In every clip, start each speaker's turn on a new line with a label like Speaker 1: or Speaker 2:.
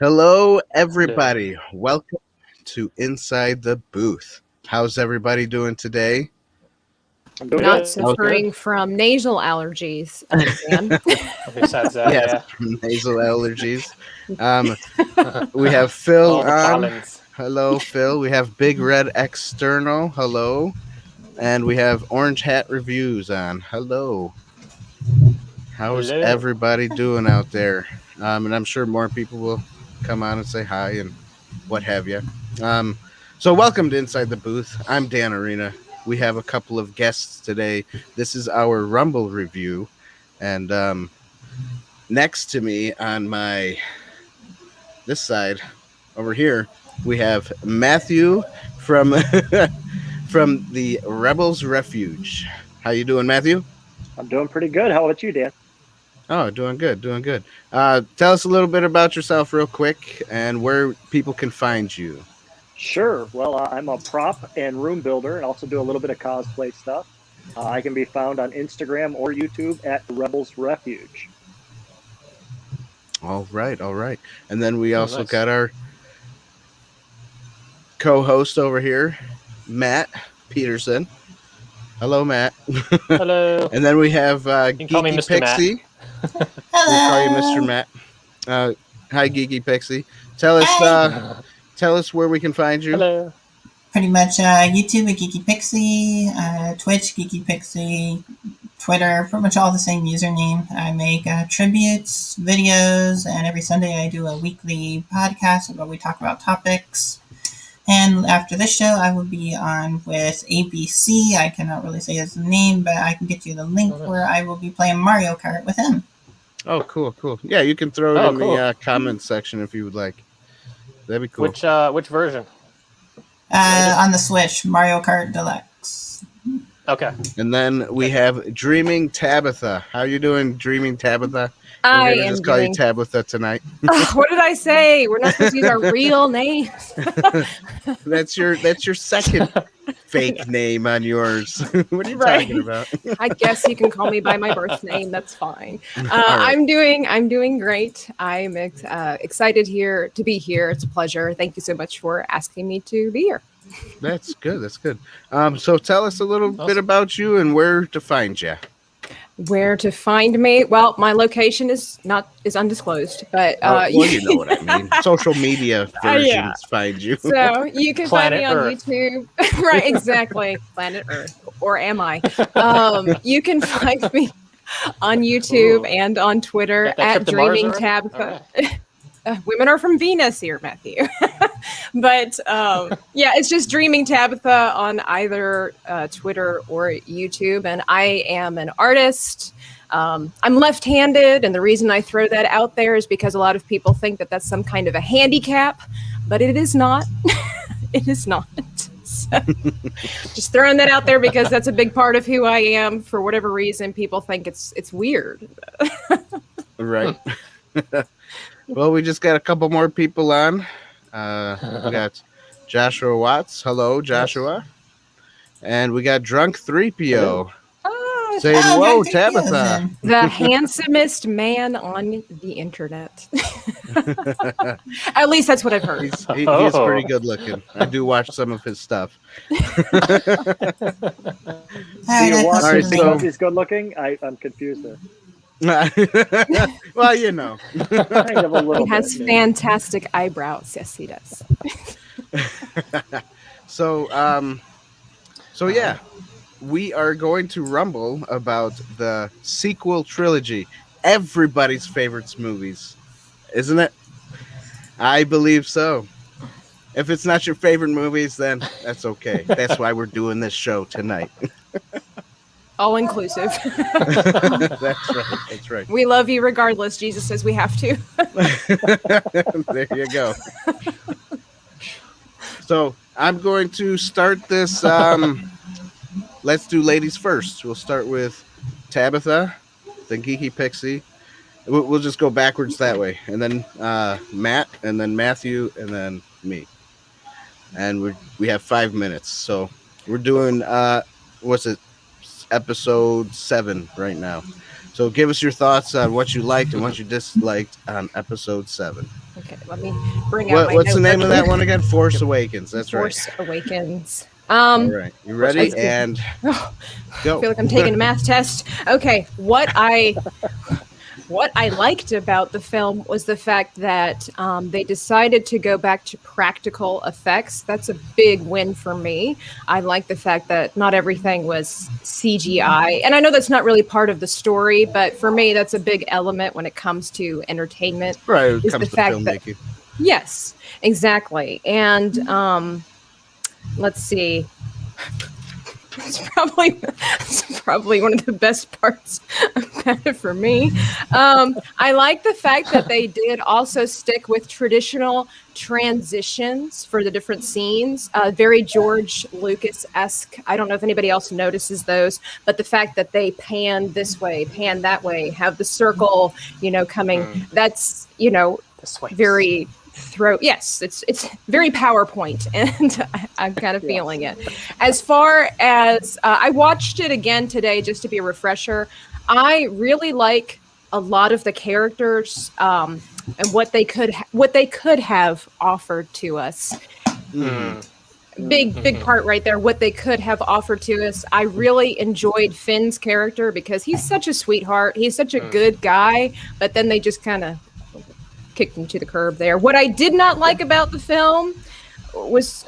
Speaker 1: Hello, everybody. Welcome to Inside the Booth. How's everybody doing today?
Speaker 2: I'm doing
Speaker 3: Not
Speaker 2: good.
Speaker 3: suffering from nasal allergies, Dan.
Speaker 2: Besides that,
Speaker 1: Yes,
Speaker 2: yeah.
Speaker 1: from nasal allergies. We have Phil
Speaker 2: All the
Speaker 1: on.
Speaker 2: pollens.
Speaker 1: Hello, Phil. We have Big Red External. Hello. And we have Orange Hat Reviews on. Hello. How's
Speaker 2: Hello.
Speaker 1: everybody doing out there? And I'm sure more people will come on and say hi and what have you. So welcome to Inside the Booth. I'm Dan Arena. We have a couple of guests today. This is our Rumble review. And next to me on this side over here, we have Matthew from from the Rebels Refuge. How you doing, Matthew?
Speaker 2: I'm doing pretty good. How about you, Dan?
Speaker 1: Oh, doing good. Tell us a little bit about yourself real quick and where people can find you.
Speaker 2: Sure. Well, I'm a prop and room builder and also do a little bit of cosplay stuff. I can be found on Instagram or YouTube at Rebels Refuge.
Speaker 1: All right. And then we also
Speaker 2: nice.
Speaker 1: got our co-host over here, Matt Peterson. Hello, Matt.
Speaker 2: Hello.
Speaker 1: And then we have
Speaker 2: You can call me
Speaker 1: Geeky
Speaker 2: Mr. Matt.
Speaker 1: Pixie. We'll call you Mr. Matt. Hi, Geeky Pixie. Tell us where we can find you.
Speaker 2: Hello.
Speaker 4: Pretty much YouTube at Geeky Pixie, Twitch Geeky Pixie, Twitter, pretty much all the same username. I make tributes, videos, and every Sunday I do a weekly podcast where we talk about topics. And after this show, I will be on with ABC. I cannot really say his name, but I can get you the link where I will be playing Mario Kart with him.
Speaker 1: Oh, cool. Yeah, you can throw it in the comments section if you would like. That'd be cool.
Speaker 2: Which version?
Speaker 4: On the Switch, Mario Kart Deluxe.
Speaker 2: Okay.
Speaker 1: And then we have Dreaming Tabitha. How you doing, Dreaming Tabitha?
Speaker 3: I
Speaker 1: We're gonna
Speaker 3: am
Speaker 1: just call you Tabitha tonight.
Speaker 3: What did I say? We're not supposed to use our real names.
Speaker 1: That's your second fake name on yours. What are you talking about?
Speaker 3: I guess you can call me by my birth name. That's fine.
Speaker 1: Right.
Speaker 3: I'm doing great. I'm excited to be here. It's a pleasure. Thank you so much for asking me to be here.
Speaker 1: That's good. So tell us a little bit about you and where to find you.
Speaker 3: Where to find me? Well, my location is undisclosed, but
Speaker 1: you know what I mean. Social media versions find you.
Speaker 3: So you can find me on
Speaker 2: Earth.
Speaker 3: YouTube. Right, exactly. Planet Earth. Or am I? You can find me on YouTube and on Twitter at Dreaming Tabitha. Women are from Venus here, Matthew. But it's just Dreaming Tabitha on either Twitter or YouTube. And I am an artist. I'm left-handed, and the reason I throw that out there is because a lot of people think that that's some kind of a handicap, but it is not. It is not. So, just throwing that out there because that's a big part of who I am. For whatever reason, people think it's weird.
Speaker 1: Right. Well, we just got a couple more people on. We got Joshua Watts. Hello, Joshua. And we got Drunk 3PO. Saying, whoa, Tabitha.
Speaker 3: The handsomest man on the internet. At least that's what I've heard.
Speaker 1: He's pretty good looking. I do watch some of his stuff.
Speaker 2: Do you watch because he's good looking? I'm confused there.
Speaker 1: Well, you know.
Speaker 2: Kind of a little
Speaker 3: He has
Speaker 2: bit,
Speaker 3: fantastic eyebrows. Yes, he does.
Speaker 1: So yeah, we are going to rumble about the sequel trilogy, everybody's favorite movies, isn't it? I believe so. If it's not your favorite movies, then that's okay. That's why we're doing this show tonight.
Speaker 3: All inclusive.
Speaker 1: That's right.
Speaker 3: We love you regardless. Jesus says we have to.
Speaker 1: There you go. So I'm going to start this. Let's do ladies first. We'll start with Tabitha, then Geeky Pixie. We'll just go backwards that way. And then Matt, and then Matthew, and then me. And we have 5 minutes. So we're doing, episode 7 right now. So give us your thoughts on what you liked and what you disliked on episode 7.
Speaker 3: Okay. Okay, let me bring out my
Speaker 1: What's the name
Speaker 3: notebook.
Speaker 1: of that one again? Force Awakens. That's
Speaker 3: Force
Speaker 1: right.
Speaker 3: Awakens.
Speaker 1: All right, you ready? And
Speaker 3: I
Speaker 1: go.
Speaker 3: feel like I'm taking a math test. Okay, what I liked about the film was the fact that they decided to go back to practical effects. That's a big win for me. I like the fact that not everything was CGI. And I know that's not really part of the story, but for me, that's a big element when it comes to entertainment.
Speaker 1: Right, it
Speaker 3: is
Speaker 1: comes
Speaker 3: the
Speaker 1: to
Speaker 3: fact
Speaker 1: filmmaking.
Speaker 3: Yes, exactly. And let's see. It's probably one of the best parts about it for me. I like the fact that they did also stick with traditional transitions for the different scenes. Very George Lucas-esque. I don't know if anybody else notices those, but the fact that they pan this way, pan that way, have the circle, coming. That's, very yes, it's very PowerPoint, and I'm kind of feeling it. As far as I watched it again today just to be a refresher, I really like a lot of the characters and what they could have offered to us. Big part right there, what they could have offered to us. I really enjoyed Finn's character because he's such a sweetheart, he's such a good guy, but then they just kind of kicked him to the curb there. What I did not like about the film was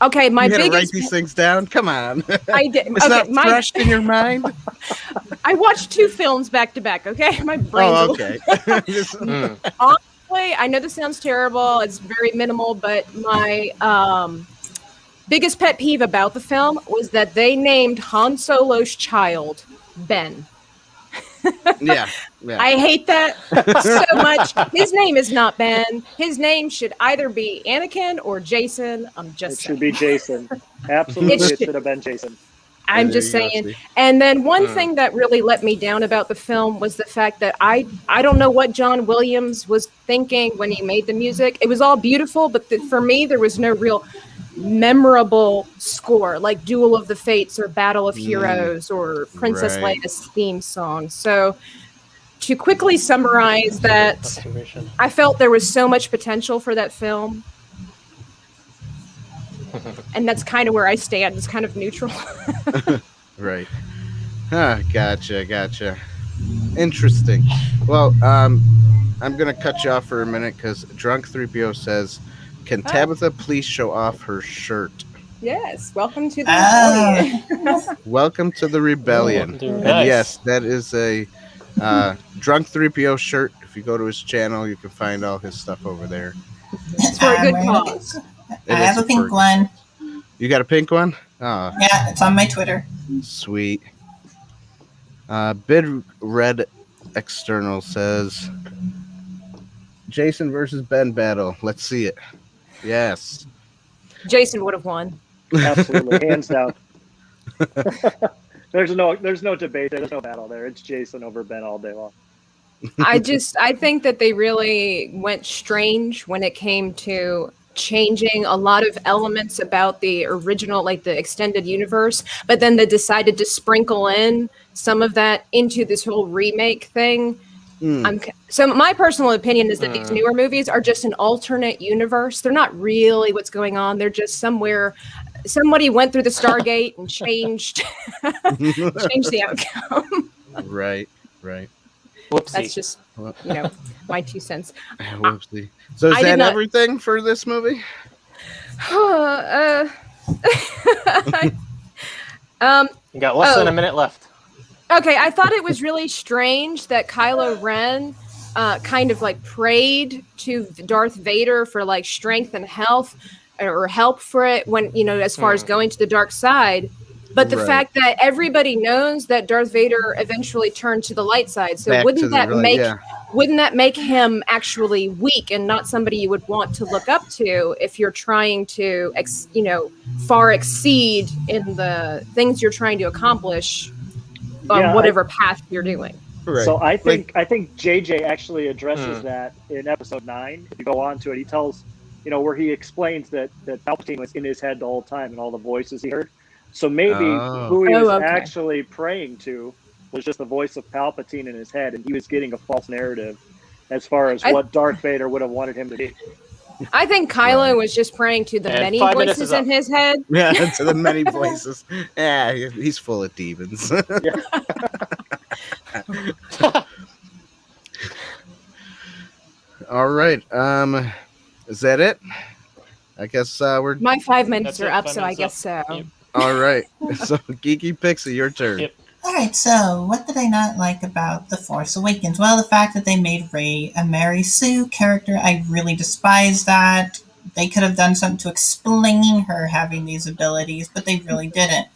Speaker 3: okay, my
Speaker 1: you
Speaker 3: biggest
Speaker 1: write these things down. Come on.
Speaker 3: I did.
Speaker 1: It's not fresh in your mind.
Speaker 3: I watched 2 films back to back. Okay, my brain's
Speaker 1: okay.
Speaker 3: Honestly, I know this sounds terrible. It's very minimal, but my biggest pet peeve about the film was that they named Han Solo's child Ben.
Speaker 1: Yeah.
Speaker 3: I hate that so much. His name is not Ben. His name should either be Anakin or Jason.
Speaker 2: It should be Jason. Absolutely, it should have been Jason.
Speaker 3: I'm just saying. And then one thing that really let me down about the film was the fact that I don't know what John Williams was thinking when he made the music. It was all beautiful, but for me, there was no real memorable score like Duel of the Fates or Battle of Heroes or Princess Leia's theme song. So to quickly summarize that, I felt there was so much potential for that film. And that's kind of where I stand. It's kind of neutral.
Speaker 1: Right. Gotcha. Interesting. Well, I'm going to cut you off for a minute because Drunk 3PO says, can Tabitha please show off her shirt?
Speaker 3: Yes. Welcome to the rebellion.
Speaker 1: Welcome to the rebellion. And yes, that is a Drunk 3PO shirt. If you go to his channel, you can find all his stuff over there.
Speaker 3: It's for a good cause.
Speaker 4: I have a pink one.
Speaker 1: You got a pink one? Oh.
Speaker 4: Yeah, it's on my Twitter.
Speaker 1: Sweet. Bid Red External says, Jason versus Ben battle. Let's see it. Yes.
Speaker 3: Jason would have won.
Speaker 2: Absolutely, hands down. There's no debate there. There's no battle there. It's Jason over Ben all day long.
Speaker 3: I think that they really went strange when it came to changing a lot of elements about the original, like the extended universe, but then they decided to sprinkle in some of that into this whole remake thing. So my personal opinion is that these newer movies are just an alternate universe. They're not really what's going on. They're just somewhere somebody went through the Stargate and changed the outcome.
Speaker 1: Right.
Speaker 5: Whoopsie.
Speaker 3: That's just my 2 cents.
Speaker 1: Whoopsie. So is that everything for this movie?
Speaker 5: You got less than a minute left.
Speaker 3: Okay, I thought it was really strange that Kylo Ren kind of like prayed to Darth Vader for like strength and health or help for it when, as far as going to the dark side. But the fact that everybody knows that Darth Vader eventually turned to the light side. So wouldn't that make him actually weak and not somebody you would want to look up to if you're trying to, far exceed in the things you're trying to accomplish on whatever path you're doing.
Speaker 2: Right. So I think JJ actually addresses that in episode 9. If you go on to it, he tells, where he explains that Palpatine was in his head the whole time and all the voices he heard. So maybe who he was actually praying to was just the voice of Palpatine in his head, and he was getting a false narrative as far as what Darth Vader would have wanted him to be.
Speaker 3: I think Kylo was just praying to the many voices in his head.
Speaker 1: Yeah, to the many voices. Yeah, he's full of demons. All right. Is that it? I guess we're.
Speaker 3: My 5 minutes are up, so I guess so.
Speaker 5: Yep.
Speaker 1: All right. So, Geeky Pixie, your turn.
Speaker 5: Yep.
Speaker 4: Alright, so what did I not like about The Force Awakens? Well, the fact that they made Rey a Mary Sue character, I really despise that. They could have done something to explain her having these abilities, but they really didn't.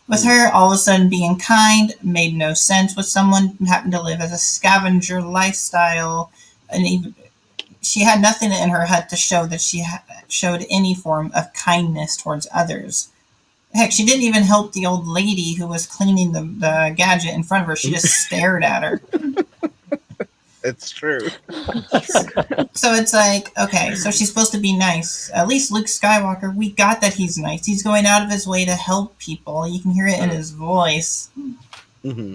Speaker 4: With her all of a sudden being kind made no sense. With someone who happened to live as a scavenger lifestyle, and even she had nothing in her hut to show that she showed any form of kindness towards others. Heck, she didn't even help the old lady who was cleaning the gadget in front of her. She just stared at her.
Speaker 1: It's true.
Speaker 4: So it's like, okay, so she's supposed to be nice. At least Luke Skywalker, we got that he's nice. He's going out of his way to help people. You can hear it in his voice.
Speaker 1: Mm-hmm.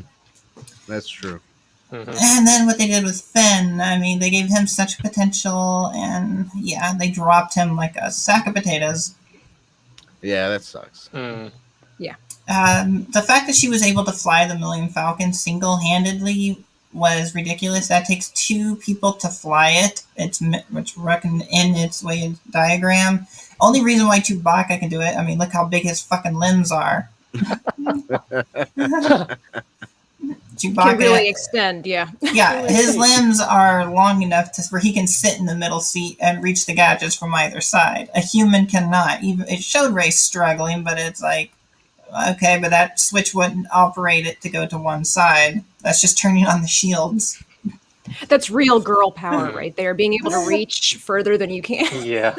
Speaker 1: That's true.
Speaker 5: Mm-hmm.
Speaker 4: And then what they did with Finn, I mean, they gave him such potential, and yeah, they dropped him like a sack of potatoes.
Speaker 1: Yeah, that sucks.
Speaker 5: Mm.
Speaker 4: The fact that she was able to fly the Millennium Falcon single-handedly was ridiculous. That takes 2 people to fly it. It's reckoned in its way diagram. Only reason why Chewbacca can do it, I mean, look how big his fucking limbs are. Chewbacca
Speaker 3: Can really extend, yeah.
Speaker 4: Yeah, his limbs are long enough where he can sit in the middle seat and reach the gadgets from either side. A human cannot. Even it showed Rey struggling, but it's like, okay, but that switch wouldn't operate it to go to one side. That's just turning on the shields.
Speaker 3: That's real girl power right there, being able to reach further than you can.
Speaker 5: Yeah.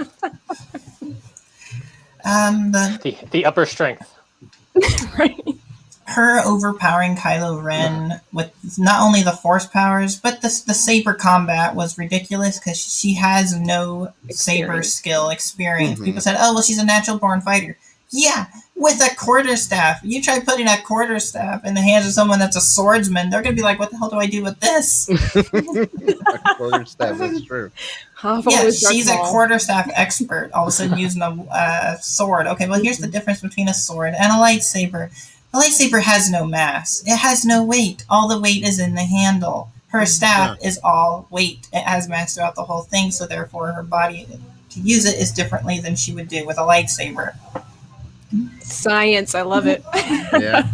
Speaker 5: The upper strength.
Speaker 3: Right.
Speaker 4: Her overpowering Kylo Ren with not only the Force powers, but the saber combat was ridiculous because she has no saber skill experience.
Speaker 1: Mm-hmm.
Speaker 4: People said, oh, well, she's a natural born fighter. Yeah, with a quarterstaff. You try putting a quarterstaff in the hands of someone that's a swordsman, they're going to be like, what the hell do I do with this?
Speaker 1: A quarterstaff, that's true.
Speaker 4: Yeah, she's a quarterstaff expert, all of a sudden using a sword. Okay, well, here's the difference between a sword and a lightsaber. A lightsaber has no mass. It has no weight. All the weight is in the handle. Her staff is all weight. It has mass throughout the whole thing, so therefore her body, to use it, is differently than she would do with a lightsaber.
Speaker 3: Science, I love it.
Speaker 1: Yeah.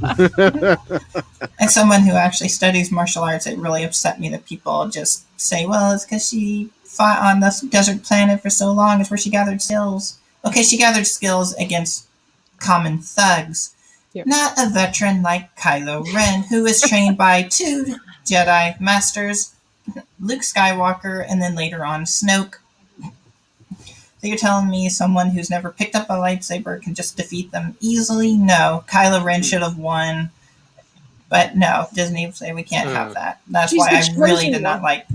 Speaker 4: As someone who actually studies martial arts, it really upset me that people just say, well, it's because she fought on this desert planet for so long. It's where she gathered skills. Okay, she gathered skills against common thugs. Yep. Not a veteran like Kylo Ren, who is trained by 2 Jedi Masters, Luke Skywalker, and then later on Snoke. So you're telling me someone who's never picked up a lightsaber can just defeat them easily? No, Kylo Ren should have won. But no, Disney would say we can't have that. That's why I really did not like.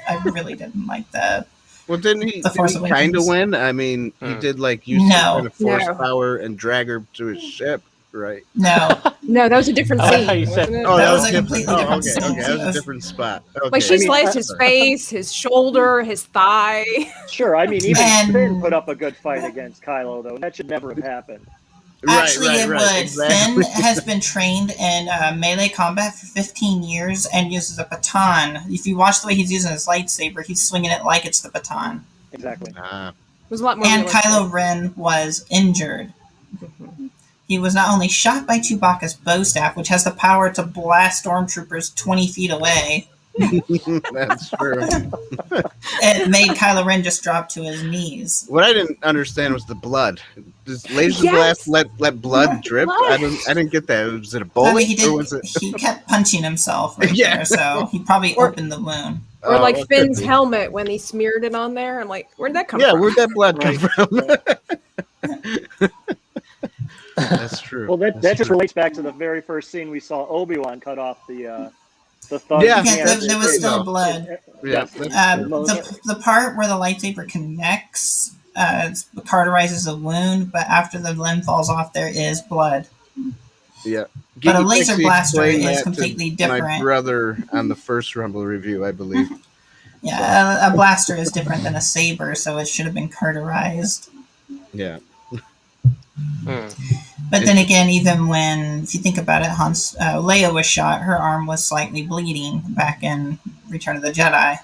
Speaker 4: I really didn't like the.
Speaker 1: Well, didn't he kind of win? I mean, he did like use some kind of force power and drag her to his ship, right?
Speaker 4: No,
Speaker 3: that was a different scene.
Speaker 1: Oh, that was a completely different scene. Okay, that was a different spot. Okay.
Speaker 3: Like she sliced his face, his shoulder, his thigh.
Speaker 2: Sure, I mean, even Finn put up a good fight against Kylo, though. That should never have happened.
Speaker 4: Actually, it would. Exactly. Finn has been trained in melee combat for 15 years and uses a baton. If you watch the way he's using his lightsaber, he's swinging it like it's the baton.
Speaker 2: Exactly.
Speaker 3: It was a lot more
Speaker 4: and
Speaker 3: realistic.
Speaker 4: Kylo Ren was injured. Mm-hmm. He was not only shot by Chewbacca's bow staff, which has the power to blast stormtroopers 20 feet away.
Speaker 1: That's true.
Speaker 4: It made Kylo Ren just drop to his knees.
Speaker 1: What I didn't understand was the blood. Does laser blast let blood drip? I didn't get that. Was it a bullet?
Speaker 4: I mean, he kept punching himself right there, so he probably opened the wound.
Speaker 3: Or like Finn's helmet when he smeared it on there. I'm like, where'd that come from?
Speaker 1: Yeah, where'd that blood come from? That's true.
Speaker 2: Well, that just relates back to the very first scene we saw Obi-Wan cut off the thumb.
Speaker 4: Yeah, there was still blood.
Speaker 1: Yeah,
Speaker 4: the part where the lightsaber connects cauterizes the wound, but after the limb falls off, there is blood.
Speaker 1: Yeah.
Speaker 4: But a laser blaster is completely different.
Speaker 1: My brother on the first Rumble review, I believe.
Speaker 4: Yeah, a blaster is different than a saber, so it should have been carterized.
Speaker 1: Yeah.
Speaker 4: But then again, even when, if you think about it, Leia was shot, her arm was slightly bleeding back in Return of the Jedi.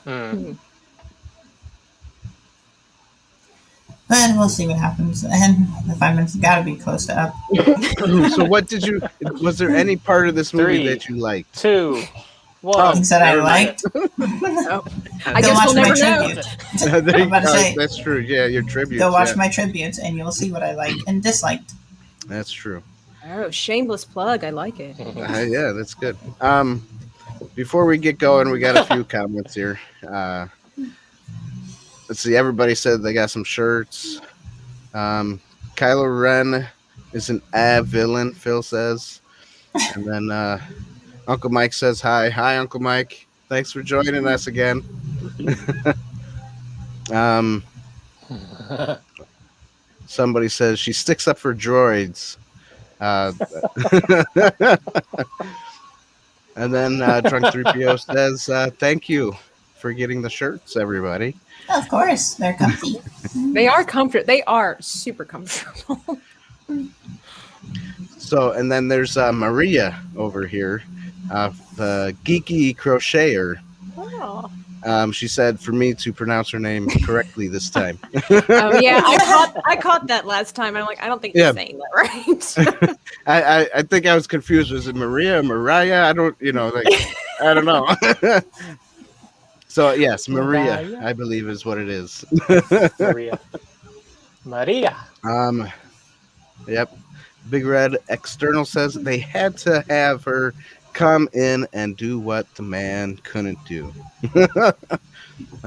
Speaker 4: But we'll see what happens. And the 5 minutes got to be close to up.
Speaker 1: So what did you, was there any part of this movie
Speaker 5: 3,
Speaker 1: that you liked?
Speaker 5: 2, 1.
Speaker 4: Things that I liked.
Speaker 3: I guess we'll never know.
Speaker 4: I'm about to say,
Speaker 1: that's true. Yeah, your tributes.
Speaker 4: go watch my tributes and you'll see what I liked and disliked.
Speaker 1: That's true.
Speaker 3: Oh, shameless plug. I like it.
Speaker 1: Yeah, that's good. Before we get going, we got a few comments here. Let's see. Everybody said they got some shirts. Kylo Ren is an villain, Phil says. And then Uncle Mike says hi. Hi, Uncle Mike. Thanks for joining us again. Somebody says she sticks up for droids. And then Trunk 3PO says, thank you for getting the shirts, everybody.
Speaker 4: Of course, they're comfy.
Speaker 3: They are They are super comfortable.
Speaker 1: So, and then there's Maria over here, the geeky crocheter.
Speaker 3: Oh.
Speaker 1: She said for me to pronounce her name correctly this time.
Speaker 3: Oh yeah, I caught that last time. I'm like, I don't think you're saying that right.
Speaker 1: I think I was confused. Was it Maria or Mariah? I don't know. So yes, Maria, I believe is what it is.
Speaker 5: Maria.
Speaker 1: Yep. Big Red External says they had to have her come in and do what the man couldn't do.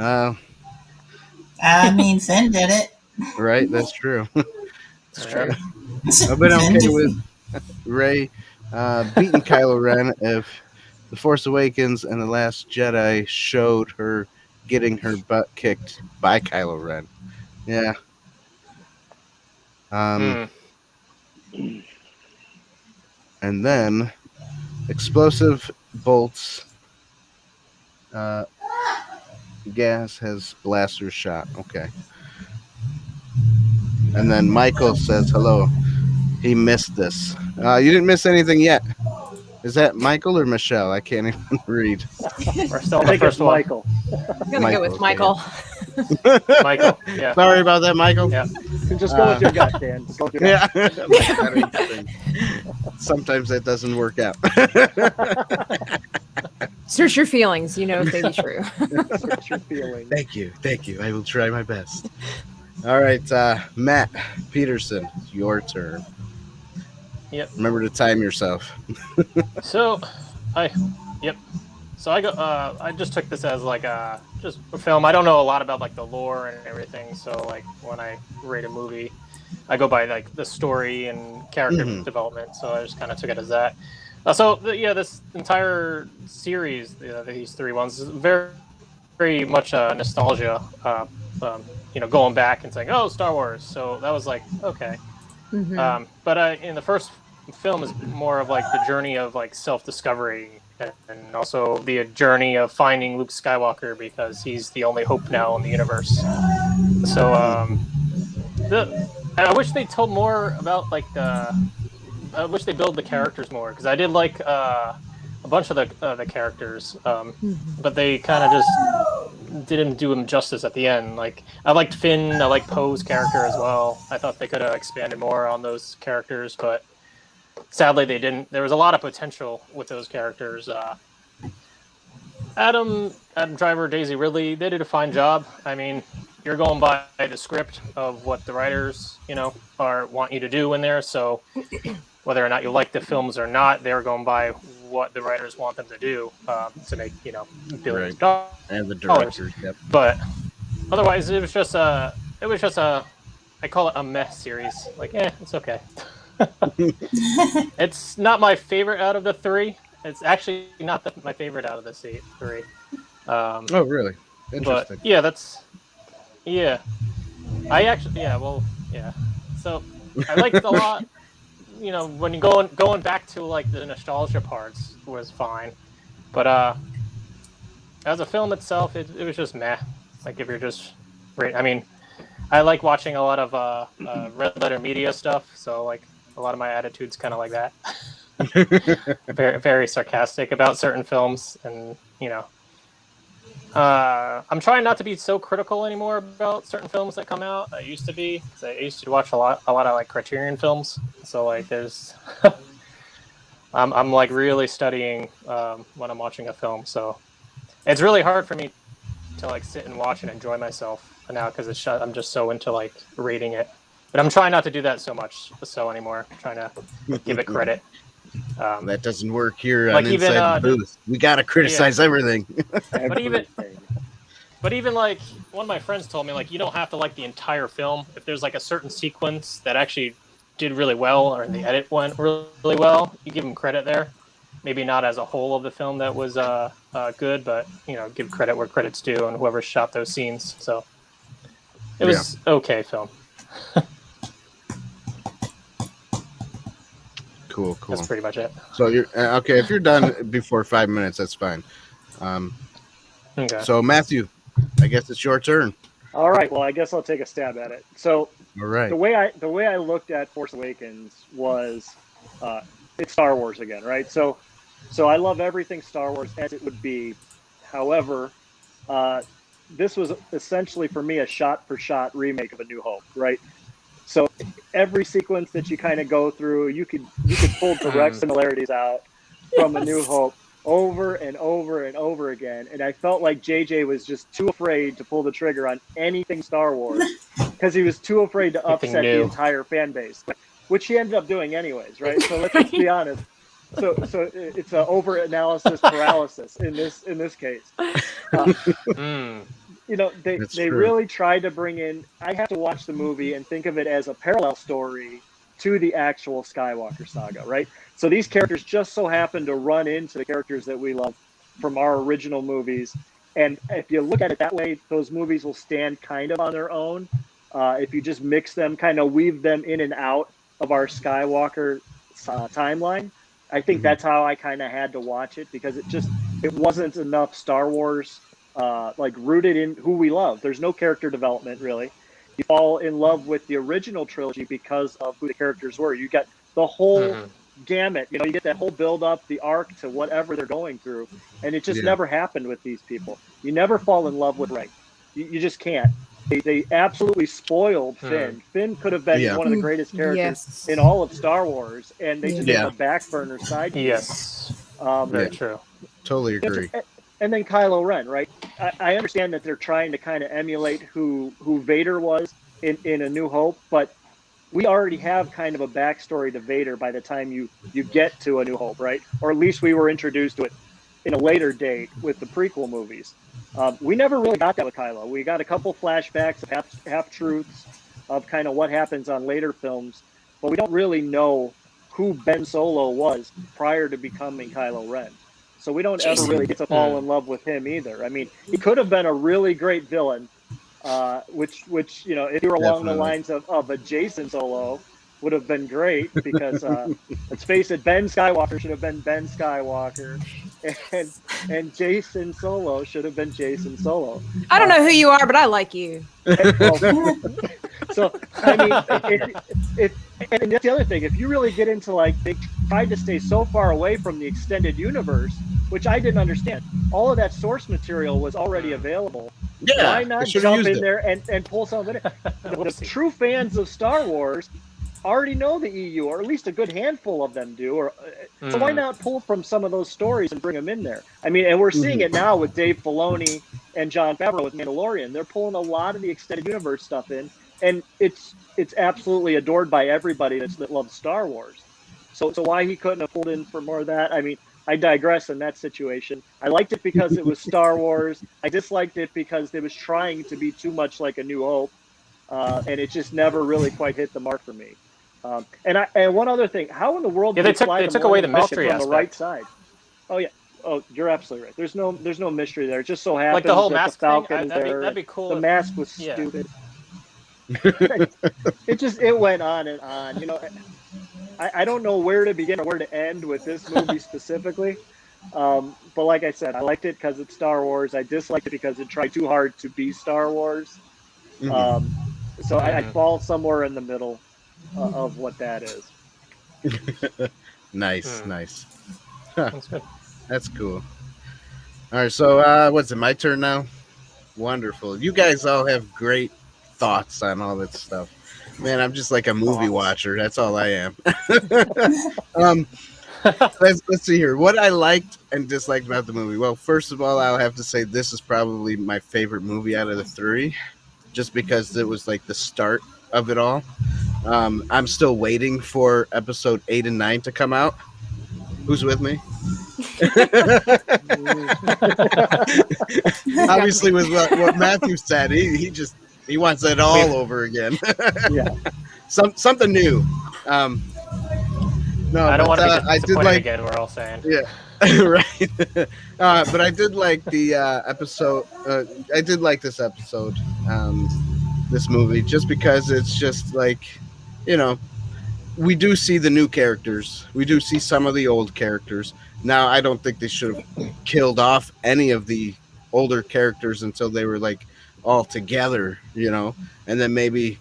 Speaker 4: I mean, Finn did it.
Speaker 1: Right, that's true.
Speaker 5: It's true.
Speaker 1: I've been okay with Rey beating Kylo Ren if The Force Awakens and The Last Jedi showed her getting her butt kicked by Kylo Ren. Yeah. And then explosive bolts. Gas has blaster shot. Okay. And then Michael says hello. He missed this. You didn't miss anything yet. Is that Michael or Michelle? I can't even read.
Speaker 5: We're still the first one.
Speaker 2: Michael.
Speaker 3: I'm gonna go with Michael.
Speaker 5: Michael. Yeah.
Speaker 1: Sorry about that, Michael.
Speaker 5: Yeah.
Speaker 2: Just go with your gut, Dan. Just go with your gut.
Speaker 1: Sometimes that doesn't work out.
Speaker 3: Search your feelings. You know if they be true.
Speaker 2: Search your feelings.
Speaker 1: Thank you. I will try my best. All right, Matt Peterson, your turn.
Speaker 5: Yep.
Speaker 1: Remember to time yourself.
Speaker 5: So I go. I just took this as like just a film. I don't know a lot about like the lore and everything. So like when I rate a movie, I go by like the story and character development. So I just kind of took it as that. This entire series, these 3 ones, is very, very much nostalgia. Going back and saying, "Oh, Star Wars." So that was like okay. But in the first film is more of like the journey of like self-discovery and also the journey of finding Luke Skywalker because he's the only hope now in the universe. So I wish they told more about like I wish they build the characters more because I did like a bunch of the characters, but they kind of just didn't do him justice at the end. Like I liked Finn, I liked Poe's character as well. I thought they could have expanded more on those characters, but sadly they didn't. There was a lot of potential with those characters. Adam Driver, Daisy Ridley, they did a fine job. I mean, you're going by the script of what the writers, want you to do in there. So whether or not you like the films or not, they're going by what the writers want them to do to make, billions of dollars.
Speaker 1: And the directors, yep.
Speaker 5: But otherwise, it was just a, I call it a meh series. Like, it's okay. It's not my favorite out of the 3. It's actually not my favorite out of the 3.
Speaker 1: Oh, really? Interesting.
Speaker 5: But I actually, So I liked a lot. When you going back to like the nostalgia parts was fine, but as a film itself, it was just meh. Like if you're just, I mean, I like watching a lot of red letter media stuff, so like a lot of my attitude's kind of like that. very, very sarcastic about certain films, and I'm trying not to be so critical anymore about certain films that come out. I used to be, 'cause I used to watch a lot of like Criterion films. So like there's, I'm like really studying when I'm watching a film. So it's really hard for me to like sit and watch and enjoy myself now because I'm just so into like rating it. But I'm trying not to do that so much anymore. I'm trying to give it credit.
Speaker 1: That doesn't work here
Speaker 5: like
Speaker 1: on
Speaker 5: even,
Speaker 1: Inside the Booth. We gotta criticize everything.
Speaker 5: But even like one of my friends told me, like, you don't have to like the entire film. If there's like a certain sequence that actually did really well, or the edit went really well, you give them credit there. Maybe not as a whole of the film that was good, but give credit where credit's due, and whoever shot those scenes. So it was okay film.
Speaker 1: Cool.
Speaker 5: That's pretty much it.
Speaker 1: So you're okay. If you're done before 5 minutes, that's fine.
Speaker 5: Okay.
Speaker 1: So Matthew, I guess it's your turn.
Speaker 2: All right. Well, I guess I'll take a stab at it. So
Speaker 1: All right.
Speaker 2: the way I looked at Force Awakens was it's Star Wars again, right? So I love everything Star Wars as it would be. However, this was essentially for me a shot-for-shot remake of A New Hope, right? So every sequence that you kind of go through, you could pull direct similarities out from A New Hope over and over and over again. And I felt like JJ was just too afraid to pull the trigger on anything Star Wars because he was too afraid to upset the entire fan base, which he ended up doing anyways, right? So let's just be honest. So it's an over-analysis paralysis in this case. They really tried to bring in. I have to watch the movie and think of it as a parallel story to the actual Skywalker saga, right? So these characters just so happen to run into the characters that we love from our original movies. And if you look at it that way, those movies will stand kind of on their own. If you just mix them, kind of weave them in and out of our Skywalker timeline, I think that's how I kind of had to watch it, because it wasn't enough Star Wars like rooted in who we love. There's no character development really. You fall in love with the original trilogy because of who the characters were. You get the whole gamut. You get that whole build up, the arc to whatever they're going through, and it just never happened with these people. You never fall in love with Rey. You just can't. They absolutely spoiled Finn. Finn could have been one of the greatest characters in all of Star Wars, and they just have a back burner side.
Speaker 5: Yes, very true.
Speaker 1: Totally agree.
Speaker 2: And then Kylo Ren, right? I understand that they're trying to kind of emulate who Vader was in A New Hope, but we already have kind of a backstory to Vader by the time you get to A New Hope, right? Or at least we were introduced to it in a later date with the prequel movies. We never really got that with Kylo. We got a couple flashbacks of half-truths of kind of what happens on later films, but we don't really know who Ben Solo was prior to becoming Kylo Ren. So we don't ever really get to fall in love with him either. I mean, he could have been a really great villain, which if you were along the lines of a Jason Solo, would have been great, because let's face it, Ben Skywalker should have been Ben Skywalker, and Jason Solo should have been Jason Solo.
Speaker 3: I don't know who you are, but I like you.
Speaker 2: So I mean, and that's the other thing. If you really get into, like, they tried to stay so far away from the extended universe, which I didn't understand. All of that source material was already available.
Speaker 1: Yeah,
Speaker 2: why not jump in there and pull some of it in? The true fans of Star Wars already know the EU, or at least a good handful of them do. So why not pull from some of those stories and bring them in there? I mean, and we're seeing it now with Dave Filoni and Jon Favreau with Mandalorian. They're pulling a lot of the extended universe stuff in, and it's absolutely adored by everybody that loves Star Wars. So why he couldn't have pulled in for more of that? I mean, I digress in that situation. I liked it because it was Star Wars. I disliked it because it was trying to be too much like A New Hope, and it just never really quite hit the mark for me. And one other thing, how in the world did
Speaker 5: they took away the mystery
Speaker 2: on
Speaker 5: aspect
Speaker 2: the right side? Oh yeah. Oh, you're absolutely right. There's no mystery there. It just so happens
Speaker 5: like the whole
Speaker 2: that
Speaker 5: mask
Speaker 2: the Falcon
Speaker 5: thing.
Speaker 2: is there.
Speaker 5: That'd be cool.
Speaker 2: The mask was stupid. It went on and on. I don't know where to begin or where to end with this movie specifically. But like I said, I liked it because it's Star Wars. I disliked it because it tried too hard to be Star Wars. So I fall somewhere in the middle of what that is.
Speaker 1: Nice. Huh.
Speaker 5: That's good.
Speaker 1: That's cool. All right, so what's it? My turn now. Wonderful. You guys all have great thoughts on all that stuff. Man, I'm just like a movie watcher. That's all I am. Let's see here. What I liked and disliked about the movie. Well, first of all, I'll have to say this is probably my favorite movie out of the three, just because it was like the start of it all. I'm still waiting for episode 8 and 9 to come out. Who's with me? Obviously, with what Matthew said, he wants it all over again.
Speaker 2: Yeah,
Speaker 1: something new. No,
Speaker 5: I don't want to be
Speaker 1: I did
Speaker 5: disappointed
Speaker 1: like
Speaker 5: again. We're all saying,
Speaker 1: yeah, right. But I did like the episode. I did like this episode, this movie, just because it's just like, we do see the new characters. We do see some of the old characters. Now, I don't think they should have killed off any of the older characters until they were like all together, and then maybe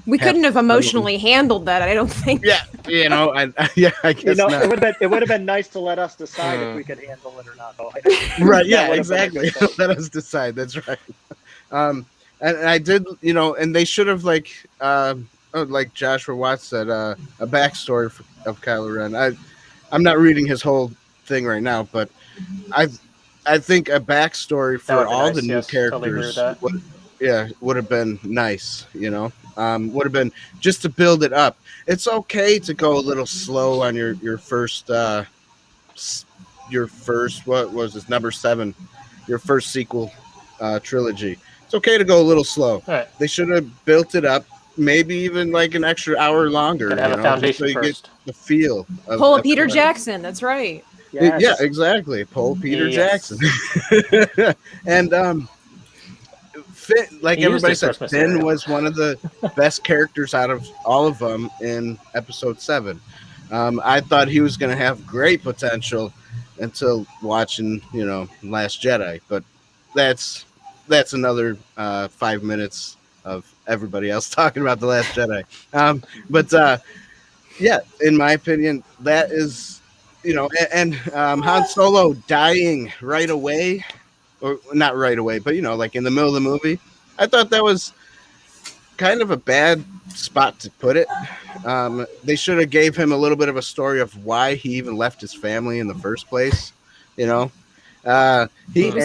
Speaker 3: we couldn't have emotionally handled that. I don't think.
Speaker 1: Yeah, I guess not.
Speaker 2: It would have been nice to let us decide if we could handle it or not. Though.
Speaker 1: Right? Yeah, exactly. Let us decide. That's right. And I did, and they should have like Joshua Watts said, a backstory of Kylo Ren. I'm not reading his whole thing right now, but I think a backstory for all the new characters would have been nice, would have been just to build it up. It's okay to go a little slow on your first what was this, number 7, your first sequel trilogy. It's okay to go a little slow. Right. They should have built it up, maybe even like an extra hour longer.
Speaker 5: Have a foundation
Speaker 1: so you
Speaker 5: first.
Speaker 1: Get the feel of
Speaker 3: Pull Peter Jackson. That's right.
Speaker 2: Yes.
Speaker 1: Yeah, exactly. Pull Peter Jackson. And Finn, like everybody said, Finn was one of the best characters out of all of them in episode 7. I thought he was going to have great potential until watching, Last Jedi, but that's another 5 minutes of everybody else talking about The Last Jedi. But in my opinion, that is, and Han Solo dying right away, or not right away, but like in the middle of the movie, I thought that was kind of a bad spot to put it. They should have gave him a little bit of a story of why he even left his family in the first place. He was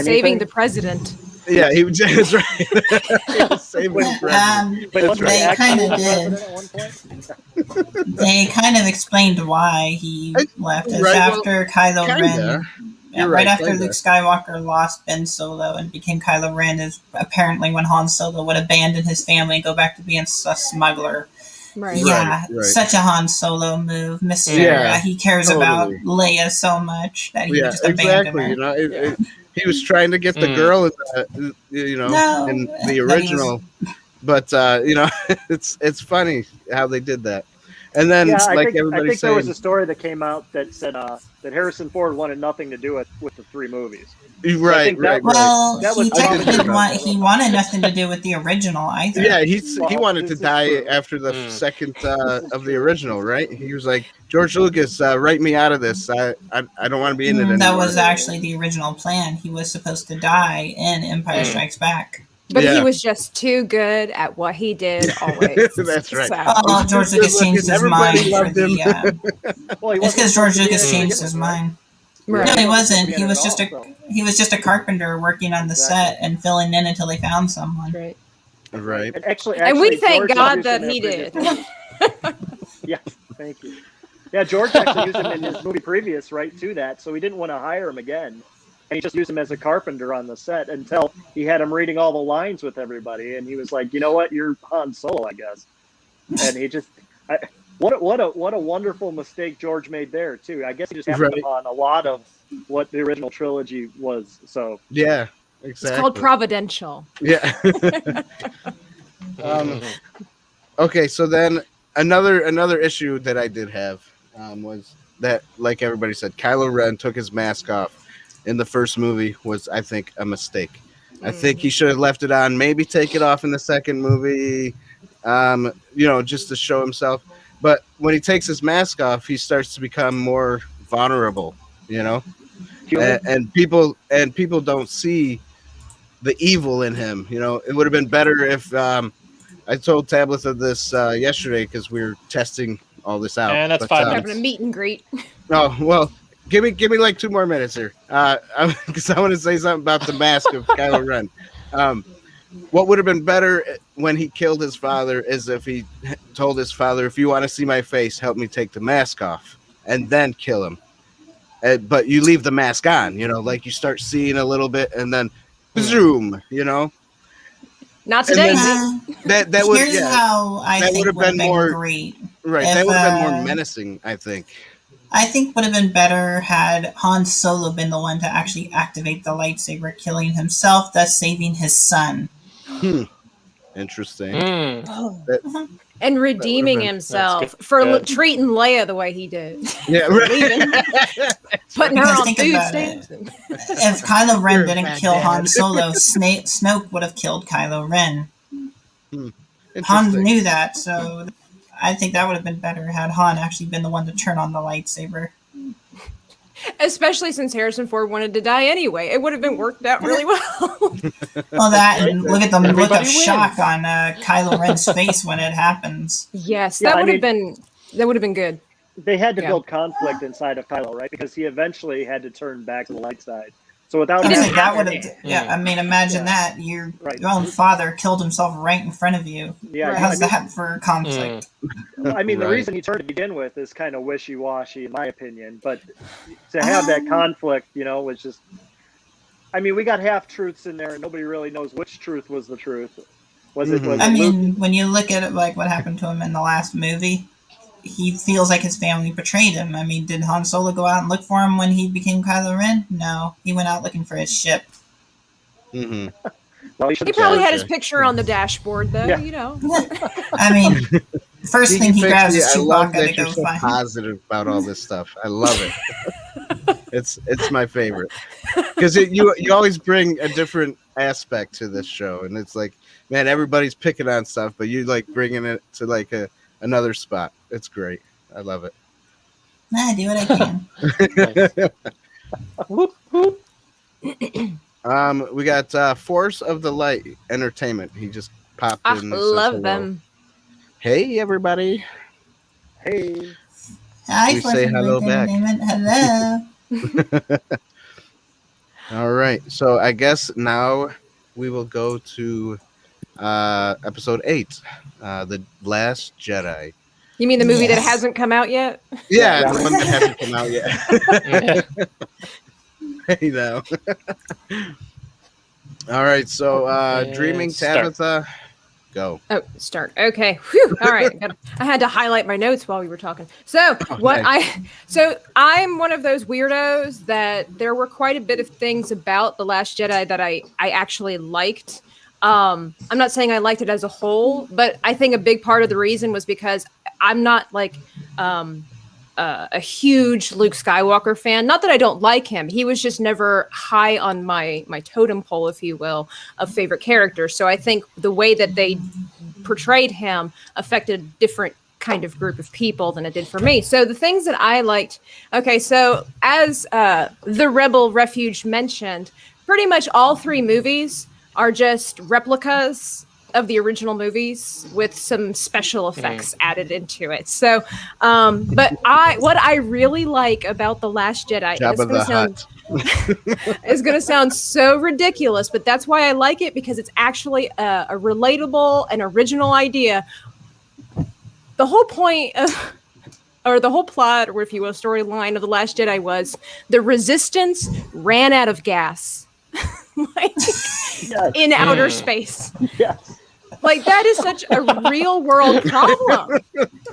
Speaker 3: saving the president.
Speaker 1: Yeah, he was. That's right. He was saving the president.
Speaker 4: They kind of did. They kind of explained why he left. It's after Kylo Ren. Right after Luke Skywalker lost Ben Solo and became Kylo Ren, is apparently when Han Solo would abandon his family and go back to being a smuggler.
Speaker 3: Right.
Speaker 4: Yeah, right. Such a Han Solo move. He cares about Leia so much that he would just abandon her.
Speaker 1: He was trying to get the girl in the original, but it's funny how they did that. And then,
Speaker 2: I think there was a story that came out that said that Harrison Ford wanted nothing to do with the 3 movies.
Speaker 1: Right.
Speaker 4: Well, he wanted nothing to do with the original either.
Speaker 1: Yeah, he wanted to die after the second of the original, right? He was like, George Lucas, write me out of this. I don't want to be in it anymore.
Speaker 4: That was actually the original plan. He was supposed to die in Empire Strikes Back.
Speaker 3: But he was just too good at what he did always.
Speaker 1: That's right.
Speaker 4: So. George Lucas changed his mind. It's because George Lucas changed his mind. Right. No, he wasn't. He was just a carpenter working on the set and filling in until they found someone.
Speaker 1: Right.
Speaker 2: And
Speaker 3: we thank God that he did.
Speaker 2: Yes, thank you. Yeah, George actually used him in his movie previous, right, to that, so he didn't want to hire him again. And he just used him as a carpenter on the set until he had him reading all the lines with everybody, and he was like, "You know what? You're Han Solo, I guess." And he just, what a wonderful mistake George made there too. I guess he just happened on a lot of what the original trilogy was. So
Speaker 1: yeah, exactly.
Speaker 3: It's called providential.
Speaker 1: Yeah. Okay, so then another issue that I did have was that, like everybody said, Kylo Ren took his mask off in the first movie was, I think, a mistake. I think he should have left it on, maybe take it off in the second movie, just to show himself. But when he takes his mask off, he starts to become more vulnerable, and people don't see the evil in him. It would have been better if I told Tabitha this yesterday because we were testing all this out.
Speaker 5: And that's 5 minutes.
Speaker 3: Having a meet and greet.
Speaker 1: Oh, well, give me like 2 more minutes here. Because I want to say something about the mask of Kylo Ren. What would have been better when he killed his father is if he told his father, if you want to see my face, help me take the mask off and then kill him. But you leave the mask on, like you start seeing a little bit and then zoom,
Speaker 3: Not today.
Speaker 1: That would
Speaker 4: Here's how I think would have been
Speaker 1: more
Speaker 4: great.
Speaker 1: Right, that would have been more menacing, I think.
Speaker 4: I think would have been better had Han Solo been the one to actually activate the lightsaber, killing himself, thus saving his son.
Speaker 1: Interesting.
Speaker 3: And redeeming himself for treating Leia the way he did.
Speaker 1: Yeah, right.
Speaker 3: Putting her on
Speaker 4: Think
Speaker 3: food
Speaker 4: about
Speaker 3: stamps.
Speaker 4: If Kylo Ren didn't kill Han Solo, Snoke would have killed Kylo Ren. Han knew that, so I think that would have been better had Han actually been the one to turn on the lightsaber.
Speaker 3: Especially since Harrison Ford wanted to die anyway. It would have been worked out really well.
Speaker 4: Well, that and look at the look of shock on Kylo Ren's face when it happens.
Speaker 3: Yes, that would have been good.
Speaker 2: They had to build conflict inside of Kylo, right? Because he eventually had to turn back to the light side. So without
Speaker 4: that would have, I mean, imagine that your own father killed himself right in front of you.
Speaker 2: Yeah,
Speaker 4: how's that for conflict?
Speaker 2: I mean, the reason he turned to begin with is kind of wishy-washy, in my opinion. But to have that conflict, was just. I mean, we got half truths in there, and nobody really knows which truth was the truth. Was it?
Speaker 4: I mean, when you look at it, like what happened to him in the last movie. He feels like his family betrayed him. I mean, did Han Solo go out and look for him when he became Kylo Ren? No, he went out looking for his ship.
Speaker 1: Mm-hmm.
Speaker 2: Well,
Speaker 3: he probably had his picture on the dashboard, though.
Speaker 4: I mean, first thing he grabs is Chewbacca to go
Speaker 1: so
Speaker 4: find.
Speaker 1: Positive about all this stuff. I love it. It's my favorite because you always bring a different aspect to this show, and it's like, man, everybody's picking on stuff, but you like bringing it to like another spot. It's great. I love it.
Speaker 4: I do what
Speaker 1: I can. We got Force of the Light Entertainment. He just popped in.
Speaker 3: Love them.
Speaker 1: Hey, everybody.
Speaker 2: Hey.
Speaker 4: Hi,
Speaker 1: we say hello back.
Speaker 4: Hello.
Speaker 1: All right. So I guess now we will go to episode 8, The Last Jedi.
Speaker 3: You mean the movie that hasn't come out yet?
Speaker 1: Yeah, the one that hasn't come out yet. Hey, now. All right, so Dreaming Tabitha, go.
Speaker 3: Oh, start. Okay. Whew. All right. I had to highlight my notes while we were talking. So I'm one of those weirdos that there were quite a bit of things about The Last Jedi that I actually liked. I'm not saying I liked it as a whole, but I think a big part of the reason was because I'm not like a huge Luke Skywalker fan. Not that I don't like him. He was just never high on my totem pole, if you will, of favorite characters. So I think the way that they portrayed him affected a different kind of group of people than it did for me. So the things that I liked, okay, so as the Rebel Refuge mentioned, pretty much all 3 movies are just replicas of the original movies with some special effects added into it. So, but what I really like about The Last Jedi is going to sound so ridiculous, but that's why I like it, because it's actually a relatable and original idea. The whole point of, or the whole plot, or if you will, storyline of The Last Jedi was the Resistance ran out of gas. In outer space.
Speaker 2: Yes.
Speaker 3: Like, that is such a real world problem,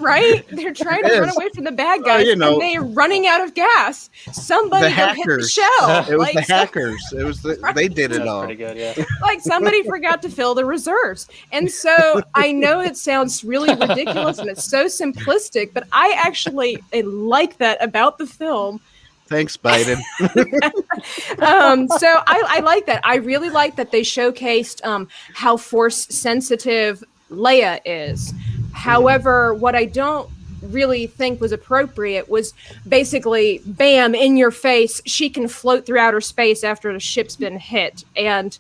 Speaker 3: right? They're trying to run away from the bad guys, and they're running out of gas. Somebody go hit the shell.
Speaker 1: It was the hackers. It was they did it all.
Speaker 5: Pretty good, yeah.
Speaker 3: Like, somebody forgot to fill the reserves. And so I know it sounds really ridiculous and it's so simplistic, but I actually like that about the film.
Speaker 1: Thanks, Biden.
Speaker 3: So I like that. I really like that they showcased how force sensitive Leia is. However, what I don't really think was appropriate was basically, bam, in your face, she can float through outer space after the ship's been hit. And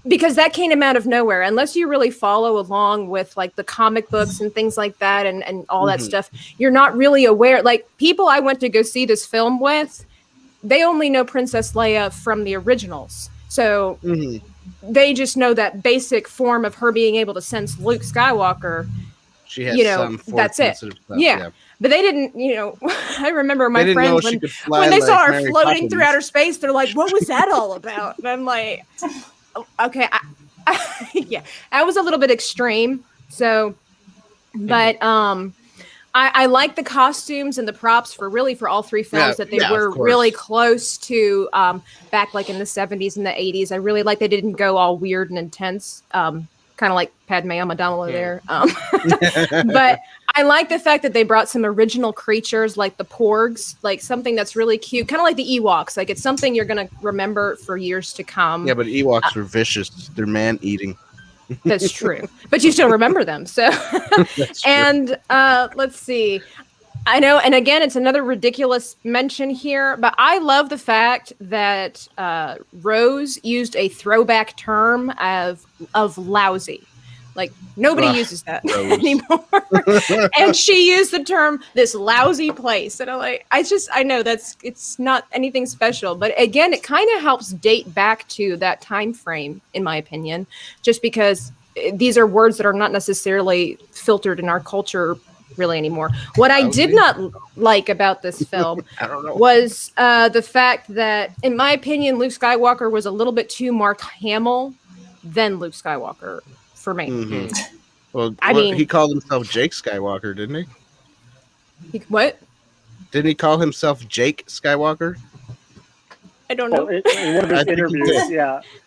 Speaker 3: because that came out of nowhere, unless you really follow along with like the comic books and things like that and all that stuff, you're not really aware. Like, people I went to go see this film with, they only know Princess Leia from the originals. So they just know that basic form of her being able to sense Luke Skywalker.
Speaker 1: She has some
Speaker 3: that's it.
Speaker 1: Stuff,
Speaker 3: yeah. But they didn't, I remember my friends when they saw her floating through outer space, they're like, what was that all about? And I'm like, okay, yeah, I was a little bit extreme. So, but I like the costumes and the props for all three films, that they were really close to back like in the 70s and the 80s. I really like they didn't go all weird and intense, kind of like Padme Amidala there. But I like the fact that they brought some original creatures like the Porgs, like something that's really cute, kind of like the Ewoks. Like, it's something you're going to remember for years to come.
Speaker 1: Yeah, but Ewoks are vicious. They're man-eating.
Speaker 3: That's true. But you still remember them. So, and let's see. I know, and again, it's another ridiculous mention here, but I love the fact that Rose used a throwback term of lousy. Like, nobody uses that anymore. And she used the term, this lousy place. And I'm like, I know it's not anything special. But again, it kind of helps date back to that time frame, in my opinion, just because these are words that are not necessarily filtered in our culture really anymore. What I did not like about this film was the fact that, in my opinion, Luke Skywalker was a little bit too Mark Hamill than Luke Skywalker. For me.
Speaker 1: Well, I mean, he called himself Jake Skywalker, didn't he?
Speaker 3: What?
Speaker 1: Didn't he call himself Jake Skywalker?
Speaker 3: I don't know.
Speaker 2: In one of his interviews,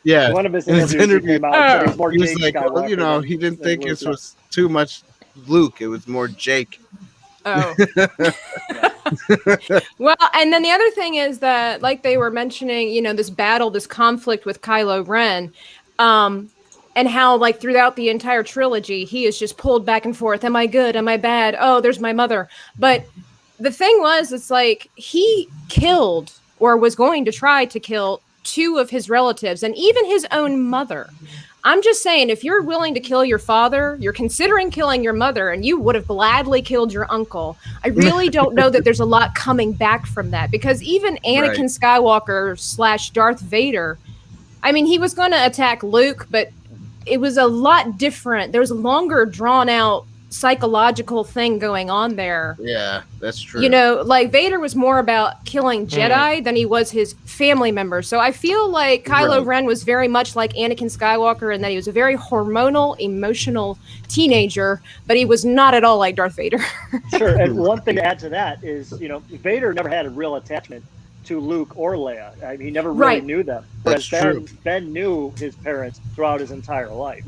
Speaker 1: yeah.
Speaker 2: One of his interviews came out. He
Speaker 1: was like, Skywalker, he didn't think it was too much Luke. It was more Jake.
Speaker 3: Oh. Well, and then the other thing is that, like they were mentioning, this battle, this conflict with Kylo Ren, and how, like, throughout the entire trilogy, he is just pulled back and forth. Am I good? Am I bad? Oh, there's my mother. But the thing was, it's like he killed or was going to try to kill 2 of his relatives and even his own mother. I'm just saying, if you're willing to kill your father, you're considering killing your mother, and you would have gladly killed your uncle. I really don't know that there's a lot coming back from that, because even Anakin Skywalker / Darth Vader, I mean, he was going to attack Luke, but it was a lot different. There was a longer, drawn-out psychological thing going on there.
Speaker 1: Yeah, that's true.
Speaker 3: Like, Vader was more about killing Jedi than he was his family members. So I feel like Kylo Ren was very much like Anakin Skywalker in that he was a very hormonal, emotional teenager, but he was not at all like Darth Vader.
Speaker 2: Sure, and one thing to add to that is, Vader never had a real attachment to Luke or Leia. I mean, he never really knew them. Whereas Ben knew his parents throughout his entire life.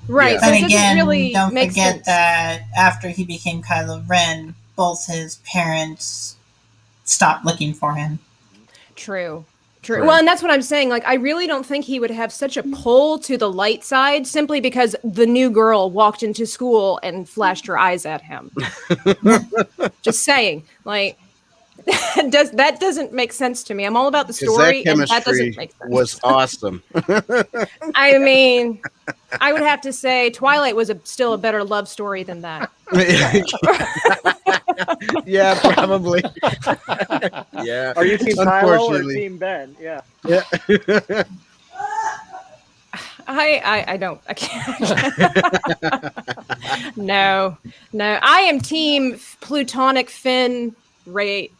Speaker 3: Right.
Speaker 4: Yeah. But again, don't forget that after he became Kylo Ren, both his parents stopped looking for him.
Speaker 3: True. Well, and that's what I'm saying. Like, I really don't think he would have such a pull to the light side simply because the new girl walked into school and flashed her eyes at him. Just saying. Like, that doesn't make sense to me. I'm all about the story, and that doesn't make sense.
Speaker 1: Was awesome.
Speaker 3: I mean, I would have to say Twilight was still a better love story than that.
Speaker 1: Yeah, probably. Yeah.
Speaker 2: Are you Team Kylo or Team Ben? Yeah.
Speaker 1: Yeah.
Speaker 3: I don't. I can't. No. I am Team Plutonic Finn Rey.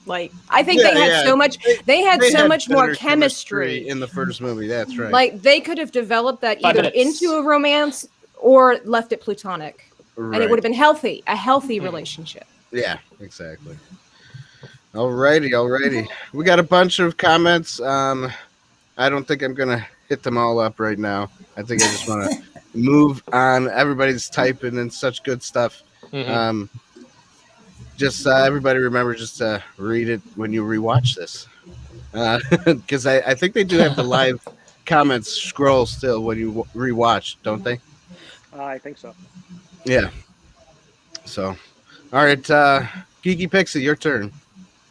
Speaker 3: Like, I think they had so much. They had so much more chemistry
Speaker 1: in the first movie. That's right.
Speaker 3: Like, they could have developed that either into a romance or left it platonic,
Speaker 1: Right.
Speaker 3: and it would have been a healthy relationship.
Speaker 1: Yeah, exactly. Alrighty. We got a bunch of comments. I don't think I'm gonna hit them all up right now. I think I just want to move on. Everybody's typing and such good stuff. Just everybody remember just to read it when you rewatch this, because I think they do have the live comments scroll still when you rewatch, don't they?
Speaker 2: I think so.
Speaker 1: Yeah. So, all right, Geeky Pixie, your turn.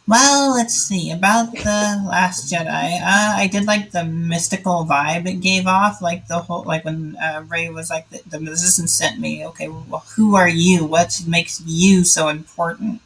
Speaker 4: Well, let's see. About the Last Jedi, I did like the mystical vibe it gave off, like the whole, like when Rey was like, the Resistance sent me. Okay, well, who are you? What makes you so important?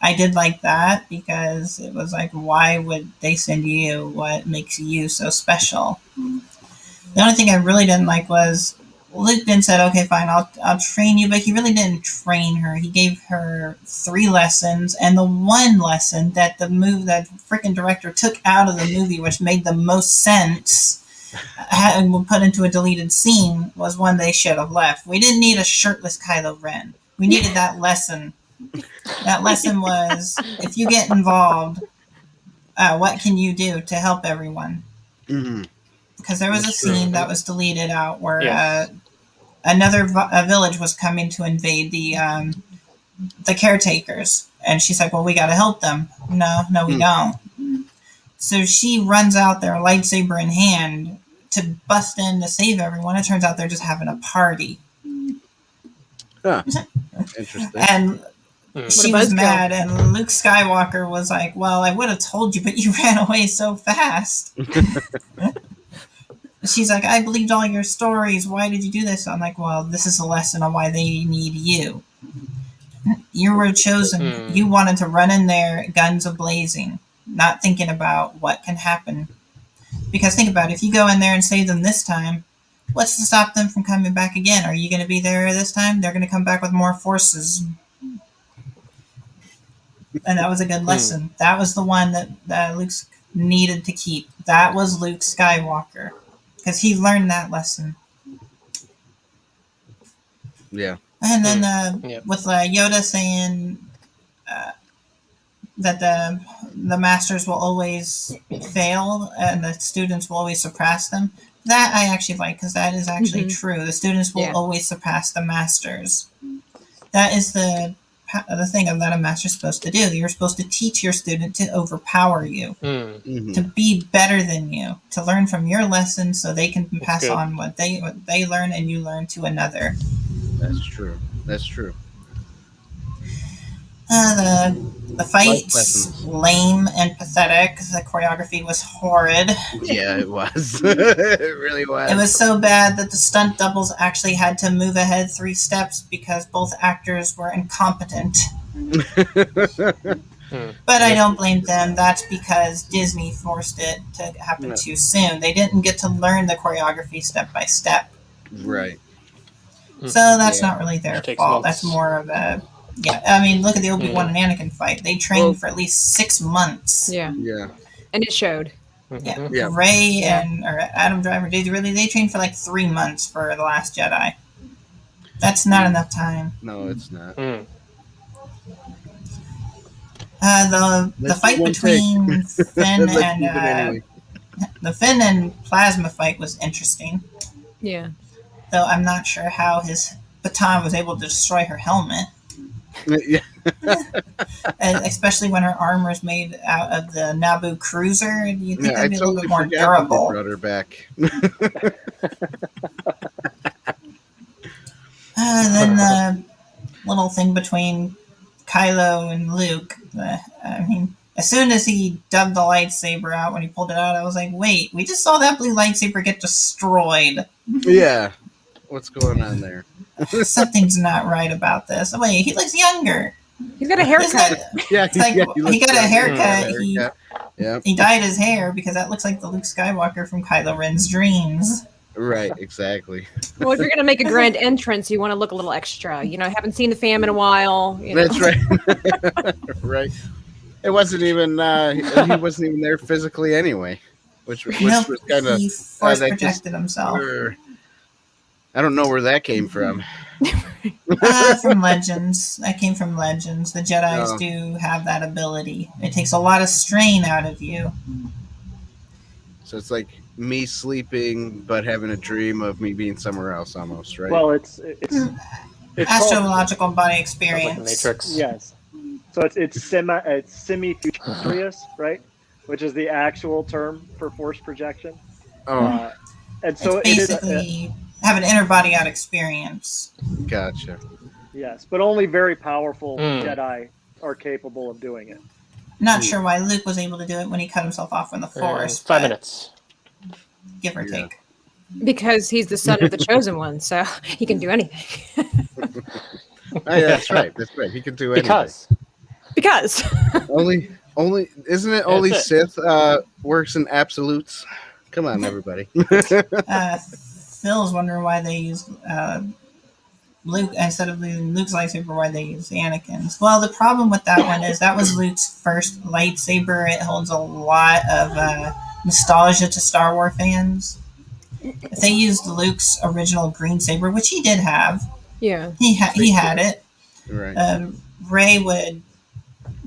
Speaker 4: I did like that because it was like, why would they send you? What makes you so special? The only thing I really didn't like was Luke then said, okay, fine, I'll train you, but he really didn't train her. He gave her 3 lessons, and the one lesson that that freaking director took out of the movie, which made the most sense, and put into a deleted scene, was one they should have left. We didn't need a shirtless Kylo Ren. We needed that lesson. That lesson was, if you get involved, what can you do to help everyone?
Speaker 1: Mm-hmm.
Speaker 4: Because there was a scene that was deleted out where another village was coming to invade the caretakers, and she's like, "Well, we got to help them." No, we don't. So she runs out there, lightsaber in hand, to bust in to save everyone. It turns out they're just having a party.
Speaker 1: Huh. Interesting.
Speaker 4: And she was mad, and Luke Skywalker was like, "Well, I would have told you, but you ran away so fast." She's like, "I believed all your stories. Why did you do this?" I'm like, "Well, this is a lesson on why they need you. You were chosen. You wanted to run in there, guns a-blazing, not thinking about what can happen. Because think about it, if you go in there and save them this time, what's to stop them from coming back again? Are you going to be there this time? They're going to come back with more forces." And that was a good lesson. That was the one that Luke needed to keep. That was Luke Skywalker. Because he learned that lesson.
Speaker 1: Yeah.
Speaker 4: And then with Yoda saying that the masters will always fail and the students will always surpass them, that I actually like, because that is actually true. The students will always surpass the masters. That is the thing that a master's supposed to do. You're supposed to teach your student to overpower you, to be better than you, to learn from your lessons so they can pass on what they learn and you learn to another.
Speaker 1: That's true.
Speaker 4: The fights, lame and pathetic. The choreography was horrid.
Speaker 1: Yeah, it was. It really was.
Speaker 4: It was so bad that the stunt doubles actually had to move ahead 3 steps because both actors were incompetent. But I don't blame them. That's because Disney forced it to happen too soon. They didn't get to learn the choreography step by step.
Speaker 1: Right.
Speaker 4: So that's not really their fault. That's more of a... Yeah, I mean, look at the Obi-Wan and Anakin fight. They trained for at least 6 months.
Speaker 3: Yeah. And it showed.
Speaker 4: Yeah. Rey or Adam Driver, they trained for like 3 months for The Last Jedi. That's not enough time.
Speaker 1: No, it's not.
Speaker 4: The fight between Finn and the Finn and Plasma fight was interesting.
Speaker 3: Yeah.
Speaker 4: Though I'm not sure how his baton was able to destroy her helmet.
Speaker 1: Yeah.
Speaker 4: And especially when her armor is made out of the Naboo cruiser, you think that'd be a little bit more durable.
Speaker 1: Brought her back.
Speaker 4: Then the little thing between Kylo and Luke. I mean, as soon as he dubbed the lightsaber out, when he pulled it out, I was like, wait, we just saw that blue lightsaber get destroyed.
Speaker 1: Yeah. What's going on there?
Speaker 4: Something's not right about this. Wait, he looks younger.
Speaker 3: He's got a haircut.
Speaker 4: He got a haircut. He dyed his hair because that looks like the Luke Skywalker from Kylo Ren's dreams.
Speaker 1: Right, exactly.
Speaker 3: Well, if you're going to make a grand entrance, you want to look a little extra. You know, haven't seen the fam in a while.
Speaker 1: That's right. Right. It wasn't even, he wasn't even there physically anyway, which was kind of...
Speaker 4: He force projected himself.
Speaker 1: I don't know where that came from.
Speaker 4: From Legends. I came from Legends. The Jedis
Speaker 1: Oh.
Speaker 4: do have that ability. It takes a lot of strain out of you.
Speaker 1: So it's like me sleeping but having a dream of me being somewhere else almost, right?
Speaker 2: Well, it's
Speaker 4: Astrological body
Speaker 5: Sounds
Speaker 4: experience.
Speaker 5: like the Matrix.
Speaker 2: yes. So it's semi-futurist, right? Which is the actual term for force projection.
Speaker 1: Oh,
Speaker 2: And so
Speaker 4: it's basically have an inner body out experience.
Speaker 1: gotcha.
Speaker 2: yes, but only very powerful Jedi are capable of doing it.
Speaker 4: Not sure why Luke was able to do it when he cut himself off from the Force.
Speaker 5: 5 minutes.
Speaker 4: Give or
Speaker 1: Yeah.
Speaker 4: take.
Speaker 3: Because he's the son of the chosen one, so he can do anything.
Speaker 1: Oh, yeah, that's right. That's right. He can do anything.
Speaker 5: Because
Speaker 1: only isn't it only
Speaker 5: That's
Speaker 1: Sith works in absolutes? Come on, everybody.
Speaker 4: Phil's wondering why they use Luke instead of Luke's lightsaber. Why they use Anakin's? Well, the problem with that one is that was Luke's first lightsaber. It holds a lot of nostalgia to Star Wars fans. If they used Luke's original green saber, which he did have,
Speaker 3: Yeah.
Speaker 4: he had it.
Speaker 1: Right.
Speaker 4: Rey would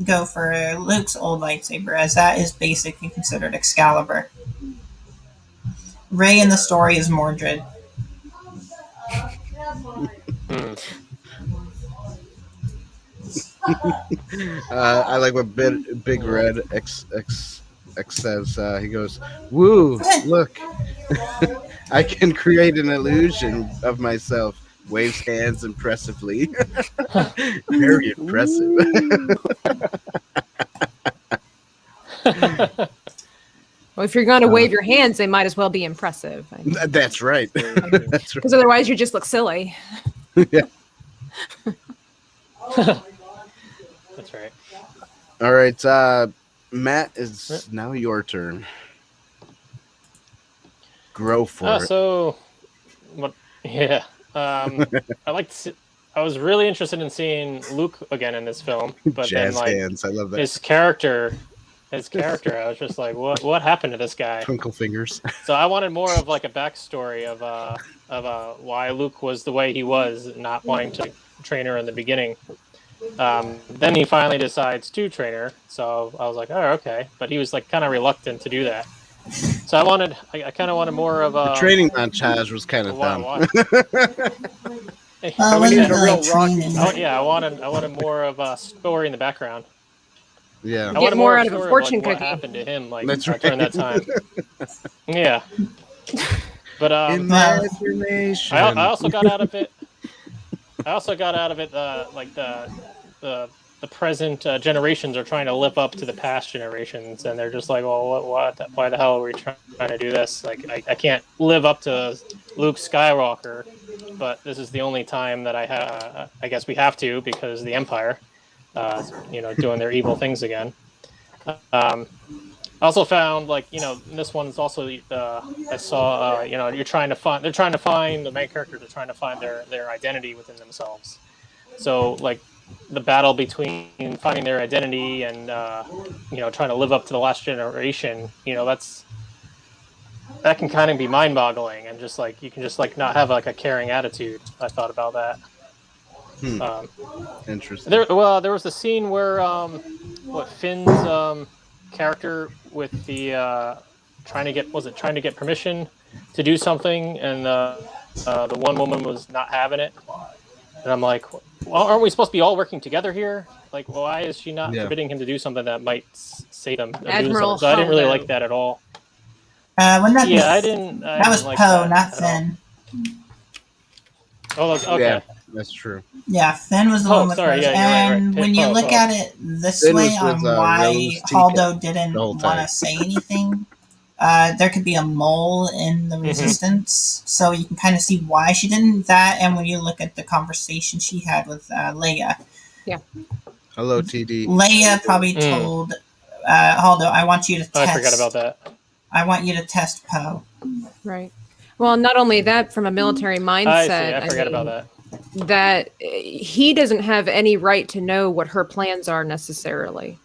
Speaker 4: go for Luke's old lightsaber, as that is basically considered Excalibur. Rey in the story is Mordred.
Speaker 1: I like what Big Red X says. He goes, "Woo! Look, I can create an illusion of myself." Waves hands impressively. Very impressive.
Speaker 3: Well, if you're going to wave your hands, they might as well be impressive.
Speaker 1: That's right. That's right.
Speaker 3: Because otherwise, you just look silly.
Speaker 1: Yeah.
Speaker 5: that's right.
Speaker 1: All right, Matt, is now your turn. Grow for it.
Speaker 5: So, what? Yeah. I was really interested in seeing Luke again in this film, but
Speaker 1: Jazz
Speaker 5: then
Speaker 1: hands. I love that.
Speaker 5: his character, I was just like, what happened to this guy?
Speaker 1: Twinkle fingers.
Speaker 5: So I wanted more of like a backstory of why Luke was the way he was, not wanting to train her in the beginning. Then he finally decides to train her, so I was like, oh, okay, but he was like kind of reluctant to do that. So I kind of wanted more of a
Speaker 1: The training montage was kind of dumb.
Speaker 2: We need a real
Speaker 4: training.
Speaker 5: I wanted more of a story in the background.
Speaker 1: Yeah.
Speaker 5: I
Speaker 3: Get
Speaker 5: wanted
Speaker 3: more
Speaker 5: of
Speaker 3: out of a
Speaker 5: story
Speaker 3: fortune
Speaker 5: like, what
Speaker 3: cookie.
Speaker 5: happened to him
Speaker 1: That's
Speaker 5: during that time. Yeah. But
Speaker 1: Imagination.
Speaker 5: I also got out of it. Like the present generations are trying to live up to the past generations, and they're just like, well, what? Why the hell are we trying to do this? Like, I can't live up to Luke Skywalker, but this is the only time that I guess we have to, because the Empire, doing their evil things again. I also found, this one's also, I saw, they're trying to find the main characters are trying to find their identity within themselves. So, the battle between finding their identity and, trying to live up to the last generation, that can kind of be mind-boggling, and just, you can just, not have, a caring attitude. I thought about that.
Speaker 1: Interesting.
Speaker 5: There was the scene where, Finn's, character with the trying to get permission to do something, and the one woman was not having it, and I'm like, well, aren't we supposed to be all working together here? Like, why is she not forbidding him to do something that might save him?
Speaker 3: Admiral
Speaker 5: So I didn't really
Speaker 3: Holdo.
Speaker 5: like that at all.
Speaker 4: When that
Speaker 5: I didn't.
Speaker 4: That was
Speaker 5: like
Speaker 4: Poe,
Speaker 5: that
Speaker 4: not
Speaker 5: at all.
Speaker 4: Finn.
Speaker 5: Oh, okay.
Speaker 1: Yeah, that's true.
Speaker 4: Yeah, Finn was the
Speaker 5: Oh,
Speaker 4: one with
Speaker 5: sorry,
Speaker 4: Rose.
Speaker 5: yeah, you're right.
Speaker 4: And when you
Speaker 5: Poe,
Speaker 4: look
Speaker 5: Poe.
Speaker 4: at it this
Speaker 1: Finn
Speaker 4: way
Speaker 1: was
Speaker 4: on
Speaker 1: with,
Speaker 4: why
Speaker 1: Rose
Speaker 4: Holdo
Speaker 1: TK
Speaker 4: didn't
Speaker 1: the whole
Speaker 4: want
Speaker 1: time.
Speaker 4: to say anything, there could be a mole in the Resistance, so you can kind of see why she didn't. That, and when you look at the conversation she had with Leia,
Speaker 1: Hello, TD.
Speaker 4: Leia probably told Holdo, "I want you to test.
Speaker 5: I forgot about that.
Speaker 4: I want you to test Poe."
Speaker 3: Right. Well, not only that, from a military mindset,
Speaker 5: I forgot about that.
Speaker 3: that he doesn't have any right to know what her plans are necessarily.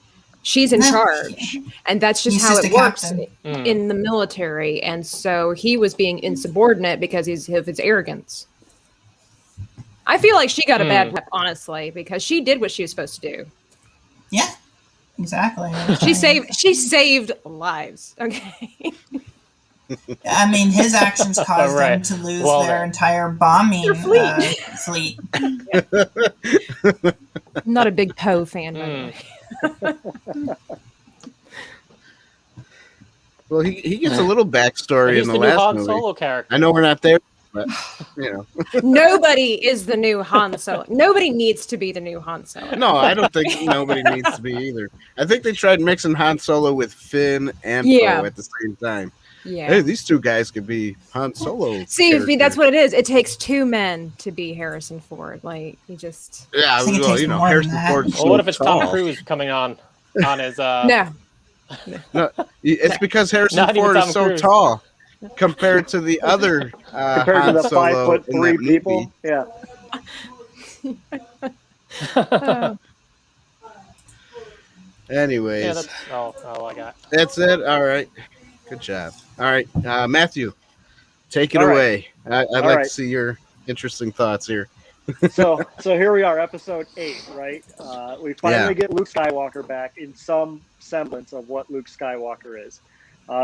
Speaker 3: She's in
Speaker 4: No.
Speaker 3: charge, and that's just
Speaker 4: He's
Speaker 3: how
Speaker 4: just
Speaker 3: it
Speaker 4: a
Speaker 3: works
Speaker 4: captain.
Speaker 3: in the military. And so he was being insubordinate because of his arrogance. I feel like she got a bad rep, honestly, because she did what she was supposed to do.
Speaker 4: Yeah, exactly.
Speaker 3: She saved lives. Okay.
Speaker 4: I mean, his actions caused them to lose their entire bombing fleet.
Speaker 3: I'm not a big Poe fan, by the way.
Speaker 1: Well, he gets a little backstory in the
Speaker 5: new
Speaker 1: last
Speaker 5: Han
Speaker 1: movie.
Speaker 5: Solo character.
Speaker 1: I know we're not there, but you know.
Speaker 3: Nobody is the new Han Solo. Nobody needs to be the new Han Solo.
Speaker 1: No, I don't think nobody needs to be either. I think they tried mixing Han Solo with Finn and Poe at the same time.
Speaker 3: Yeah.
Speaker 1: Hey, these two guys could be Han Solo.
Speaker 3: See, that's what it is. It takes two men to be Harrison Ford. Like, he just...
Speaker 1: Yeah, well, you know, Harrison Ford's
Speaker 5: well, what if it's
Speaker 1: tall.
Speaker 5: Tom Cruise coming on his...
Speaker 3: No.
Speaker 1: No, it's because Harrison
Speaker 5: Not even
Speaker 1: Ford
Speaker 5: Tom
Speaker 1: is so
Speaker 5: Cruise.
Speaker 1: tall compared to the other
Speaker 2: compared
Speaker 1: Han
Speaker 2: to the
Speaker 1: Solo
Speaker 2: 5'3" people. Yeah.
Speaker 1: Anyways,
Speaker 5: yeah, that's all I got.
Speaker 1: That's it. All right, good job. All right, Matthew, take it
Speaker 2: All right.
Speaker 1: away. I'd like
Speaker 2: right.
Speaker 1: to see your interesting thoughts here.
Speaker 2: So here we are, episode 8, right? We finally get Luke Skywalker back in some semblance of what Luke Skywalker is.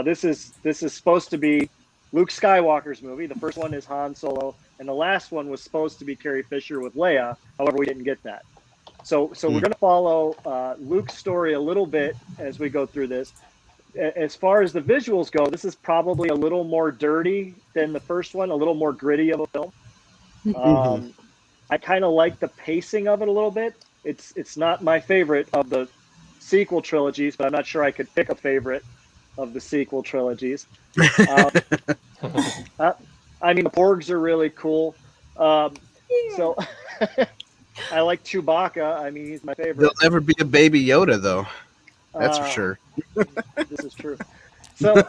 Speaker 2: This is supposed to be Luke Skywalker's movie. The first one is Han Solo, and the last one was supposed to be Carrie Fisher with Leia. However, we didn't get that. So we're going to follow Luke's story a little bit as we go through this. As far as the visuals go, this is probably a little more dirty than the first one, a little more gritty of a film. I kind of like the pacing of it a little bit. It's not my favorite of the sequel trilogies, but I'm not sure I could pick a favorite of the sequel trilogies. I mean, the Porgs are really cool. So I like Chewbacca. I mean, he's my favorite.
Speaker 1: There'll never be a Baby Yoda, though. That's for sure.
Speaker 2: This is true. So,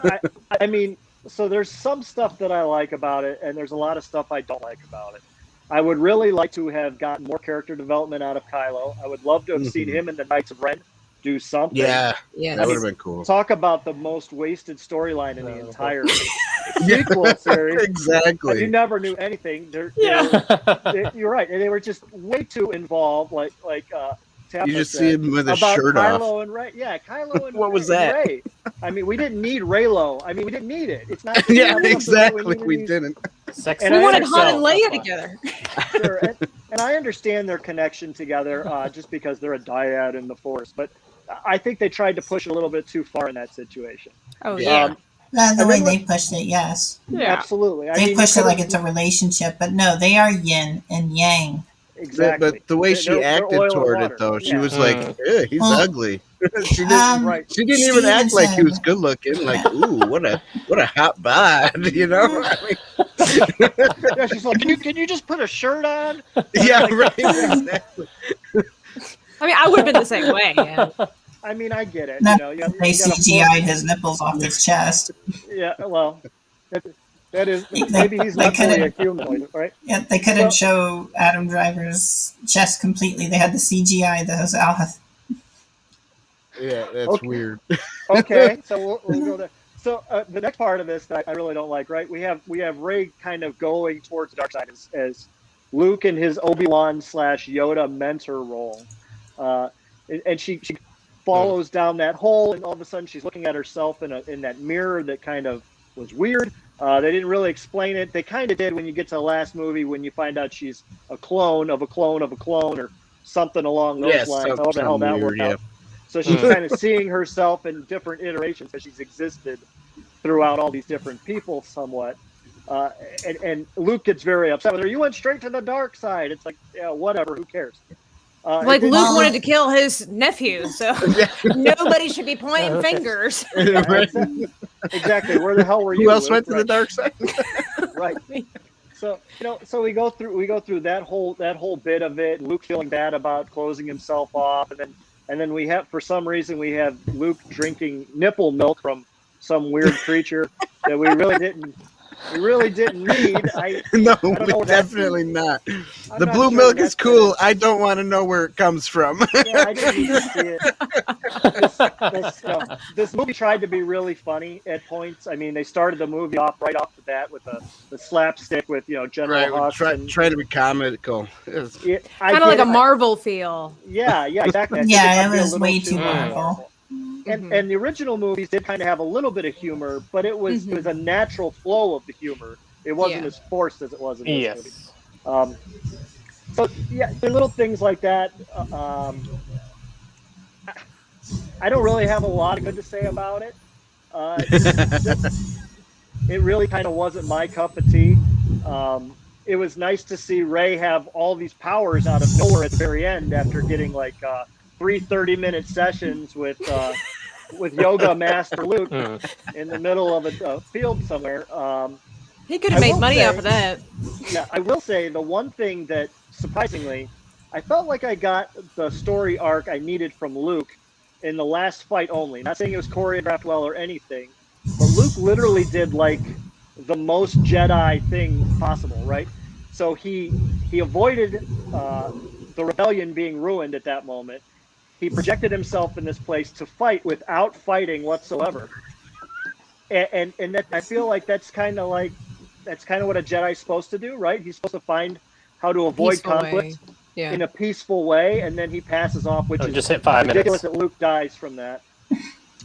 Speaker 2: I mean, so there's some stuff that I like about it, and there's a lot of stuff I don't like about it. I would really like to have gotten more character development out of Kylo. I would love to have seen him in the Knights of Ren do something.
Speaker 1: Yeah, that would have been cool.
Speaker 2: Talk about the most wasted storyline in the entire sequel series.
Speaker 1: Exactly.
Speaker 2: You never knew anything. You're right. And they were just way too involved, like Tabitha
Speaker 1: You just see him with his shirt
Speaker 2: Kylo
Speaker 1: off.
Speaker 2: and Rey. Yeah, Kylo and
Speaker 1: What was that?
Speaker 2: Rey. I mean, we didn't need Reylo. I mean, we didn't need it. It's not.
Speaker 1: Yeah, exactly. We didn't.
Speaker 3: We wanted Han and Leia together.
Speaker 2: Sure, and I understand their connection together just because they're a dyad in the Force, but I think they tried to push it a little bit too far in that situation.
Speaker 3: Oh yeah.
Speaker 4: The way they pushed it, yes.
Speaker 2: Yeah, absolutely.
Speaker 4: They pushed it like it's a relationship, but no, they are yin and yang.
Speaker 2: Exactly.
Speaker 1: But the way she acted toward it, though, she was like, he's ugly. She didn't even act like he was good looking. Like, ooh, what a hot bod, you know? I mean,
Speaker 2: yeah, she's like, can you just put a shirt on?
Speaker 1: Yeah, right. Exactly.
Speaker 3: I mean, I would have been the same way. Yeah.
Speaker 2: I mean, I get it.
Speaker 4: No,
Speaker 2: You know,
Speaker 4: they CGI'd his nipples off his chest.
Speaker 2: Yeah, well, that is maybe he's not really a humanoid, right?
Speaker 4: Yeah, they couldn't show Adam Driver's chest completely. They had to CGI those out.
Speaker 1: Yeah, that's weird.
Speaker 2: Okay, so we'll go there. So the next part of this that I really don't like, right? We have Rey kind of going towards the dark side as Luke in his Obi-Wan / Yoda mentor role, and she follows down that hole, and all of a sudden she's looking at herself in that mirror that kind of was weird. They didn't really explain it. They kind of did when you get to the last movie when you find out she's a clone of a clone of a clone or something along those lines. However the hell that worked out. So she's kind of seeing herself in different iterations as she's existed throughout all these different people somewhat. And Luke gets very upset with her. You went straight to the dark side. It's like, yeah, whatever. Who cares?
Speaker 3: Like Luke wanted to kill his nephew, so nobody should be pointing fingers.
Speaker 2: Exactly. Where the hell were you?
Speaker 1: Who else went to the dark side?
Speaker 2: Right. So so we go through that whole bit of it. Luke feeling bad about closing himself off, and then we have, for some reason, we have Luke drinking nipple milk from some weird creature that we really didn't We really didn't read.
Speaker 1: No,
Speaker 2: know
Speaker 1: definitely not.
Speaker 2: I'm
Speaker 1: The
Speaker 2: not
Speaker 1: blue
Speaker 2: sure
Speaker 1: milk
Speaker 2: that's
Speaker 1: is cool.
Speaker 2: gonna-
Speaker 1: I don't want to know where it comes from.
Speaker 2: Yeah, I didn't need to see it. This movie tried to be really funny at points. I mean, they started the movie off right off the bat with the slapstick with General Hux.
Speaker 1: Try to be comical.
Speaker 3: Kind of like a Marvel feel.
Speaker 2: Yeah, exactly.
Speaker 4: Yeah, it was way too Marvel.
Speaker 2: And the original movies did kind of have a little bit of humor, but it was a natural flow of the humor. It wasn't as forced as it was in this movie. So yeah, the little things like that. I don't really have a lot of good to say about it. It really kind of wasn't my cup of tea. It was nice to see Rey have all these powers out of nowhere at the very end after getting like 3 30-minute sessions with Yoga Master Luke in the middle of a field somewhere.
Speaker 3: He could have made money off of that.
Speaker 2: Yeah, I will say the one thing that surprisingly, I felt like I got the story arc I needed from Luke in the last fight only. Not saying it was choreographed well or anything, but Luke literally did like the most Jedi thing possible, right? So he avoided the rebellion being ruined at that moment. He projected himself in this place to fight without fighting whatsoever. And that, I feel like that's kind of what a Jedi's supposed to do, right? He's supposed to find how to avoid conflict in a peaceful way, and then he passes off, which is
Speaker 5: just hit 5 minutes.
Speaker 2: Ridiculous that Luke dies from that.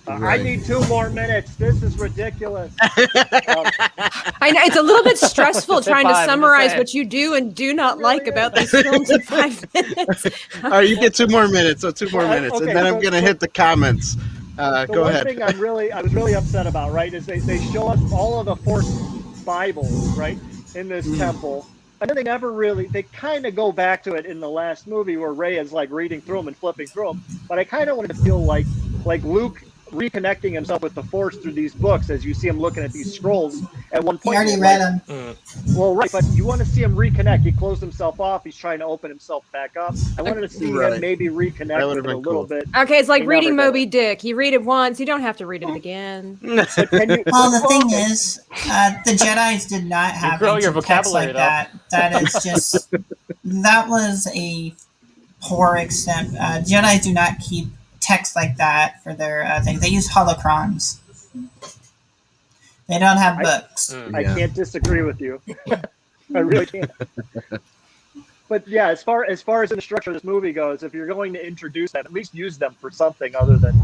Speaker 2: Right. I need 2 more minutes. This is ridiculous.
Speaker 3: I know it's a little bit stressful trying to summarize what you do and do not like about these films in 5 minutes.
Speaker 1: All right, you get 2 more minutes. So 2 more minutes,
Speaker 2: okay,
Speaker 1: and then I'm gonna hit the comments. Go ahead.
Speaker 2: One thing I was really upset about, right, is they show us all of the Force Bibles, right, in this temple. And then they kind of go back to it in the last movie where Rey is like reading through them and flipping through them. But I kind of wanted to feel like Luke reconnecting himself with the Force through these books as you see him looking at these scrolls at one point.
Speaker 4: He already read them.
Speaker 2: Well, right, but you want to see him reconnect. He closed himself off. He's trying to open himself back up. I wanted to see him maybe reconnect with it a little bit.
Speaker 3: Okay, it's like reading Moby Dick. You read it once, you don't have to read it again.
Speaker 4: Well, the thing is, the Jedis did not have
Speaker 5: grow your vocabulary
Speaker 4: like that. That is just that was a poor extent. Jedi do not keep text like that for their things. They use holocrons. They don't have books.
Speaker 2: I can't disagree with you. I really can't. But yeah, as far as the structure of this movie goes, if you're going to introduce them, at least use them for something other than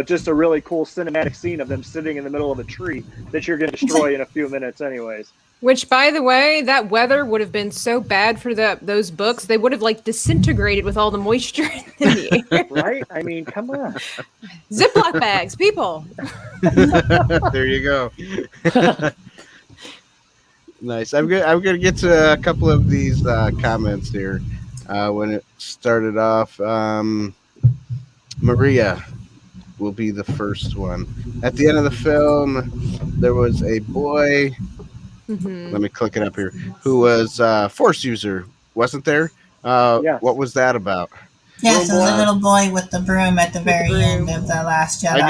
Speaker 2: just a really cool cinematic scene of them sitting in the middle of a tree that you're going to destroy in a few minutes anyways.
Speaker 3: Which, by the way, that weather would have been so bad for those books. They would have disintegrated with all the moisture in the air.
Speaker 2: Right? I mean, come on.
Speaker 3: Ziploc bags, people.
Speaker 1: There you go. Nice. I'm gonna get to a couple of these comments here. When it started off, Maria will be the first one. At the end of the film, there was a boy. Let me click it up here. Who was a Force user, wasn't there?
Speaker 2: Yes.
Speaker 1: What was that about?
Speaker 4: Yes, the little boy with the broom at the very end of the Last Jedi.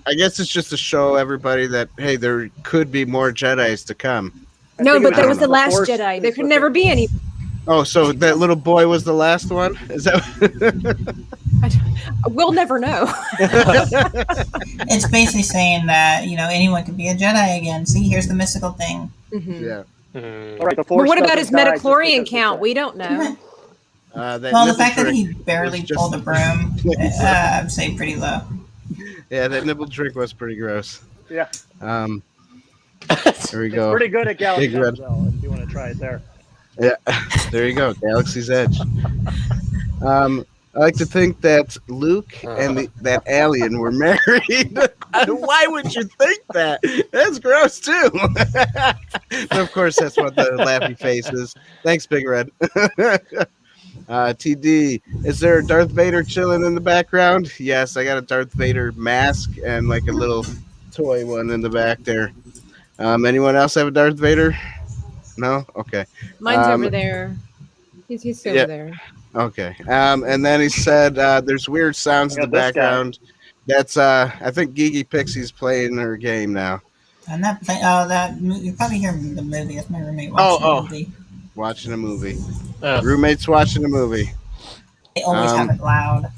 Speaker 1: I guess it's just to show everybody that, hey, there could be more Jedis to come.
Speaker 3: No, but there was the Last Jedi. There could never be any.
Speaker 1: Oh, so that little boy was the last one? Is that?
Speaker 3: We'll never know.
Speaker 4: It's basically saying that anyone could be a Jedi again. See, here's the mystical thing.
Speaker 1: Yeah.
Speaker 2: All right,
Speaker 3: but what about his midichlorian count? We don't know.
Speaker 4: Well, the fact that he barely pulled a broom, I'd say pretty low.
Speaker 1: Yeah, that nibble drink was pretty gross.
Speaker 2: Yeah.
Speaker 1: There we go.
Speaker 2: It's pretty good at Galaxy's Edge, though, if you want to try it there.
Speaker 1: Yeah, there you go. Galaxy's Edge. I like to think that Luke and that alien were married. Why would you think that? That's gross, too. And of course, that's what the laughy face is. Thanks, Big Red. TD, is there a Darth Vader chilling in the background? Yes, I got a Darth Vader mask and like a little toy one in the back there. Anyone else have a Darth Vader? No? Okay.
Speaker 3: Mine's over there. He's over there.
Speaker 1: Okay. And then he said there's weird sounds in the background. That's I think Gigi Pixie's playing her game now.
Speaker 4: I'm not playing. You probably hear the movie. That's my roommate watching
Speaker 1: Oh,
Speaker 4: the movie.
Speaker 1: watching a movie.
Speaker 5: Oh.
Speaker 1: Roommates watching a movie.
Speaker 4: They always have it loud.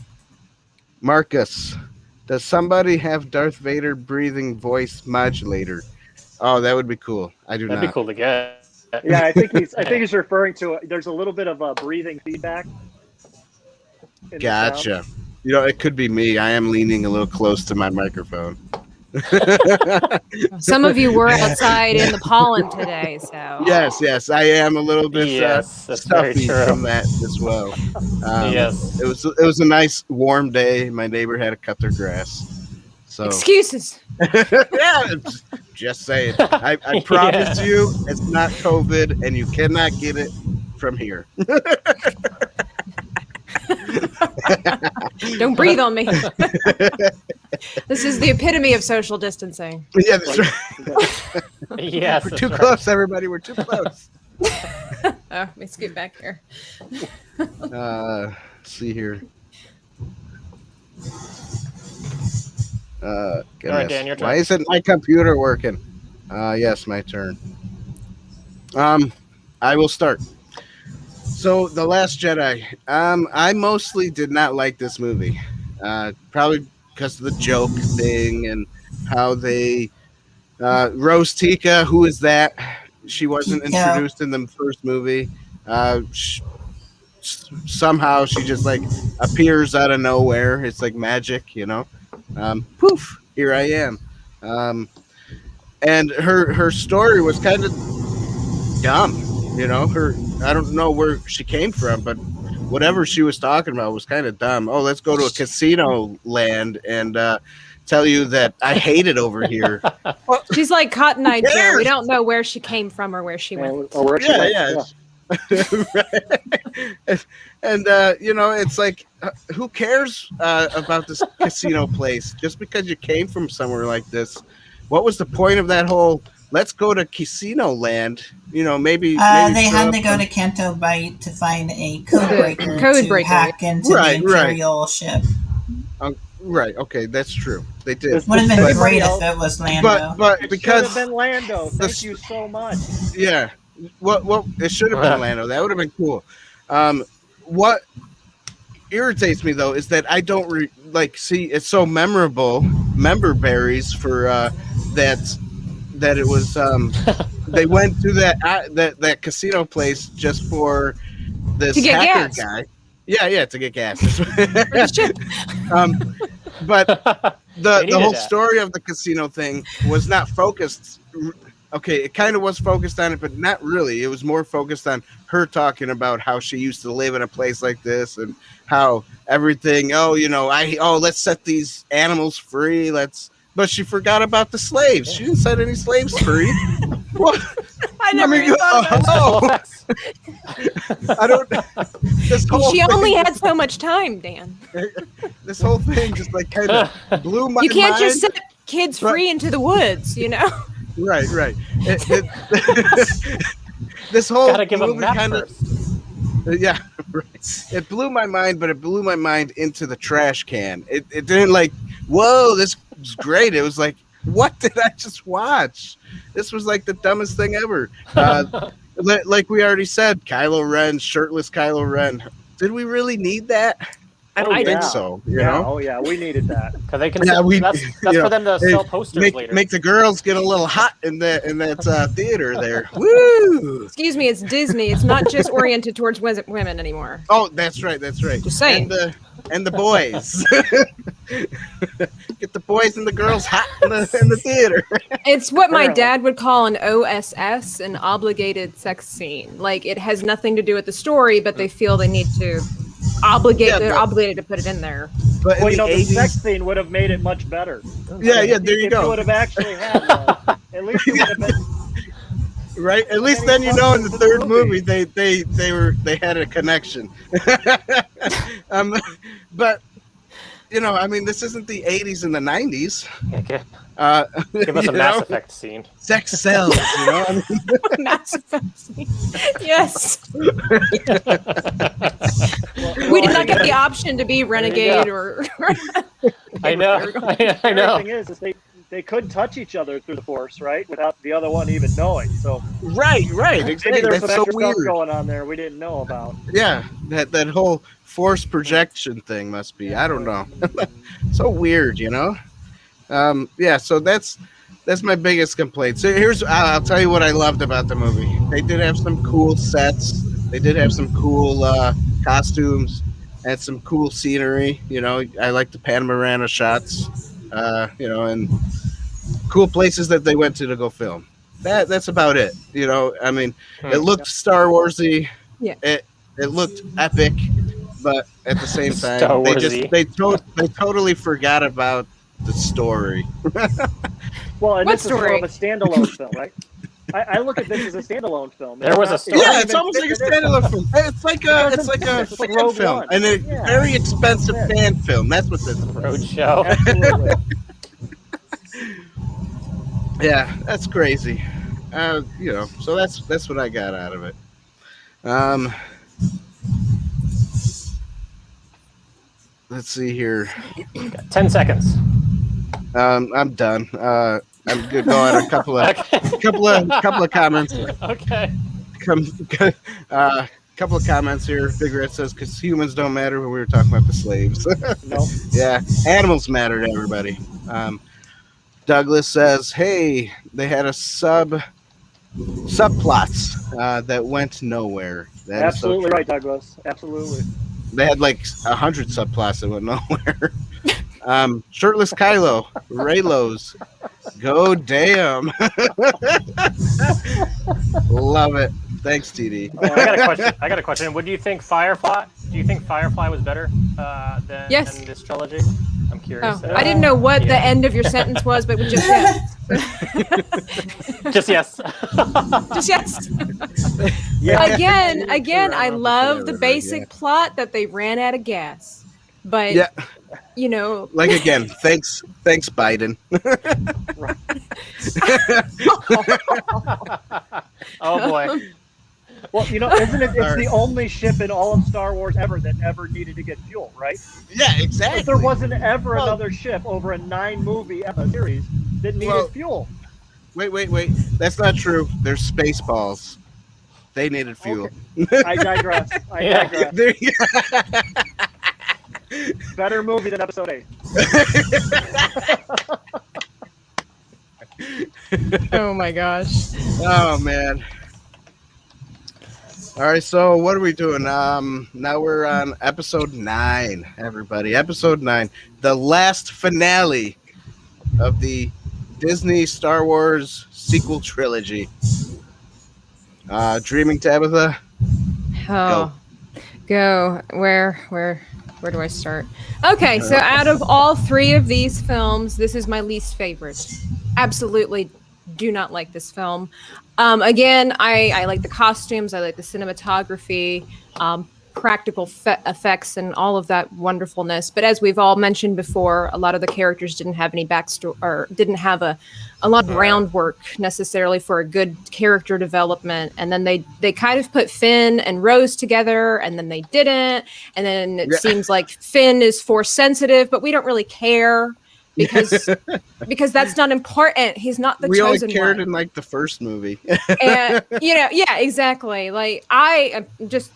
Speaker 1: Marcus, does somebody have Darth Vader breathing voice modulator? Oh, that would be cool. I do
Speaker 5: That'd
Speaker 1: not.
Speaker 5: be cool to get.
Speaker 2: Yeah, I think he's referring to. There's a little bit of breathing feedback. in the
Speaker 1: Gotcha.
Speaker 2: sound.
Speaker 1: You know, it could be me. I am leaning a little close to my microphone.
Speaker 3: Some of you were outside in the pollen today, so
Speaker 1: Yes, I am a little bit
Speaker 5: Yes, that's very
Speaker 1: stuffy
Speaker 5: true.
Speaker 1: from that as well.
Speaker 5: Yes.
Speaker 1: It was a nice warm day. My neighbor had to cut their grass, so
Speaker 3: excuses.
Speaker 1: yeah, just saying. I promise you, it's not COVID, and you cannot get it from here.
Speaker 3: Don't breathe on me. This is the epitome of social distancing.
Speaker 1: Yeah, that's right.
Speaker 5: Yes.
Speaker 1: We're
Speaker 5: that's
Speaker 1: too
Speaker 5: right.
Speaker 1: close, everybody. We're too close.
Speaker 3: Let me scoot back here.
Speaker 1: Let's see here.
Speaker 5: All right,
Speaker 1: Goodness.
Speaker 5: Dan, your turn.
Speaker 1: Why isn't my computer working? Yes, my turn. I will start. So, The Last Jedi. I mostly did not like this movie. Probably because of the joke thing and how they Rose Tika, who is that? She wasn't introduced in the first movie. Somehow she just like appears out of nowhere. It's like magic, you know. Poof, here I am. And her story was kind of dumb, you know. I don't know where she came from, but whatever she was talking about was kind of dumb. Oh, let's go to a casino land and tell you that I hate it over here.
Speaker 3: She's like Cotton Eye Joe. We don't know where she came from or where she went.
Speaker 2: Or where she went.
Speaker 1: Right. And you know, it's like, who cares about this casino place? Just because you came from somewhere like this, what was the point of that whole let's go to casino land? You know, maybe
Speaker 4: they had to go to Canto Bight to find a code breaker to hack into the Imperial ship.
Speaker 1: Right. Okay, that's true. They did.
Speaker 4: Would have been great if it was Lando.
Speaker 1: But
Speaker 2: It
Speaker 1: because
Speaker 2: should have been Lando. Thank you so much.
Speaker 1: Yeah. Well, it should have been Lando. That would have been cool. What irritates me though is that I don't see it's so memorable. Member berries for that it was they went to that casino place just for this hacker guy. Yeah, to get gas. But the whole story of the casino thing was not focused. Okay, it kind of was focused on it, but not really. It was more focused on her talking about how she used to live in a place like this and how everything. Let's set these animals free. But she forgot about the slaves. She didn't set any slaves free. What?
Speaker 3: I never even thought
Speaker 1: about I don't.
Speaker 3: She only had so much time, Dan.
Speaker 1: This whole thing just like kind of blew my mind.
Speaker 3: You can't just set kids free into the woods, you know?
Speaker 1: Right. This whole
Speaker 5: Gotta give
Speaker 1: movie
Speaker 5: them
Speaker 1: kind of. Yeah, right. It blew my mind, but it blew my mind into the trash can. It didn't like, whoa, this is great. It was like, what did I just watch? This was like the dumbest thing ever. Like we already said, Kylo Ren, shirtless Kylo Ren. Did we really need that? I don't think so. You know?
Speaker 2: Oh yeah, we needed that.
Speaker 5: Because they can. That's for them to sell posters later.
Speaker 1: Make the girls get a little hot in that theater there. Woo!
Speaker 3: Excuse me, it's Disney. It's not just oriented towards women anymore.
Speaker 1: Oh, that's right.
Speaker 3: Just saying.
Speaker 1: And the boys. Get the boys and the girls hot in the theater.
Speaker 3: It's what my dad would call an OSS, an obligated sex scene. Like, it has nothing to do with the story, but they feel they need to they're obligated to put it in there.
Speaker 1: But
Speaker 2: well, the sex scene would have made it much better.
Speaker 1: Yeah, there you go.
Speaker 2: If it would have actually had that, at least it would have been.
Speaker 1: Right, at least then in the third movie they had a connection. But this isn't the 80s and the 90s.
Speaker 5: Give us a Mass Effect scene.
Speaker 1: Sex sells, you know.
Speaker 3: Mass Effect scene. Yes. We did not get the option to be renegade or.
Speaker 5: I know.
Speaker 2: The thing is they could touch each other through the Force, right, without the other one even knowing. So
Speaker 1: right, exactly.
Speaker 2: maybe there's
Speaker 1: That's
Speaker 2: some
Speaker 1: so
Speaker 2: extra stuff
Speaker 1: weird.
Speaker 2: going on there we didn't know about.
Speaker 1: Yeah, that whole force projection thing must be. I don't know. So weird, you know. Yeah. So that's my biggest complaint. So I'll tell you what I loved about the movie. They did have some cool sets. They did have some cool costumes and some cool scenery. You know, I like the panorama shots. You know, and cool places that they went to go film. That's about it. You know, I mean, it looked Star Warsy.
Speaker 3: Yeah.
Speaker 1: It looked epic, but at the same time,
Speaker 5: Star
Speaker 1: they totally forgot about the story.
Speaker 2: Well, and
Speaker 3: What
Speaker 2: this is more
Speaker 3: story?
Speaker 2: of a standalone film, right? I look at this as a standalone film.
Speaker 5: There was a story.
Speaker 1: Yeah, it's almost like a standalone film. It's like a
Speaker 2: It's like
Speaker 1: fan
Speaker 2: Rogue
Speaker 1: film,
Speaker 2: One.
Speaker 1: and a
Speaker 2: Yeah.
Speaker 1: very expensive
Speaker 2: Yeah.
Speaker 1: fan film. That's what this is.
Speaker 5: Roadshow.
Speaker 2: Absolutely.
Speaker 1: Yeah, that's crazy. You know, so that's what I got out of it. Let's see here.
Speaker 5: 10 seconds.
Speaker 1: I'm done. I'm good. Go on a couple of couple of comments.
Speaker 5: Okay.
Speaker 1: Couple of comments here. Big Red says, "Because humans don't matter," when we were talking about the slaves.
Speaker 2: No.
Speaker 1: Yeah, animals matter to everybody. Douglas says, "Hey, they had a subplots that went nowhere." That is so
Speaker 2: Absolutely
Speaker 1: true.
Speaker 2: right, Douglas. Absolutely.
Speaker 1: They had like 100 subplots that went nowhere. Shirtless Kylo, Raylos, go damn. Love it. Thanks, TD.
Speaker 5: I got a question. What do you think Firefly? Do you think Firefly was better than this trilogy? I'm curious.
Speaker 3: Oh, I didn't know what the end of your sentence was, but just yes.
Speaker 5: Just yes.
Speaker 3: Just yes.
Speaker 2: Yeah.
Speaker 3: Again, I love the
Speaker 1: Yeah.
Speaker 3: basic plot that they ran out of gas. But
Speaker 1: Yeah,
Speaker 3: you know,
Speaker 1: like again, thanks, Biden.
Speaker 5: Oh boy.
Speaker 2: Well, you know, isn't it? It's the only ship in all of Star Wars ever that ever needed to get fuel, right?
Speaker 1: Yeah, exactly.
Speaker 2: There wasn't ever another ship over a 9-movie series that needed fuel.
Speaker 1: Wait. That's not true. There's Spaceballs. They needed fuel.
Speaker 2: Okay. I digress.
Speaker 1: There you
Speaker 2: Better movie than Episode 8.
Speaker 3: oh my gosh.
Speaker 1: Oh man. All right, so what are we doing? Now we're on episode 9, everybody. Episode 9, the last finale of the Disney Star Wars sequel trilogy. Dreaming Tabitha.
Speaker 3: Oh, go. Where do I start? Okay, so out of all 3 of these films, this is my least favorite. Absolutely do not like this film. Again, I like the costumes, I like the cinematography, practical effects, and all of that wonderfulness. But as we've all mentioned before, a lot of the characters didn't have any backstory, or didn't have a lot of groundwork necessarily for a good character development. And then they kind of put Finn and Rose together, and then they didn't. And then it seems like Finn is force sensitive, but we don't really care. Because that's not important. He's not the chosen one.
Speaker 1: We only cared in like the first movie.
Speaker 3: And yeah, exactly. Like I just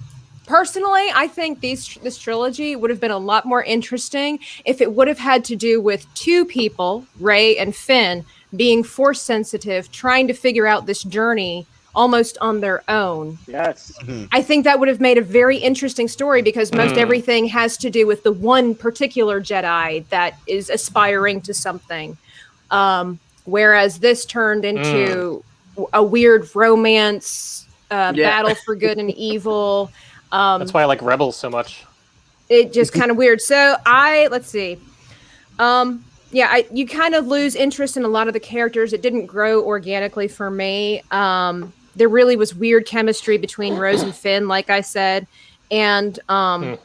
Speaker 3: personally, I think this trilogy would have been a lot more interesting if it would have had to do with 2 people, Rey and Finn, being force sensitive, trying to figure out this journey almost on their own.
Speaker 2: Yes.
Speaker 3: I think that would have made a very interesting story, because most everything has to do with the one particular Jedi that is aspiring to something. Whereas this turned into a weird romance, battle for good and evil.
Speaker 5: That's why I like Rebels so much.
Speaker 3: It just kind of weird. So let's see. You kind of lose interest in a lot of the characters. It didn't grow organically for me. There really was weird chemistry between Rose and Finn, like I said. And I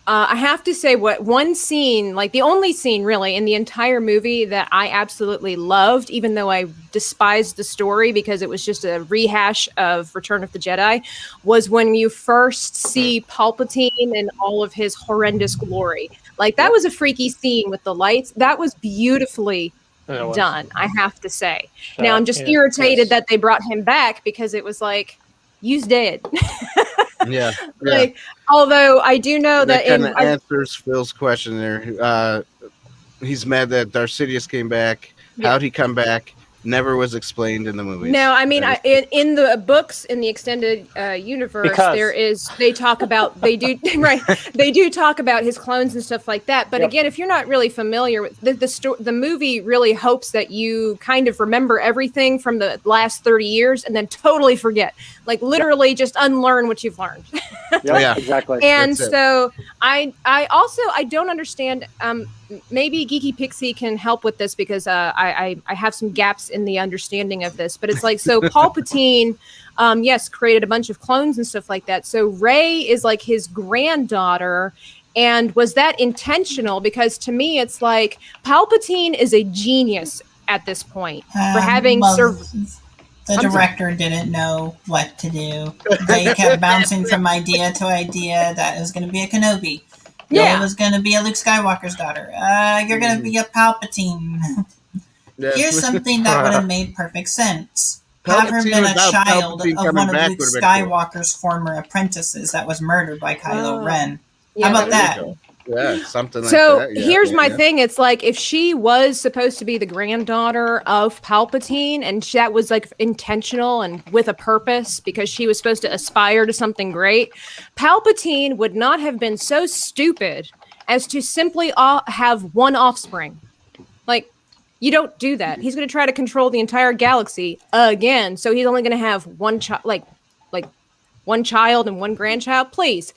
Speaker 3: have to say, one scene, like the only scene really in the entire movie that I absolutely loved, even though I despised the story because it was just a rehash of Return of the Jedi, was when you first see Palpatine in all of his horrendous glory. Like, that was a freaky scene with the lights. That was beautifully done, I have to say. Now I'm just irritated that they brought him back because it was like, you's dead.
Speaker 1: Yeah.
Speaker 3: Like, although I do know that
Speaker 1: kind of answers Phil's question there. He's mad that Darth Sidious came back. How'd he come back? Never was explained in the movies.
Speaker 3: No, I mean, in the books, in the extended universe, they talk about, they do talk about his clones and stuff like that. But again, if you're not really familiar with the movie, really hopes that you kind of remember everything from the last 30 years and then totally forget, like literally just unlearn what you've learned.
Speaker 2: Yeah, exactly.
Speaker 3: And so I don't understand. Maybe Geeky Pixie can help with this because I have some gaps in the understanding of this. But it's like, so Palpatine, yes, created a bunch of clones and stuff like that. So Rey is like his granddaughter. And was that intentional? Because to me, it's like Palpatine is a genius at this point for having
Speaker 4: The director didn't know what to do. They kept bouncing from idea to idea. That it was going to be a Kenobi. It was going to be a Luke Skywalker's daughter. You're going to be a Palpatine. Here's something that would have made perfect sense. Have her been a child of one of Luke Skywalker's former apprentices that was murdered by Kylo Ren. How about that?
Speaker 1: Yeah, something like that.
Speaker 3: So here's my thing. It's like, if she was supposed to be the granddaughter of Palpatine and that was like intentional and with a purpose because she was supposed to aspire to something great, Palpatine would not have been so stupid as to simply have one offspring. Like, you don't do that. He's going to try to control the entire galaxy again. So he's only going to have one child, like one child and one grandchild. Please.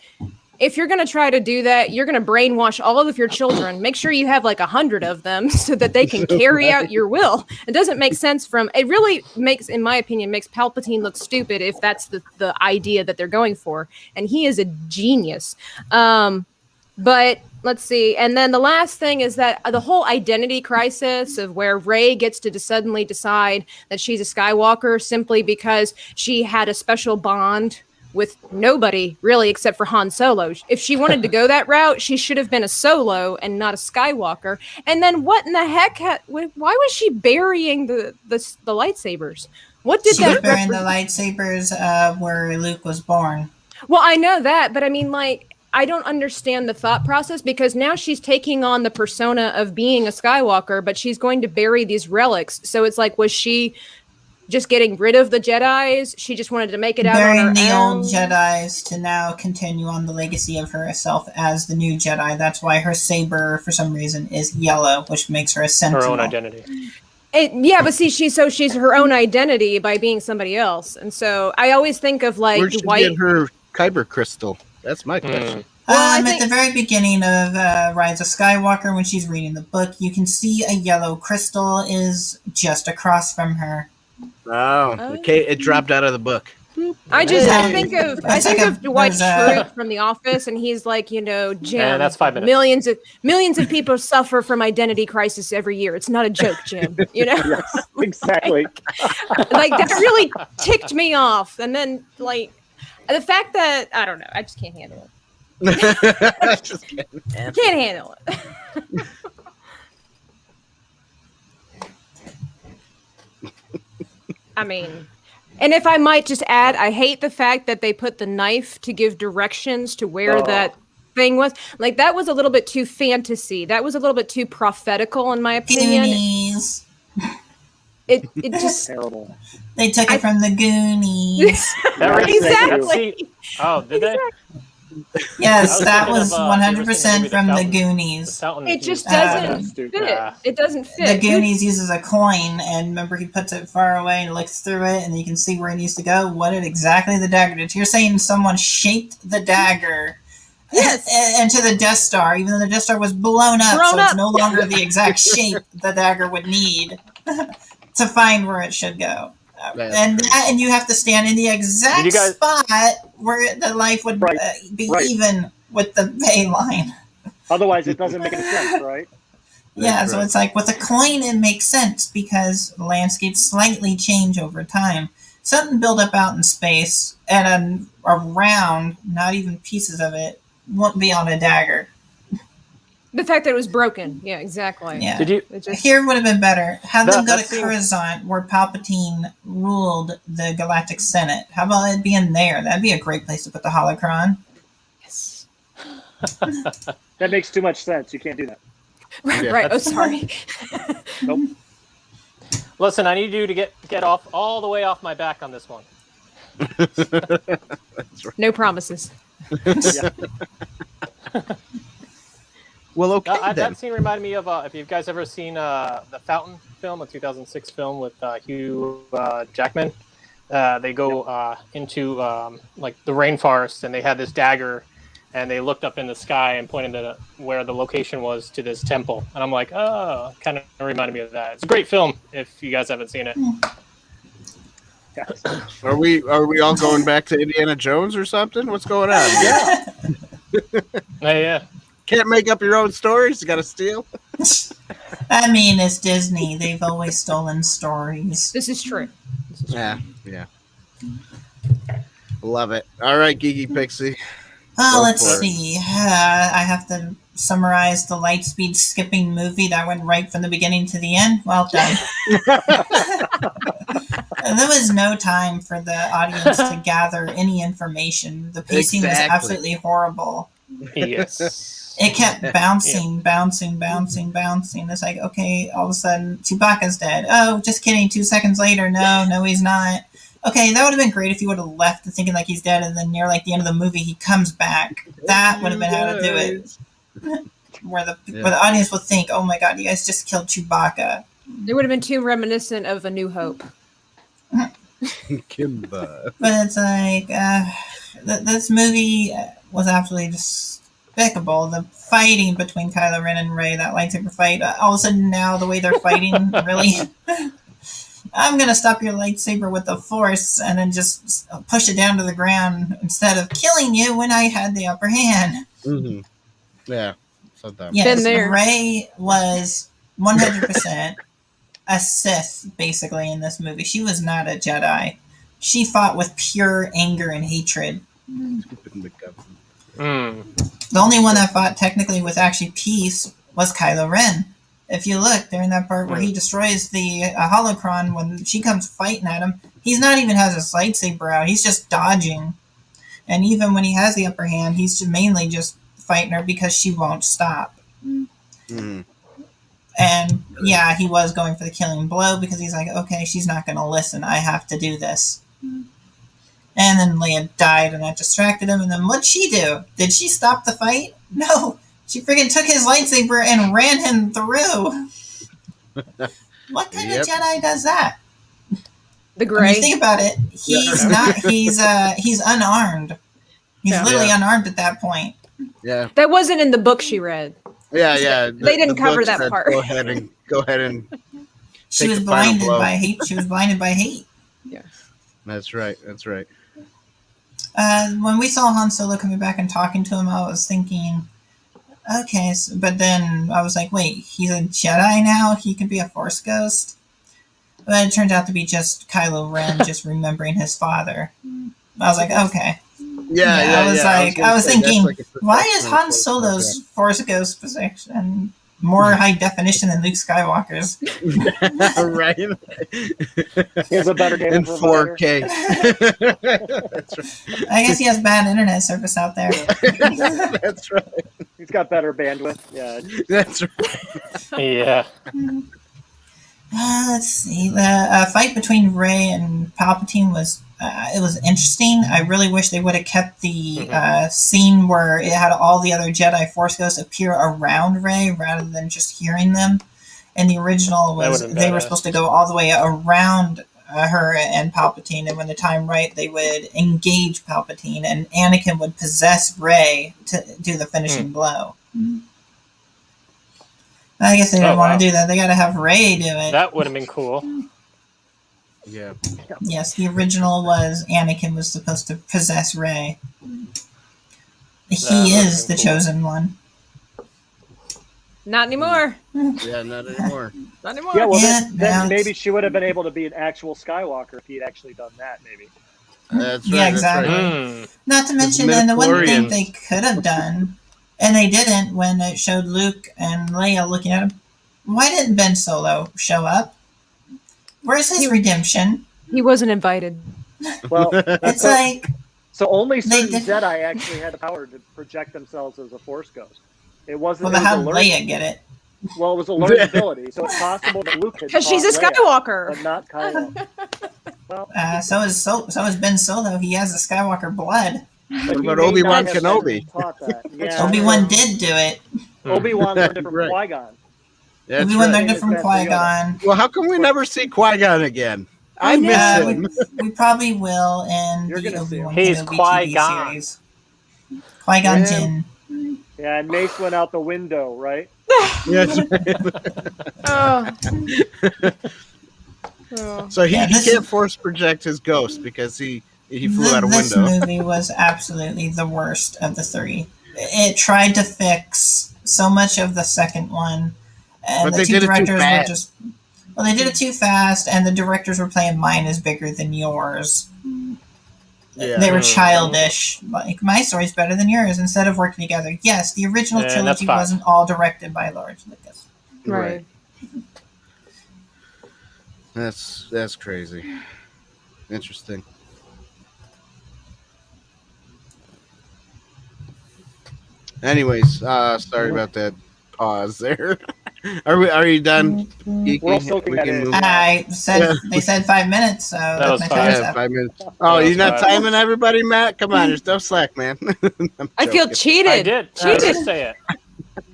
Speaker 3: If you're going to try to do that, you're going to brainwash all of your children. Make sure you have like 100 of them so that they can carry out your will. It doesn't make sense it really makes, in my opinion, makes Palpatine look stupid if that's the idea that they're going for. And he is a genius. But let's see. And then the last thing is that the whole identity crisis of where Rey gets to suddenly decide that she's a Skywalker simply because she had a special bond with nobody really except for Han Solo. If she wanted to go that route, she should have been a Solo and not a Skywalker. And then what in the heck? Why was she burying the lightsabers? What did
Speaker 4: she was burying the lightsabers where Luke was born?
Speaker 3: Well, I know that, but I mean, like, I don't understand the thought process because now she's taking on the persona of being a Skywalker, but she's going to bury these relics. So it's like, was she just getting rid of the Jedis? She just wanted to make it out on her own.
Speaker 4: Burying the old Jedis to now continue on the legacy of herself as the new Jedi. That's why her saber, for some reason, is yellow, which makes her a sentinel.
Speaker 5: Her own identity.
Speaker 3: But see, she's her own identity by being somebody else. And so I always think of like
Speaker 1: where'd she get her kyber crystal? That's my question.
Speaker 4: At the very beginning of Rise of Skywalker, when she's reading the book, you can see a yellow crystal is just across from her.
Speaker 1: Oh, okay. It dropped out of the book.
Speaker 3: I think of Dwight Schrute from The Office, and he's like, Jim,
Speaker 5: that's 5 minutes.
Speaker 3: Millions of people suffer from identity crisis every year. It's not a joke, Jim.
Speaker 2: Yes, exactly.
Speaker 3: Like that really ticked me off. And then like the fact that I don't know, I just can't handle it. Can't handle it. I mean, and if I might just add, I hate the fact that they put the knife to give directions to where that thing was. Like, that was a little bit too fantasy. That was a little bit too prophetical, in my opinion.
Speaker 4: Goonies.
Speaker 3: It just
Speaker 4: terrible. They took it from the Goonies.
Speaker 3: Exactly.
Speaker 5: Oh, did they?
Speaker 4: Yes, that was 100% from the Goonies.
Speaker 3: It just doesn't fit. It doesn't fit.
Speaker 4: The Goonies uses a coin, and remember, he puts it far away and looks through it, and you can see where he needs to go. What did exactly the dagger did? You're saying someone shaped the dagger into the Death Star, even though the Death Star was blown up, it's no longer the exact shape the dagger would need to find where it should go. And you have to stand in the exact spot where the life would be even with the pay line.
Speaker 2: Otherwise, it doesn't make any sense, right?
Speaker 4: Yeah, so it's like with a coin, it makes sense because landscapes slightly change over time. Something built up out in space and around, not even pieces of it, won't be on a dagger.
Speaker 3: The fact that it was broken. Yeah, exactly.
Speaker 4: Yeah.
Speaker 5: Did you?
Speaker 4: Here would have been better. Have them go to
Speaker 5: scene...
Speaker 4: Coruscant, where Palpatine ruled the Galactic Senate. How about it being there? That'd be a great place to put the holocron.
Speaker 3: Yes.
Speaker 2: That makes too much sense. You can't do that.
Speaker 3: Right. Oh, sorry.
Speaker 2: Nope.
Speaker 5: Listen, I need you to get off all the way off my back on this one.
Speaker 1: That's right.
Speaker 3: No promises.
Speaker 2: Yeah.
Speaker 1: Well, okay.
Speaker 5: That scene reminded me of if you guys ever seen the Fountain film, a 2006 film with Hugh Jackman. They go into like the rainforest, and they had this dagger, and they looked up in the sky and pointed to where the location was to this temple. And I'm like, oh, kind of reminded me of that. It's a great film if you guys haven't seen it.
Speaker 2: Yeah.
Speaker 1: Are we all going back to Indiana Jones or something? What's going on?
Speaker 5: Yeah. Yeah.
Speaker 1: Can't make up your own stories. You got to steal.
Speaker 4: I mean, it's Disney. They've always stolen stories.
Speaker 3: This is true.
Speaker 1: Yeah. Love it. All right, Geeky Pixie.
Speaker 4: Oh,
Speaker 1: Go
Speaker 4: let's
Speaker 1: for it.
Speaker 4: see. I have to summarize the Lightspeed skipping movie that went right from the beginning to the end. Well done. There was no time for the audience to gather any information. The pacing was absolutely horrible.
Speaker 5: Yes.
Speaker 4: It kept bouncing. It's like, okay, all of a sudden, Chewbacca's dead. Oh, just kidding. 2 seconds later, no, he's not. Okay, that would have been great if you would have left thinking like he's dead, and then near like the end of the movie, he comes back. That would have been how to do it. Where the audience would think, oh my god, you guys just killed Chewbacca.
Speaker 3: It would have been too reminiscent of A New Hope.
Speaker 1: Kimba.
Speaker 4: But it's like, this movie was absolutely despicable. The fighting between Kylo Ren and Rey, that lightsaber fight, all of a sudden now the way they're fighting, really... I'm going to stop your lightsaber with the Force and then just push it down to the ground instead of killing you when I had the upper hand.
Speaker 1: Mm-hmm. Yeah. So dumb.
Speaker 4: Yes,
Speaker 3: Been there.
Speaker 4: Rey was 100% a Sith, basically, in this movie. She was not a Jedi. She fought with pure anger and hatred. The only one that fought technically with actually peace was Kylo Ren. If you look, during that part where he destroys the holocron, when she comes fighting at him, he's not even has his lightsaber out. He's just dodging. And even when he has the upper hand, he's mainly just fighting her because she won't stop.
Speaker 1: Mm-hmm.
Speaker 4: And yeah, he was going for the killing blow because he's like, okay, she's not going to listen. I have to do this. And then Leia died, and that distracted him. And then what'd she do? Did she stop the fight? No. She friggin' took his lightsaber and ran him through. What kind of Jedi does that?
Speaker 3: The gray.
Speaker 4: When you think about it, he's not. He's unarmed. He's literally unarmed at that point.
Speaker 1: Yeah.
Speaker 3: That wasn't in the book she read.
Speaker 1: Yeah.
Speaker 3: They didn't cover that part.
Speaker 1: Go ahead and.
Speaker 4: She was blinded by hate. She was blinded by hate.
Speaker 3: Yeah.
Speaker 1: That's right.
Speaker 4: When we saw Han Solo coming back and talking to him, I was thinking, okay, but then I was like, wait, he's a Jedi now? He could be a Force ghost? But it turned out to be just Kylo Ren just remembering his father. I was like, okay. I was thinking, why is Han Solo's Force ghost position more high definition than Luke Skywalker's?
Speaker 1: Right.
Speaker 2: He has a better
Speaker 1: in 4K. That's right.
Speaker 4: I guess he has bad internet service out there.
Speaker 1: That's right.
Speaker 2: He's got better bandwidth. Yeah.
Speaker 1: That's right.
Speaker 5: Yeah.
Speaker 4: Let's see. The fight between Rey and Palpatine was interesting. I really wish they would have kept the scene where it had all the other Jedi Force ghosts appear around Rey rather than just hearing them. And the original was they were supposed to go all the way around her and Palpatine, and when the time right, they would engage Palpatine, and Anakin would possess Rey to do the finishing blow. I guess they didn't want to do that. They got to have Rey do it.
Speaker 5: That would have been cool.
Speaker 1: Yeah.
Speaker 4: Yes, the original was Anakin was supposed to possess Rey. He is the chosen one.
Speaker 3: Not anymore.
Speaker 1: Yeah, not anymore.
Speaker 3: Not anymore.
Speaker 2: Yeah, well, then maybe she would have been able to be an actual Skywalker if he'd actually done that, maybe.
Speaker 1: That's right.
Speaker 4: Yeah, exactly.
Speaker 1: That's right.
Speaker 4: Not to mention, then the one thing they could have done And they didn't when it showed Luke and Leia looking at him. Why didn't Ben Solo show up? Where's his redemption?
Speaker 3: He wasn't invited.
Speaker 2: Well,
Speaker 4: It's like
Speaker 2: so only
Speaker 4: They
Speaker 2: certain
Speaker 4: did-
Speaker 2: Jedi actually had the power to project themselves as a Force ghost. It wasn't.
Speaker 4: well,
Speaker 2: it was
Speaker 4: how
Speaker 2: a
Speaker 4: did
Speaker 2: learned-
Speaker 4: Leia get it?
Speaker 2: Well, it was a learned ability, so it's possible that Luke had
Speaker 3: Because she's a
Speaker 2: taught Leia,
Speaker 3: Skywalker.
Speaker 2: but not Kylo. Well,
Speaker 4: So is Ben Solo. He has the Skywalker blood.
Speaker 2: but
Speaker 1: What
Speaker 2: he
Speaker 1: about
Speaker 2: may
Speaker 1: Obi-Wan
Speaker 2: not have
Speaker 1: Kenobi?
Speaker 2: been taught that. Yeah,
Speaker 4: Obi-Wan did do it.
Speaker 2: Obi-Wan learned it from
Speaker 1: Right.
Speaker 2: Qui-Gon.
Speaker 1: That's
Speaker 4: Obi-Wan
Speaker 1: right.
Speaker 4: learned it from Qui-Gon.
Speaker 1: Well, how come we never see Qui-Gon again? I
Speaker 3: I know.
Speaker 1: miss him.
Speaker 4: We probably will in
Speaker 2: You're
Speaker 4: the
Speaker 2: gonna see him.
Speaker 4: Obi-Wan
Speaker 5: He's
Speaker 4: Kenobi TV
Speaker 5: Qui-Gon.
Speaker 4: series. Qui-Gon
Speaker 1: Yeah.
Speaker 4: Jinn.
Speaker 2: Yeah, and Mace went out the window, right?
Speaker 1: Yes.
Speaker 3: Oh. Oh.
Speaker 1: So he
Speaker 4: Yeah, this-
Speaker 1: can't force project his ghost because he flew out a
Speaker 4: This
Speaker 1: window.
Speaker 4: movie was absolutely the worst of the three. It tried to fix so much of the second one, and
Speaker 1: But
Speaker 4: the
Speaker 1: they
Speaker 4: two
Speaker 1: did it too
Speaker 4: directors were
Speaker 1: fast.
Speaker 4: just. Well, they did it too fast, and the directors were playing mine is bigger than yours.
Speaker 1: Yeah.
Speaker 4: They were childish. Like, my story's better than yours, instead of working together. Yes, the original
Speaker 5: Yeah, that's
Speaker 4: trilogy
Speaker 5: fine.
Speaker 4: wasn't all directed by George Lucas.
Speaker 3: Right.
Speaker 1: That's crazy. Interesting. Anyways, sorry about that pause there. Are you done? Geeky?
Speaker 2: We're all soaking
Speaker 1: We
Speaker 2: that
Speaker 1: can
Speaker 2: in.
Speaker 1: move.
Speaker 4: They said 5 minutes, so that's
Speaker 5: was
Speaker 4: my
Speaker 5: fine.
Speaker 4: time's
Speaker 1: Yeah,
Speaker 4: up.
Speaker 1: 5 minutes. Oh,
Speaker 5: That
Speaker 1: you're not
Speaker 5: was fine.
Speaker 1: timing everybody, Matt? Come on, there's no slack, man. I'm
Speaker 3: I feel
Speaker 1: joking.
Speaker 3: cheated.
Speaker 5: I did. I
Speaker 3: Cheated.
Speaker 5: did say it.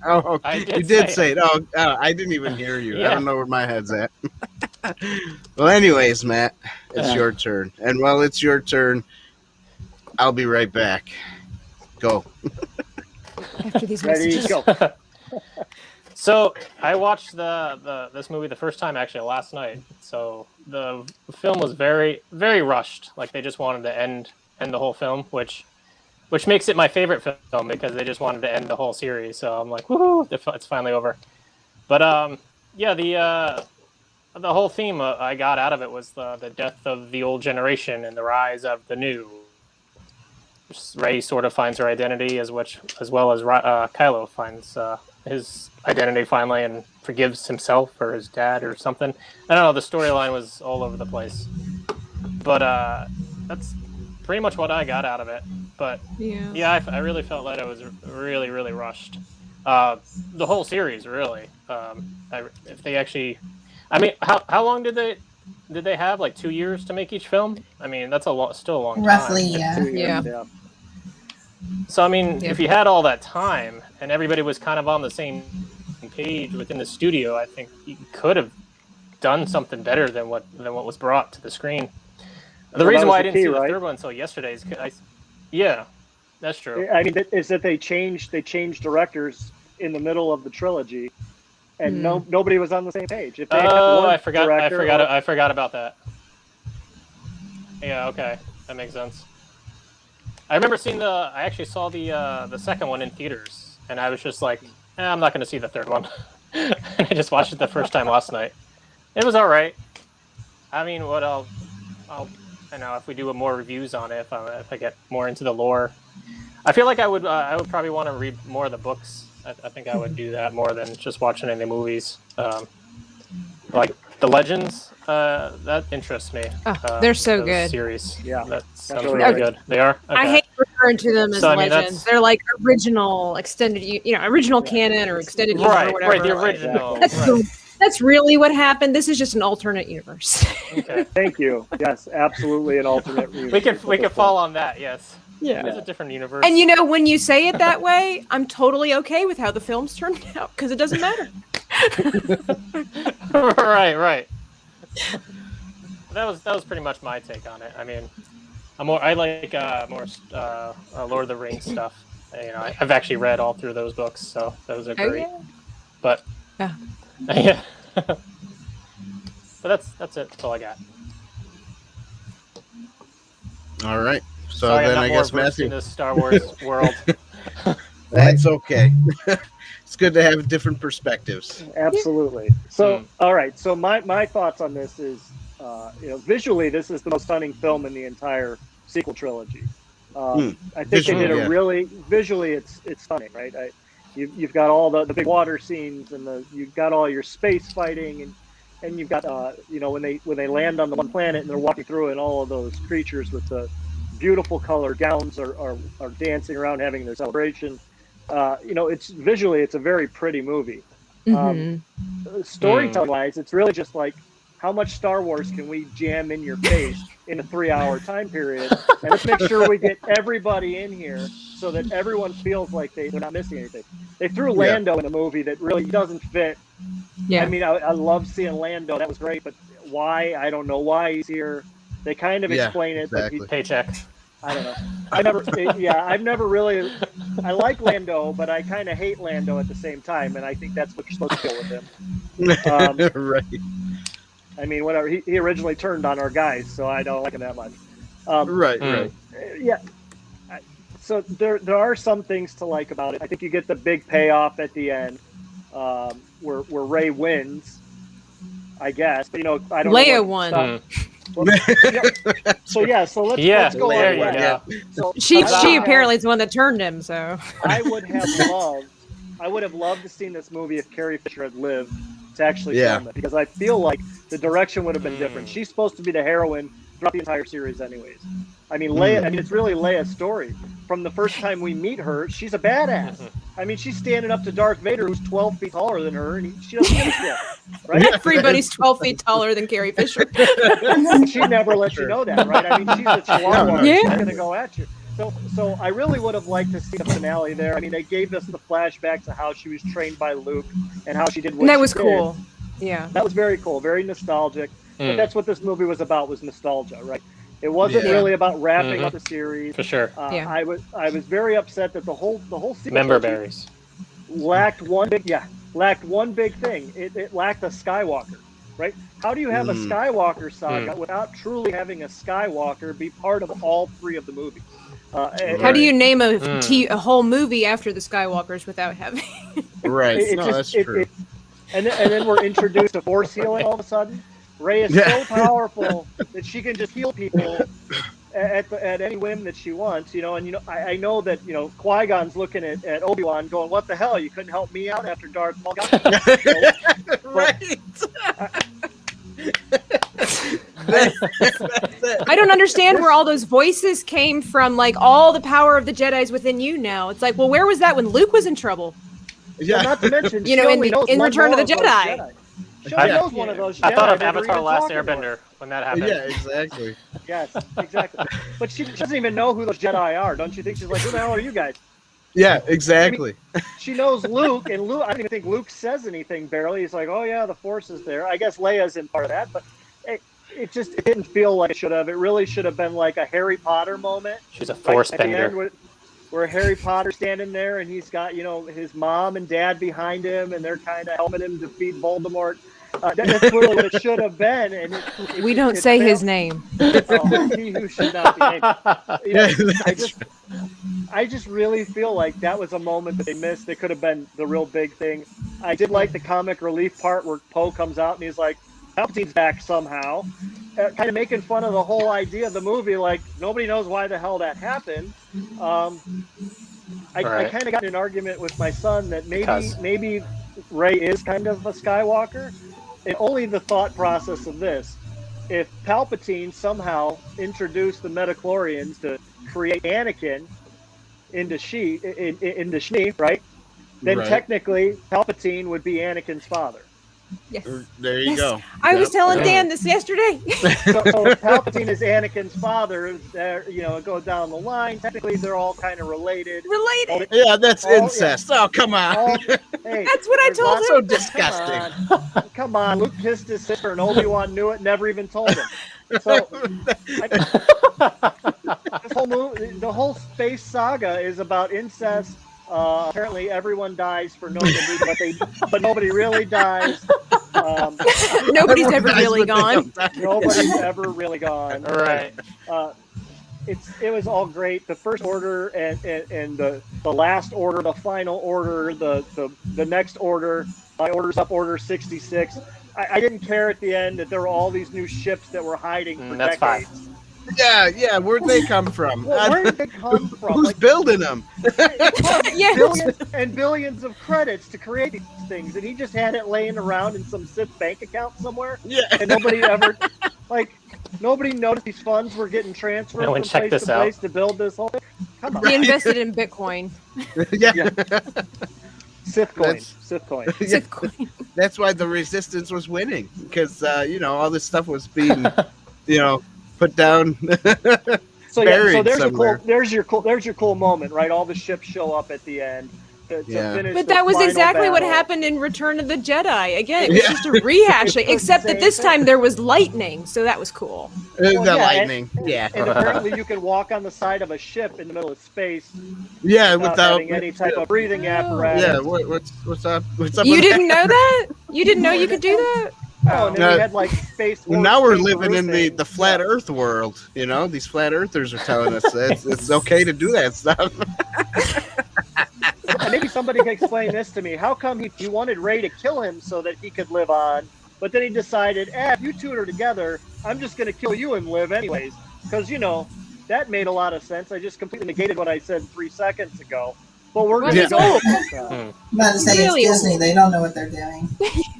Speaker 1: Oh,
Speaker 5: I did
Speaker 1: you did
Speaker 5: say
Speaker 1: say it. Oh, I didn't even hear you. I
Speaker 5: Yeah.
Speaker 1: don't know where my head's at. Well, anyways, Matt, it's your turn. And while it's your turn, I'll be right back. Go.
Speaker 3: After these
Speaker 2: Ready,
Speaker 3: messages.
Speaker 2: go.
Speaker 5: So I watched this movie the first time actually last night. So the film was very, very rushed. Like they just wanted to end the whole film, which makes it my favorite film because they just wanted to end the whole series. So I'm like, woohoo! It's finally over. But yeah, the whole theme I got out of it was the death of the old generation and the rise of the new. Rey sort of finds her identity, as well as Kylo finds his identity finally and forgives himself or his dad or something. I don't know. The storyline was all over the place, but that's pretty much what I got out of it. But yeah, I really felt that it was really, really rushed. The whole series, really. If they actually, I mean, how long did they have? Like 2 years to make each film? I mean, that's still a long time.
Speaker 4: Roughly, yeah.
Speaker 2: 2 years,
Speaker 3: Yeah.
Speaker 5: So I mean,
Speaker 3: Yeah.
Speaker 5: if you had all that time and everybody was kind of on the same page within the studio, I think you could have done something better than what was brought to the screen. The reason why I didn't see the third one until yesterday is yeah, that's true.
Speaker 2: I mean, is that they changed directors in the middle of the trilogy, and nobody was on the same page. If they had one
Speaker 5: I forgot about that. Yeah, okay, that makes sense. I remember I actually saw the second one in theaters, and I was just like, I'm not going to see the third one. And I just watched it the first time last night. It was all right. I mean, what I'll I know if we do more reviews on it, if I get more into the lore, I feel like I would probably want to read more of the books. I think I would do that more than just watching any movies. Like the Legends, that interests me.
Speaker 3: They're so
Speaker 5: those
Speaker 3: good.
Speaker 5: Series.
Speaker 2: Yeah.
Speaker 5: That sounds
Speaker 2: really
Speaker 5: really
Speaker 2: good.
Speaker 5: good. They are? Okay.
Speaker 3: I hate referring to them as
Speaker 5: So, I mean,
Speaker 3: legends. They're like original extended, original canon or extended universe or whatever.
Speaker 5: Right, the original.
Speaker 3: That's really what happened. This is just an alternate universe.
Speaker 5: Okay.
Speaker 2: Thank you. Yes, absolutely an alternate universe.
Speaker 5: We can fall on that, yes.
Speaker 3: Yeah.
Speaker 5: It's a different universe.
Speaker 3: And when you say it that way, I'm totally okay with how the films turned out because it doesn't matter.
Speaker 5: right. That was pretty much my take on it. I mean, I like more Lord of the Rings stuff. I've actually read all through those books, so those are great.
Speaker 3: Yeah.
Speaker 5: But
Speaker 3: Yeah.
Speaker 5: yeah. But that's it. That's all I got.
Speaker 1: All right. So
Speaker 5: Sorry,
Speaker 1: then
Speaker 5: I'm
Speaker 1: I
Speaker 5: not
Speaker 1: guess
Speaker 5: more versed
Speaker 1: Matthew.
Speaker 5: in the Star Wars world.
Speaker 1: That's okay. It's good to have different perspectives.
Speaker 2: Absolutely. So, all right. So my thoughts on this is, visually, this is the most stunning film in the entire sequel trilogy. I think they did a really visually. It's stunning, right? You've got all the big water scenes, and you've got all your space fighting, and you've got when they land on the one planet and they're walking through it, and all of those creatures with the beautiful colored gowns are dancing around having their celebration. It's visually it's a very pretty movie. Storytelling wise, it's really just like, how much Star Wars can we jam in your face in a 3-hour time period? And let's make sure we get everybody in here so that everyone feels like they're not missing anything. They threw Lando in a movie that really doesn't fit. Yeah. I mean, I love seeing Lando. That was great. But why? I don't know why he's here. They kind of explain it.
Speaker 5: Exactly. But paycheck.
Speaker 2: I don't know. I've never really. I like Lando, but I kind of hate Lando at the same time, and I think that's what you're supposed to feel with him.
Speaker 1: Right.
Speaker 2: I mean, whatever. He originally turned on our guys, so I don't like him that much.
Speaker 1: Right.
Speaker 2: Yeah. So there are some things to like about it. I think you get the big payoff at the end, where Rey wins, I guess. But I don't.
Speaker 3: Leia won.
Speaker 2: So let's go on.
Speaker 5: Yeah.
Speaker 3: So she apparently is the one that turned him. So
Speaker 2: I would have loved to seen this movie if Carrie Fisher had lived to actually film it, because I feel like the direction would have been different. She's supposed to be the heroine throughout the entire series, anyways. I mean, Leia. I mean, it's really Leia's story. From the first time we meet her, she's a badass. I mean, she's standing up to Darth Vader, who's 12 feet taller than her, and she doesn't give a shit, right?
Speaker 3: Everybody's 12 feet taller than Carrie Fisher.
Speaker 2: She never lets you know that, right? I mean, she's a chihuahua. She's going to go at you. So I really would have liked to see the finale there. I mean, they gave us the flashbacks of how she was trained by Luke and how she did what
Speaker 3: that
Speaker 2: she
Speaker 3: was
Speaker 2: did.
Speaker 3: Cool. Yeah.
Speaker 2: That was very cool, very nostalgic. But that's what this movie was about, was nostalgia, right? It wasn't really about wrapping up the series.
Speaker 5: For sure.
Speaker 2: I was very upset that the whole sequence
Speaker 5: member berries
Speaker 2: lacked one big thing. It lacked a Skywalker, right? How do you have a Skywalker saga without truly having a Skywalker be part of all 3 of the movies?
Speaker 3: How do you name a whole movie after the Skywalkers without having?
Speaker 1: Right. That's true.
Speaker 2: And then we're introduced to Force healing all of a sudden. Rey is so powerful that she can just heal people at any whim that she wants, And I know that Qui-Gon's looking at Obi-Wan, going, "What the hell? You couldn't help me out after Darth Maul got me."
Speaker 1: Right.
Speaker 3: I don't understand where all those voices came from. Like, all the power of the Jedi's within you now. It's like, well, where was that when Luke was in trouble?
Speaker 2: Yeah. Well, not to mention,
Speaker 3: in Return of the Jedi.
Speaker 2: She knows one of those Jedi.
Speaker 5: I thought of Avatar: Last Airbender when that happened.
Speaker 1: Yeah, exactly.
Speaker 2: Yes, exactly. But she doesn't even know who those Jedi are. Don't you think? She's like, "Who the hell are you guys?"
Speaker 1: Yeah, exactly.
Speaker 2: I mean, she knows Luke, and Luke. I don't even think Luke says anything. Barely. He's like, "Oh yeah, the Force is there." I guess Leia's in part of that, but it didn't feel like it should have. It really should have been like a Harry Potter moment.
Speaker 5: She's a Force bender.
Speaker 2: Where Harry Potter's standing there, and he's got his mom and dad behind him, and they're kind of helping him defeat Voldemort. That's really what it should have been. And
Speaker 3: we don't say his name.
Speaker 2: He who should not be named. I just really feel like that was a moment that they missed. It could have been the real big thing. I did like the comic relief part where Poe comes out and he's like, Palpatine's back somehow. Kind of making fun of the whole idea of the movie, like nobody knows why the hell that happened. I kind of got in an argument with my son that maybe Rey is kind of a Skywalker. And only the thought process of this: if Palpatine somehow introduced the midichlorians to create Anakin into Shmi, right? Then technically Palpatine would be Anakin's father.
Speaker 3: Yes.
Speaker 1: There you go.
Speaker 3: I was telling Dan this yesterday.
Speaker 2: So if Palpatine is Anakin's father, it goes down the line. Technically, they're all kind of related.
Speaker 1: Yeah, that's incest. Yeah. Oh, come on.
Speaker 2: Hey,
Speaker 3: that's what I told him.
Speaker 1: So disgusting.
Speaker 2: Come on. Luke kissed his sister, and Obi-Wan knew it, never even told him. So the whole space saga is about incest. Apparently, everyone dies for no reason, but nobody really dies.
Speaker 3: Nobody's ever really gone.
Speaker 2: Nobody's ever really gone.
Speaker 5: All right.
Speaker 2: It was all great. The First Order and the Last Order, the Final Order, the Next Order. My order's up, Order 66. I didn't care at the end that there were all these new ships that were hiding for decades.
Speaker 1: Yeah. Where'd they come from?
Speaker 2: Where did they come from?
Speaker 1: Who's building them?
Speaker 3: Yeah.
Speaker 2: Billions and billions of credits to create these things, and he just had it laying around in some Sith bank account somewhere.
Speaker 1: Yeah.
Speaker 2: And nobody ever, nobody noticed these funds were getting transferred from place to place to build this whole thing. Come on.
Speaker 3: He invested in Bitcoin.
Speaker 1: Yeah.
Speaker 2: Sith coin.
Speaker 1: That's-
Speaker 2: Sith coin.
Speaker 3: Sith coin.
Speaker 1: That's why the Resistance was winning, because all this stuff was being, put down.
Speaker 2: So
Speaker 1: buried
Speaker 2: there's
Speaker 1: somewhere.
Speaker 2: there's your cool moment, right? All the ships show up at the end to finish.
Speaker 3: But
Speaker 2: the
Speaker 3: that was
Speaker 2: final
Speaker 3: exactly what
Speaker 2: battle.
Speaker 3: happened in Return of the Jedi. Again, it was
Speaker 1: Yeah.
Speaker 3: just a rehashing, except that this
Speaker 2: Same
Speaker 3: time there was lightning, so that was cool.
Speaker 1: The
Speaker 2: Well, yeah,
Speaker 1: lightning.
Speaker 2: And apparently you can walk on the side of a ship in the middle of space
Speaker 1: Yeah,
Speaker 2: without
Speaker 1: without
Speaker 2: having any type of breathing apparatus.
Speaker 1: Yeah, what's up? What's up?
Speaker 3: You
Speaker 1: with
Speaker 3: didn't know that? You didn't know you could do that?
Speaker 2: Oh, and then we had space.
Speaker 1: Well, now we're
Speaker 2: space
Speaker 1: living in the
Speaker 2: roofing.
Speaker 1: flat Earth world. These flat Earthers are telling us that it's okay to do that stuff.
Speaker 2: And maybe somebody can explain this to me. How come he wanted Rey to kill him so that he could live on, but then he decided, if you two are together, I'm just going to kill you and live anyways? Because, that made a lot of sense. I just completely negated what I said 3 seconds ago. But we're going to go with this now.
Speaker 4: I'm about to say
Speaker 3: Really?
Speaker 4: it's Disney. They don't know what they're doing.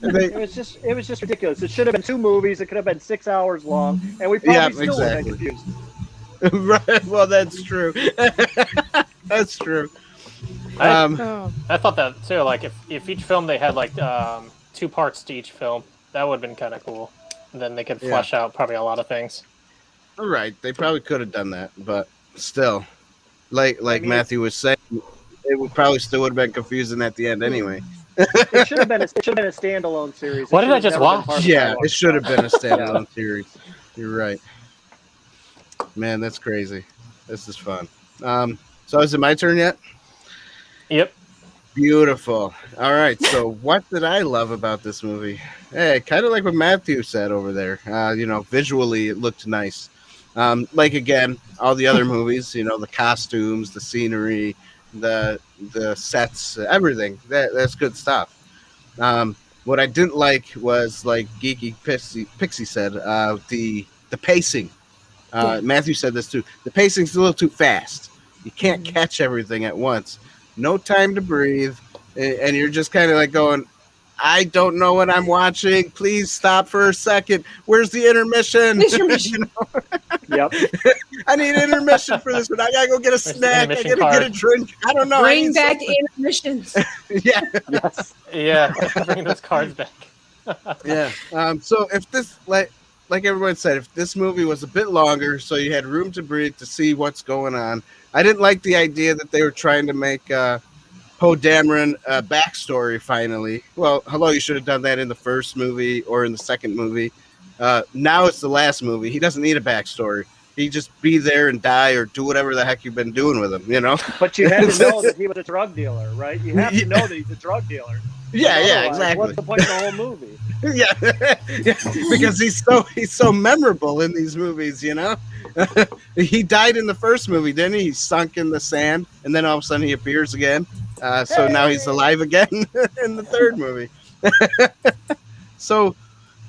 Speaker 2: It was just ridiculous. It should have been 2 movies. It could have been 6 hours long, and we probably still would have been confused.
Speaker 1: Right. Well, that's true. That's true.
Speaker 5: I thought that too. Like if each film they had 2 parts to each film, that would have been kind of cool. And then they could flesh out probably a lot of things.
Speaker 1: All right. They probably could have done that, but still, like Matthew was saying, it would probably still would have been confusing at the end anyway.
Speaker 2: It should have been a standalone series.
Speaker 5: What did I just watch?
Speaker 1: Yeah, it should have been a standalone series. You're right. Man, that's crazy. This is fun. So is it my turn yet?
Speaker 5: Yep.
Speaker 1: Beautiful. All right. So what did I love about this movie? Hey, kind of like what Matthew said over there. Visually it looked nice. Like again, all the other movies, the costumes, the scenery, the sets, everything. That's good stuff. What I didn't like was, like Geeky Pixie said, the pacing. Matthew said this too. The pacing's a little too fast. You can't catch everything at once. No time to breathe, and you're just kind of like going, I don't know what I'm watching. Please stop for a second. Where's the intermission?
Speaker 2: Yep.
Speaker 1: I need intermission for this one. I gotta go get a snack. I gotta get a drink. I don't know.
Speaker 3: Bring back intermissions.
Speaker 1: Yeah.
Speaker 2: Yes.
Speaker 5: Yeah. Bring those cards back.
Speaker 1: Yeah. So if this, like everyone said, if this movie was a bit longer, so you had room to breathe to see what's going on. I didn't like the idea that they were trying to make Poe Dameron a backstory finally. Well, hello, you should have done that in the first movie or in the second movie. Now it's the last movie. He doesn't need a backstory. He just be there and die or do whatever the heck you've been doing with him,
Speaker 2: But you had to know that he was a drug dealer, right? You have to know that he's a drug dealer.
Speaker 1: Yeah, exactly.
Speaker 2: What's the point of the whole movie?
Speaker 1: Yeah, because he's so memorable in these movies, He died in the first movie, didn't he? He sunk in the sand, and then all of a sudden he appears again. So now he's alive again in the third movie. So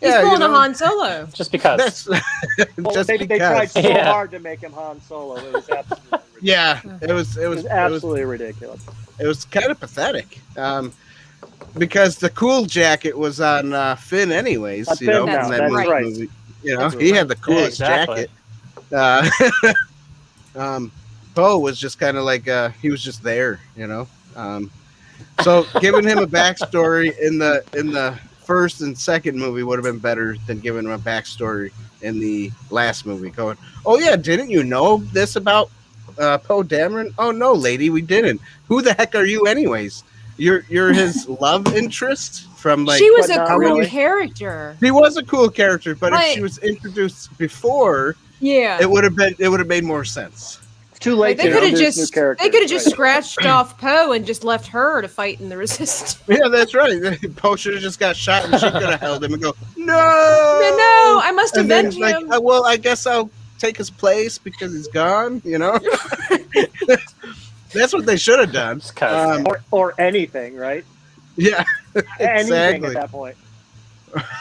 Speaker 3: He's pulling a Han Solo.
Speaker 5: Just because.
Speaker 2: They tried so hard to make him Han Solo. It was absolutely ridiculous.
Speaker 1: Yeah, it was
Speaker 2: absolutely ridiculous.
Speaker 1: It was kind of pathetic. Because the cool jacket was on Finn anyways,
Speaker 2: Finn now,
Speaker 1: in that
Speaker 2: that's right.
Speaker 1: movie. He had the coolest
Speaker 5: exactly.
Speaker 1: jacket. Poe was just kind of like he was just there, So giving him a backstory in the first and second movie would have been better than giving him a backstory in the last movie. Going, oh yeah, didn't you know this about Poe Dameron? Oh no, lady, we didn't. Who the heck are you, anyways? You're his love interest from
Speaker 3: She was a
Speaker 2: not
Speaker 3: cool
Speaker 2: really.
Speaker 3: character.
Speaker 1: He was a cool character, but if she was introduced before, it would have made more sense.
Speaker 2: It's too late.
Speaker 3: They could have just
Speaker 2: Right.
Speaker 3: scratched off Poe and just left her to fight in the Resistance.
Speaker 1: Yeah, that's right. Poe should have just got shot, and she could have held him and go, no,
Speaker 3: I must
Speaker 1: and then,
Speaker 3: avenge him.
Speaker 1: well, I guess I'll take his place because he's gone. That's what they should have done.
Speaker 2: Or anything, right?
Speaker 1: Yeah,
Speaker 2: Anything
Speaker 1: exactly.
Speaker 2: at that point.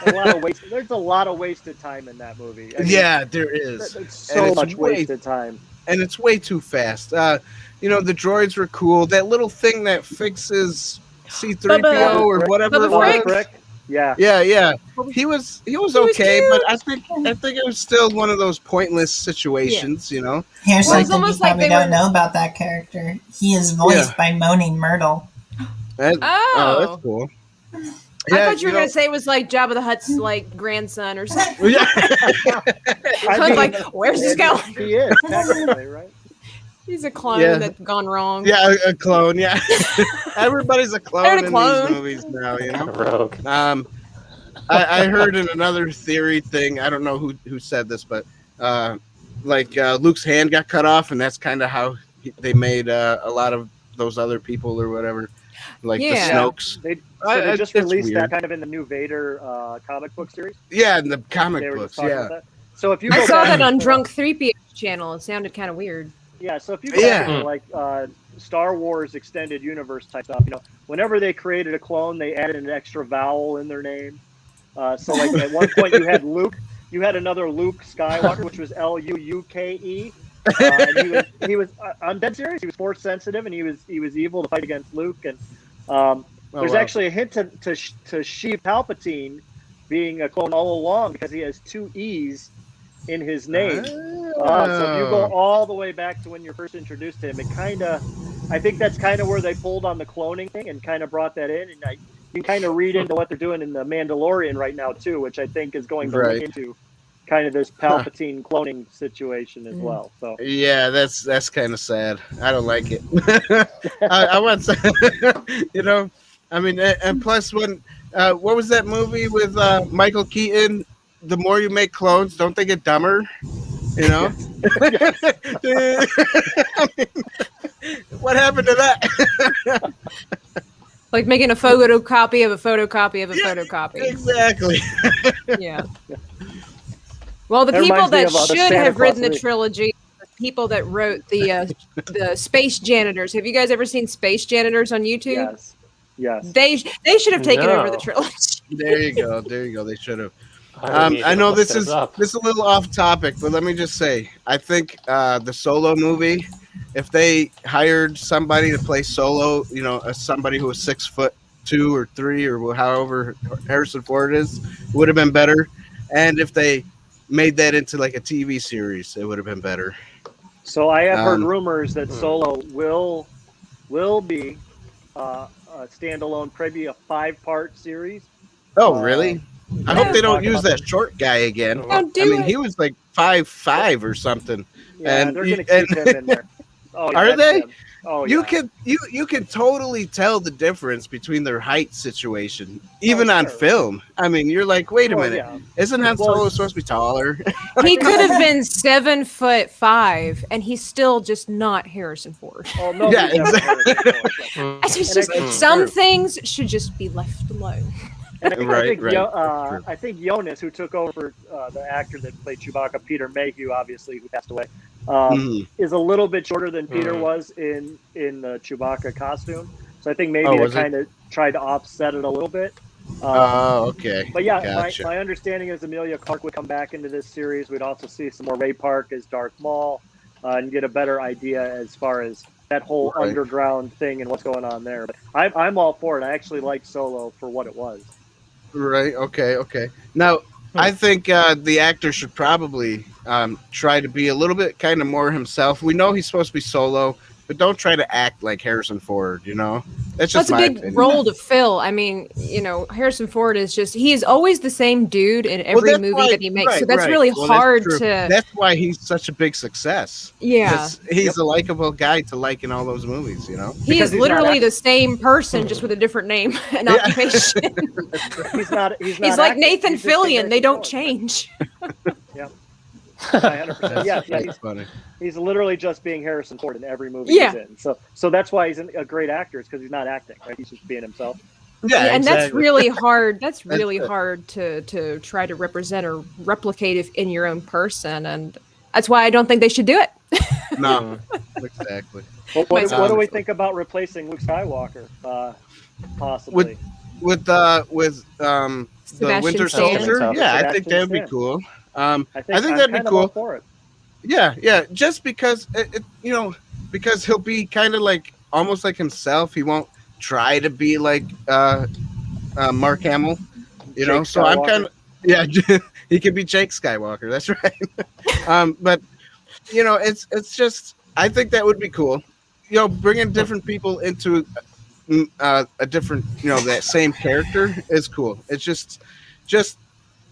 Speaker 2: A lot of waste. There's a lot of wasted time in that movie. I mean,
Speaker 1: Yeah, there is.
Speaker 2: It's so much wasted time.
Speaker 1: And it's way too fast. You know, the droids were cool. That little thing that fixes C-3PO or whatever it was.
Speaker 2: Yeah.
Speaker 1: He was okay, but I think it was still one of those pointless situations, you know.
Speaker 4: Here's
Speaker 3: Well, it's
Speaker 4: something you
Speaker 3: almost like
Speaker 4: probably
Speaker 3: they
Speaker 4: don't
Speaker 3: were-
Speaker 4: know about that character. He is voiced by Moaning Myrtle.
Speaker 1: That's cool.
Speaker 3: I thought you were going to say it was like Jabba the Hutt's like grandson or something.
Speaker 1: Yeah.
Speaker 3: I was like, where's this going?
Speaker 2: He is, technically, right?
Speaker 3: He's a clone that's gone wrong.
Speaker 1: Yeah, a clone. Yeah, everybody's a clone in
Speaker 3: clone.
Speaker 1: these movies now. You know.
Speaker 5: Rogue.
Speaker 1: I heard in another theory thing. I don't know who said this, but Luke's hand got cut off, and that's kind of how they made a lot of those other people or whatever, like the Snokes.
Speaker 2: They just released that kind of in the new Vader comic book series.
Speaker 1: Yeah, in the comic books. Yeah.
Speaker 2: So if you
Speaker 3: I saw that on Drunk 3PO channel. It sounded kind of weird.
Speaker 2: Yeah, so if you go back to like Star Wars extended universe type stuff, you know, whenever they created a clone, they added an extra vowel in their name. So like at one point you had Luke, you had another Luke Skywalker, which was Luuke. And he was I'm dead serious. He was force sensitive, and he was evil to fight against Luke. And there's actually a hint to Sheev Palpatine being a clone all along because he has two E's in his name. So if you go all the way back to when you're first introduced to him, I think that's kind of where they pulled on the cloning thing and kind of brought that in. And you can kind of read into what they're doing in the Mandalorian right now too, which I think is going to link into kind of this Palpatine cloning situation as well. So
Speaker 1: yeah, that's kind of sad. I don't like it. I want to, you know, I mean, and plus when what was that movie with Michael Keaton? The more you make clones, don't they get dumber? You know? I mean, what happened to that?
Speaker 3: Like making a photocopy of a photocopy of a photocopy.
Speaker 1: Exactly.
Speaker 3: Yeah. Well, the people that should have written the trilogy, the people that wrote the Space Janitors. Have you guys ever seen Space Janitors on YouTube?
Speaker 2: Yes.
Speaker 3: They should have taken over the trilogy.
Speaker 1: There you go. They should have. I know this is a little off topic, but let me just say, I think the Solo movie, if they hired somebody to play Solo, you know, somebody who was 6'2" or 3" or however Harrison Ford is, would have been better. And if they made that into like a TV series, it would have been better.
Speaker 2: So I have heard rumors that Solo will be a standalone, probably a 5-part series.
Speaker 1: Oh, really? I hope they don't use that short guy again. He was like 5'5" or something.
Speaker 2: Yeah, and they're going to keep him in there. Oh,
Speaker 1: are they?
Speaker 2: Him. Oh,
Speaker 1: you can totally tell the difference between their height situation, even on film. I mean, you're like, wait a minute, isn't Han Solo supposed to be taller?
Speaker 3: He could have been 7'5", and he's still just not Harrison Ford.
Speaker 2: Oh no!
Speaker 1: Yeah, exactly.
Speaker 3: It's just some things should just be left alone.
Speaker 2: And I think Jonas, who took over the actor that played Chewbacca, Peter Mayhew, obviously, who passed away, is a little bit shorter than Peter was in the Chewbacca costume. So I think maybe they kind of tried to offset it a little bit.
Speaker 1: Okay.
Speaker 2: But yeah,
Speaker 1: gotcha.
Speaker 2: my understanding is Emilia Clarke would come back into this series. We'd also see some more Ray Park as Darth Maul and get a better idea as far as that whole underground thing and what's going on there. But I'm all for it. I actually like Solo for what it was.
Speaker 1: Right. Okay. Now, I think the actor should probably try to be a little bit kind of more himself. We know he's supposed to be Solo, but don't try to act like Harrison Ford, you know? That's just
Speaker 3: a big role to fill. I mean, you know, Harrison Ford he is always the same dude in every movie that he makes. So that's really hard to...
Speaker 1: That's why he's such a big success.
Speaker 3: Yeah.
Speaker 1: He's a likable guy to like in all those movies, you know?
Speaker 3: He is literally the same person, just with a different name and occupation.
Speaker 2: He's like
Speaker 3: acting. Nathan Fillion. They don't change.
Speaker 2: Yeah. 100%. Yeah,
Speaker 1: he's funny.
Speaker 2: He's literally just being Harrison Ford in every movie he's in. So that's why he's a great actor, is because he's not acting, right? He's just being himself.
Speaker 1: Yeah,
Speaker 3: and
Speaker 1: exactly.
Speaker 3: that's really hard. That's really hard to try to represent or replicate in your own person, and that's why I don't think they should do it.
Speaker 1: No, exactly.
Speaker 2: What do we think about replacing Luke Skywalker? Possibly.
Speaker 1: the Winter
Speaker 3: Sebastian Stan.
Speaker 1: Soldier. Yeah, I think
Speaker 2: Sebastian
Speaker 1: that would be
Speaker 2: Stan.
Speaker 1: cool.
Speaker 2: I think
Speaker 1: I'm
Speaker 2: kind
Speaker 1: that'd be
Speaker 2: of all
Speaker 1: cool.
Speaker 2: for it.
Speaker 1: Yeah, just because because he'll be kind of like almost like himself. He won't try to be like Mark Hamill,
Speaker 2: Jake
Speaker 1: So I'm kind
Speaker 2: Skywalker.
Speaker 1: of he could be Jake Skywalker. That's right. But it's just I think that would be cool. Bringing different people into a different that same character is cool. It's just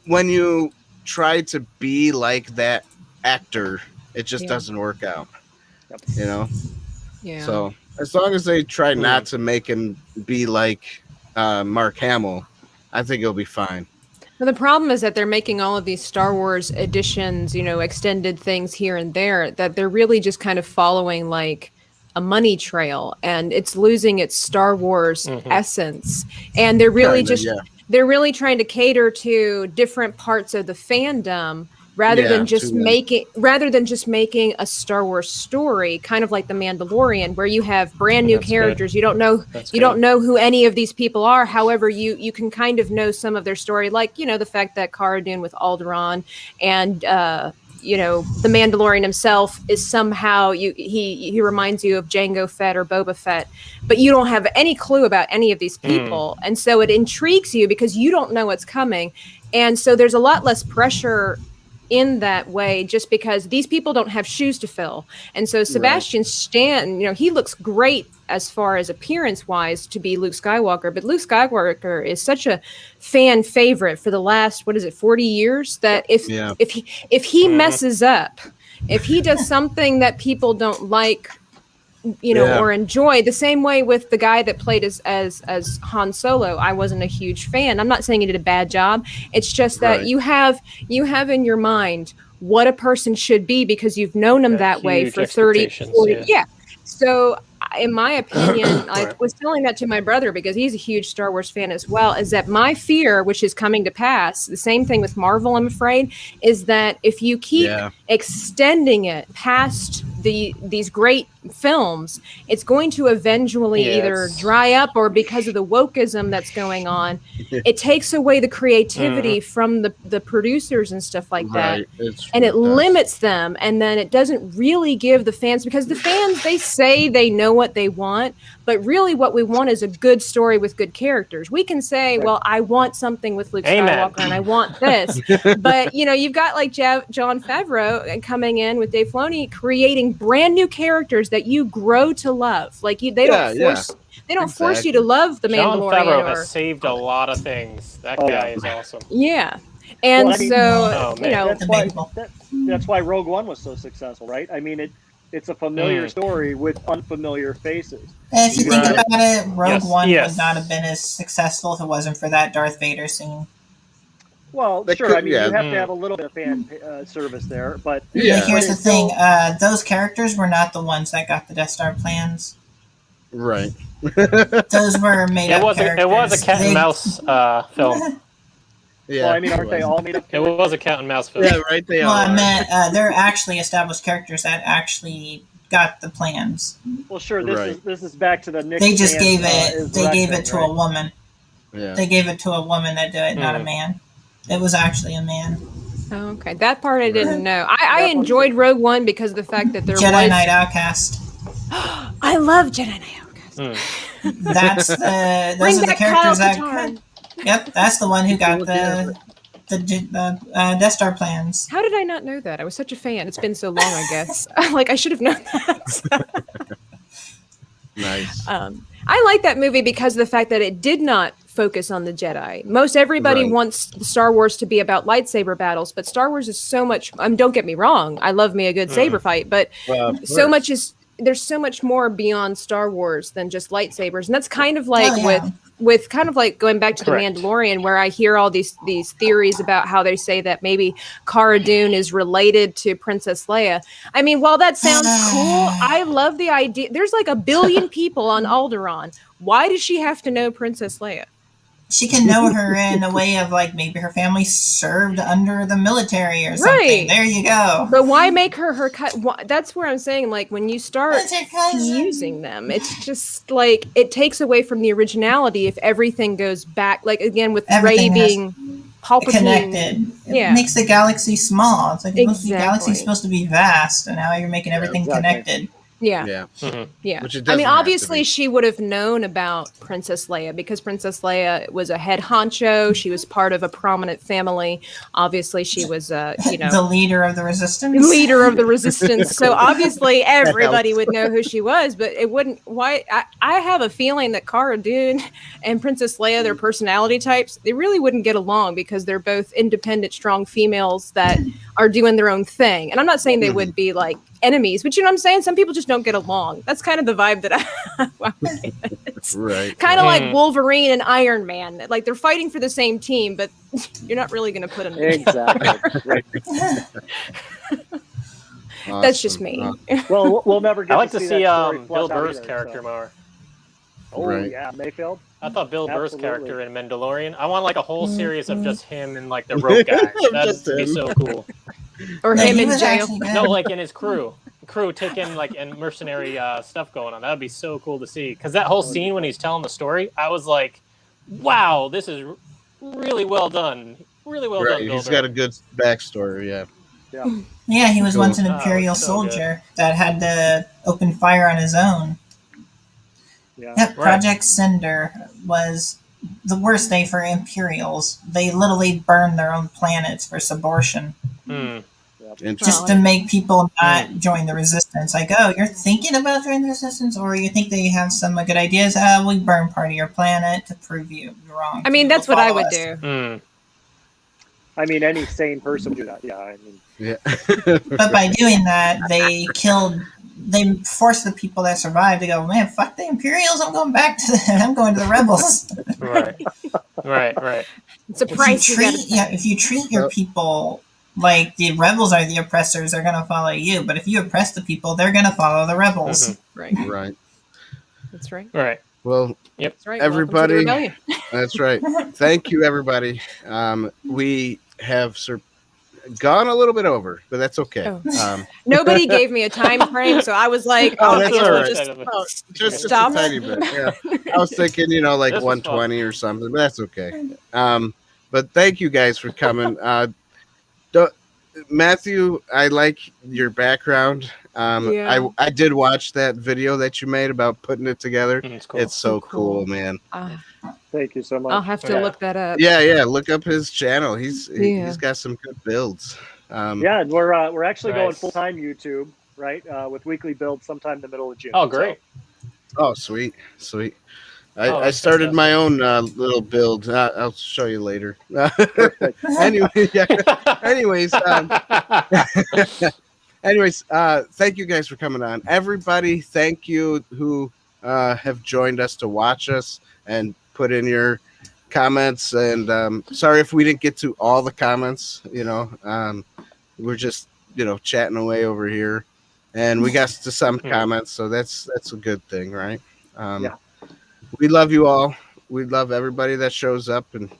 Speaker 1: when you try to be like that actor, it just doesn't work out.
Speaker 2: Yep.
Speaker 3: Yeah.
Speaker 1: So as long as they try not to make him be like Mark Hamill, I think it'll be fine.
Speaker 3: Well, the problem is that they're making all of these Star Wars editions, extended things here and there, that they're really just kind of following like a money trail, and it's losing its Star Wars essence. And they're really they're really trying to cater to different parts of the fandom rather than just making a Star Wars story, kind of like The Mandalorian, where you have brand new characters. Good. You don't know who any of these people are. However, you can kind of know some of their story, like the fact that Cara Dune with Alderaan and the Mandalorian himself is somehow he reminds you of Jango Fett or Boba Fett, but you don't have any clue about any of these people, and so it intrigues you because you don't know what's coming, and so there's a lot less pressure in that way, just because these people don't have shoes to fill. And so Sebastian Stan, he looks great as far as appearance wise to be Luke Skywalker, but Luke Skywalker is such a fan favorite for the last 40 years that if he messes up, if he does something that people don't like, or enjoy, the same way with the guy that played as Han Solo, I wasn't a huge fan. I'm not saying he did a bad job. It's just that you have in your mind what a person should be because you've known him that way for 30, 40. Yeah. So in my opinion, I was telling that to my brother because he's a huge Star Wars fan as well, is that my fear, which is coming to pass, the same thing with Marvel, I'm afraid, is that if you keep extending it past these great films, it's going to eventually either dry up, or because of the wokeism that's going on, it takes away the creativity from the producers and stuff like that, and it limits them, and then it doesn't really give the fans, because the fans, they say they know what they want, but really what we want is a good story with good characters. We can say, well, I want something with Luke Skywalker and I want this, but you've got like Jon Favreau coming in with Dave Filoni creating brand new characters that you grow to love. Like they don't force you to love the Mandalorian.
Speaker 5: Jon Favreau has saved a lot of things. That guy is awesome.
Speaker 3: Yeah. And
Speaker 2: that's why Rogue One was so successful, right? I mean, it's a familiar story with unfamiliar faces.
Speaker 4: And if you think about it, Rogue One would not have been as successful if it wasn't for that Darth Vader scene.
Speaker 2: Well, sure. I mean, you have to have a little bit of fan service there, but
Speaker 4: here's the thing: those characters were not the ones that got the Death Star plans.
Speaker 1: Right.
Speaker 4: Those were made up characters.
Speaker 5: It was a cat and mouse film.
Speaker 1: Yeah.
Speaker 2: Well, I mean, aren't they all made up?
Speaker 5: It was a cat and mouse film.
Speaker 1: Yeah, right. They are.
Speaker 4: I meant they're actually established characters that actually got the plans.
Speaker 2: Well, sure. This is back to the Nick.
Speaker 4: They just gave it. They gave it to a woman.
Speaker 1: Yeah.
Speaker 4: They gave it to a woman that did it, not a man. It was actually a man.
Speaker 3: Oh, okay, that part I didn't know. I enjoyed Rogue One because of the fact that there was
Speaker 4: Jedi Knight Outcast.
Speaker 3: I love Jedi Knight Outcast.
Speaker 4: Those are the characters that. Yep, that's the one who got the Death Star plans.
Speaker 3: How did I not know that? I was such a fan. It's been so long, I guess. I should have known that.
Speaker 1: Nice.
Speaker 3: I like that movie because of the fact that it did not focus on the Jedi. Most everybody wants Star Wars to be about lightsaber battles, but Star Wars is so much. Don't get me wrong. I love me a good saber fight, but there's so much more beyond Star Wars than just lightsabers, and that's kind of like with kind of like going back to The Mandalorian, where I hear all these theories about how they say that maybe Cara Dune is related to Princess Leia. I mean, while that sounds cool, I love the idea. There's like 1 billion people on Alderaan. Why does she have to know Princess Leia?
Speaker 4: she can know her in a way of like maybe her family served under the military or something.
Speaker 3: Right.
Speaker 4: There you go.
Speaker 3: But why make her cut? That's where I'm saying, like, when you start
Speaker 4: That's her cousin.
Speaker 3: using them, it's just like it takes away from the originality if everything goes back. Like again, with
Speaker 4: Everything
Speaker 3: Rey being Palpatine,
Speaker 4: connected.
Speaker 3: Yeah.
Speaker 4: It makes the galaxy small. It's like the
Speaker 3: Exactly.
Speaker 4: galaxy's supposed to be vast, and now you're making everything connected.
Speaker 3: Yeah.
Speaker 1: Yeah.
Speaker 3: Yeah.
Speaker 1: Which it
Speaker 3: I mean,
Speaker 1: doesn't have to
Speaker 3: obviously
Speaker 1: be.
Speaker 3: she would have known about Princess Leia because Princess Leia was a head honcho. She was part of a prominent family. Obviously, she was,
Speaker 4: The leader of the resistance.
Speaker 3: leader of the resistance. So obviously everybody would know who she was, but it wouldn't. Why? I have a feeling that Cara Dune and Princess Leia, their personality types, they really wouldn't get along because they're both independent, strong females that are doing their own thing. And I'm not saying they would be like enemies, but you know what I'm saying? Some people just don't get along. That's kind of the vibe that it's
Speaker 1: Right.
Speaker 3: kind of like Wolverine and Iron Man. Like they're fighting for the same team, but you're not really going to put them together.
Speaker 2: Exactly. Right.
Speaker 3: That's just me.
Speaker 2: Well, we'll never get.
Speaker 5: I like to see
Speaker 2: that story
Speaker 5: Bill
Speaker 2: flushed out
Speaker 5: Burr's
Speaker 2: either,
Speaker 5: character
Speaker 2: so.
Speaker 5: more.
Speaker 2: Oh
Speaker 1: Right.
Speaker 2: yeah, Mayfield.
Speaker 5: I thought Bill Burr's
Speaker 2: Absolutely.
Speaker 5: character in Mandalorian. I want like a whole series of just him and like the rogue guy. That'd
Speaker 1: Just
Speaker 5: be
Speaker 1: him.
Speaker 5: so cool.
Speaker 3: Or
Speaker 4: No,
Speaker 3: him
Speaker 4: he
Speaker 3: in
Speaker 4: was
Speaker 3: jail.
Speaker 4: actually good.
Speaker 5: No, like in his crew taking like and mercenary stuff going on. That would be so cool to see. Because that whole scene when he's telling the story, I was like, wow, this is really well done. Really well done. Bill
Speaker 1: He's
Speaker 5: Burr.
Speaker 1: got a good backstory. Yeah.
Speaker 4: Yeah, he was
Speaker 1: Cool.
Speaker 4: once an
Speaker 5: Oh,
Speaker 4: Imperial
Speaker 5: so
Speaker 4: soldier that had to open fire on his own.
Speaker 2: Yeah.
Speaker 4: Yep, Project Cinder was the worst day for Imperials. They literally burned their own planets for subversion. Just to make people not join the resistance. Like, oh, you're thinking about joining the resistance, or you think they have some good ideas? We burn part of your planet to prove you wrong.
Speaker 3: I mean, that's what I would do.
Speaker 2: I mean, any sane person would do that. Yeah. I mean.
Speaker 1: Yeah.
Speaker 4: But by doing that, they forced the people that survived to go, man, fuck the Imperials, I'm going back to I'm going to the Rebels.
Speaker 5: Right.
Speaker 3: It's a price you gotta pay.
Speaker 4: If you treat your people like the Rebels are the oppressors, they're going to follow you. But if you oppress the people, they're going to follow the Rebels.
Speaker 3: Right.
Speaker 1: Right.
Speaker 3: That's right.
Speaker 5: Right.
Speaker 1: Well,
Speaker 3: That's right.
Speaker 1: everybody.
Speaker 3: Welcome to the rebellion.
Speaker 1: That's right. Thank you, everybody. We have gone a little bit over, but that's okay.
Speaker 3: Oh. Nobody gave me a time frame, so I was like,
Speaker 1: Oh,
Speaker 3: I
Speaker 1: that's
Speaker 3: guess
Speaker 1: all
Speaker 3: we'll
Speaker 1: right. Just
Speaker 3: stop
Speaker 1: a tiny bit. Yeah. I was thinking, like
Speaker 5: This was
Speaker 1: 120 or something, but that's okay. But thank you guys for coming. Matthew, I like your background. I did watch that video that you made about putting it together.
Speaker 5: It's cool.
Speaker 1: It's so cool, man.
Speaker 2: Thank you so much.
Speaker 3: I'll have to look that up.
Speaker 1: Yeah. Look up his channel. He's got some good builds.
Speaker 2: Yeah, and we're actually going
Speaker 5: Nice.
Speaker 2: full time YouTube, right? With weekly builds sometime in the middle of June.
Speaker 5: Oh, great.
Speaker 1: Oh, sweet. I
Speaker 5: that's
Speaker 1: started my
Speaker 5: fantastic.
Speaker 1: own little build. I'll show you later. Anyways, thank you guys for coming on. Everybody, thank you who have joined us to watch us and put in your comments. And sorry if we didn't get to all the comments. We're just chatting away over here, and we got to some comments, so that's a good thing, right?
Speaker 2: Yeah.
Speaker 1: We love you all. We love everybody that shows up and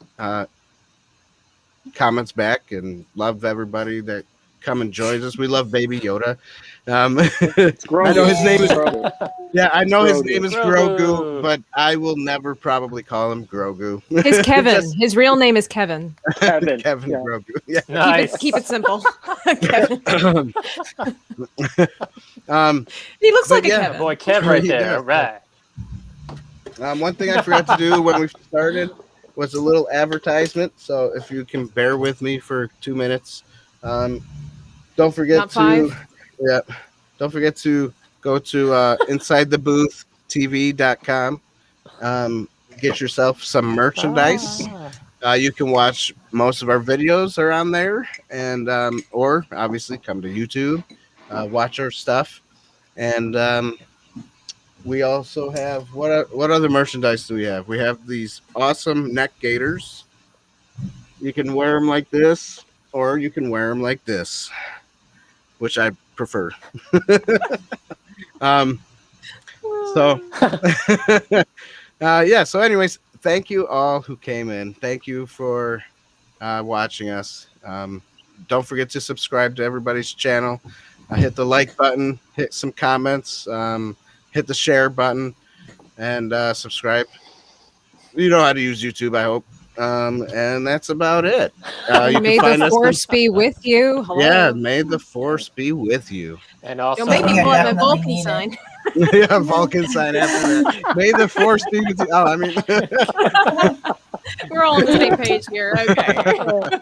Speaker 1: comments back, and love everybody that come and joins us. We love Baby Yoda. I know his name is I know his name is Grogu, but I will never probably call him Grogu.
Speaker 3: His Kevin. His real name is Kevin.
Speaker 2: Kevin.
Speaker 1: Grogu. Yeah.
Speaker 5: Nice.
Speaker 3: Keep it simple. Kevin. He looks
Speaker 1: but
Speaker 3: like a Kevin.
Speaker 5: Boy, Kev right
Speaker 1: He
Speaker 5: there.
Speaker 1: does.
Speaker 5: Right.
Speaker 1: One thing I forgot to do when we started was a little advertisement. So if you can bear with me for 2 minutes, don't forget to go to insidetheboothreviews.com. Get yourself some merchandise. You can watch most of our videos are on there, and or obviously come to YouTube, watch our stuff, and we also have what other merchandise do we have? We have these awesome neck gaiters. You can wear them like this, or you can wear them like this, which I prefer. So anyways, thank you all who came in. Thank you for watching us. Don't forget to subscribe to everybody's channel. Hit the like button, hit some comments, hit the share button, and subscribe. You know how to use YouTube, I hope. And that's about it. You
Speaker 3: may
Speaker 1: can find
Speaker 3: the
Speaker 1: us
Speaker 3: force be with you. Hello.
Speaker 1: Yeah, may the force be with you.
Speaker 5: And also,
Speaker 3: Don't make me pull out my
Speaker 4: definitely
Speaker 3: Vulcan
Speaker 4: need
Speaker 3: sign.
Speaker 1: Yeah, Vulcan sign after that. May the force be with you. Oh, I mean,
Speaker 3: We're all on the same page here. Okay.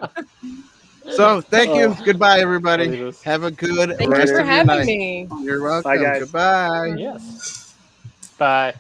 Speaker 1: so thank you. Goodbye, everybody. Have a good
Speaker 3: Thank
Speaker 1: rest
Speaker 3: you for
Speaker 1: of your
Speaker 3: having
Speaker 1: night.
Speaker 3: me.
Speaker 1: You're welcome.
Speaker 2: Bye, guys.
Speaker 1: Goodbye.
Speaker 5: yes. Bye.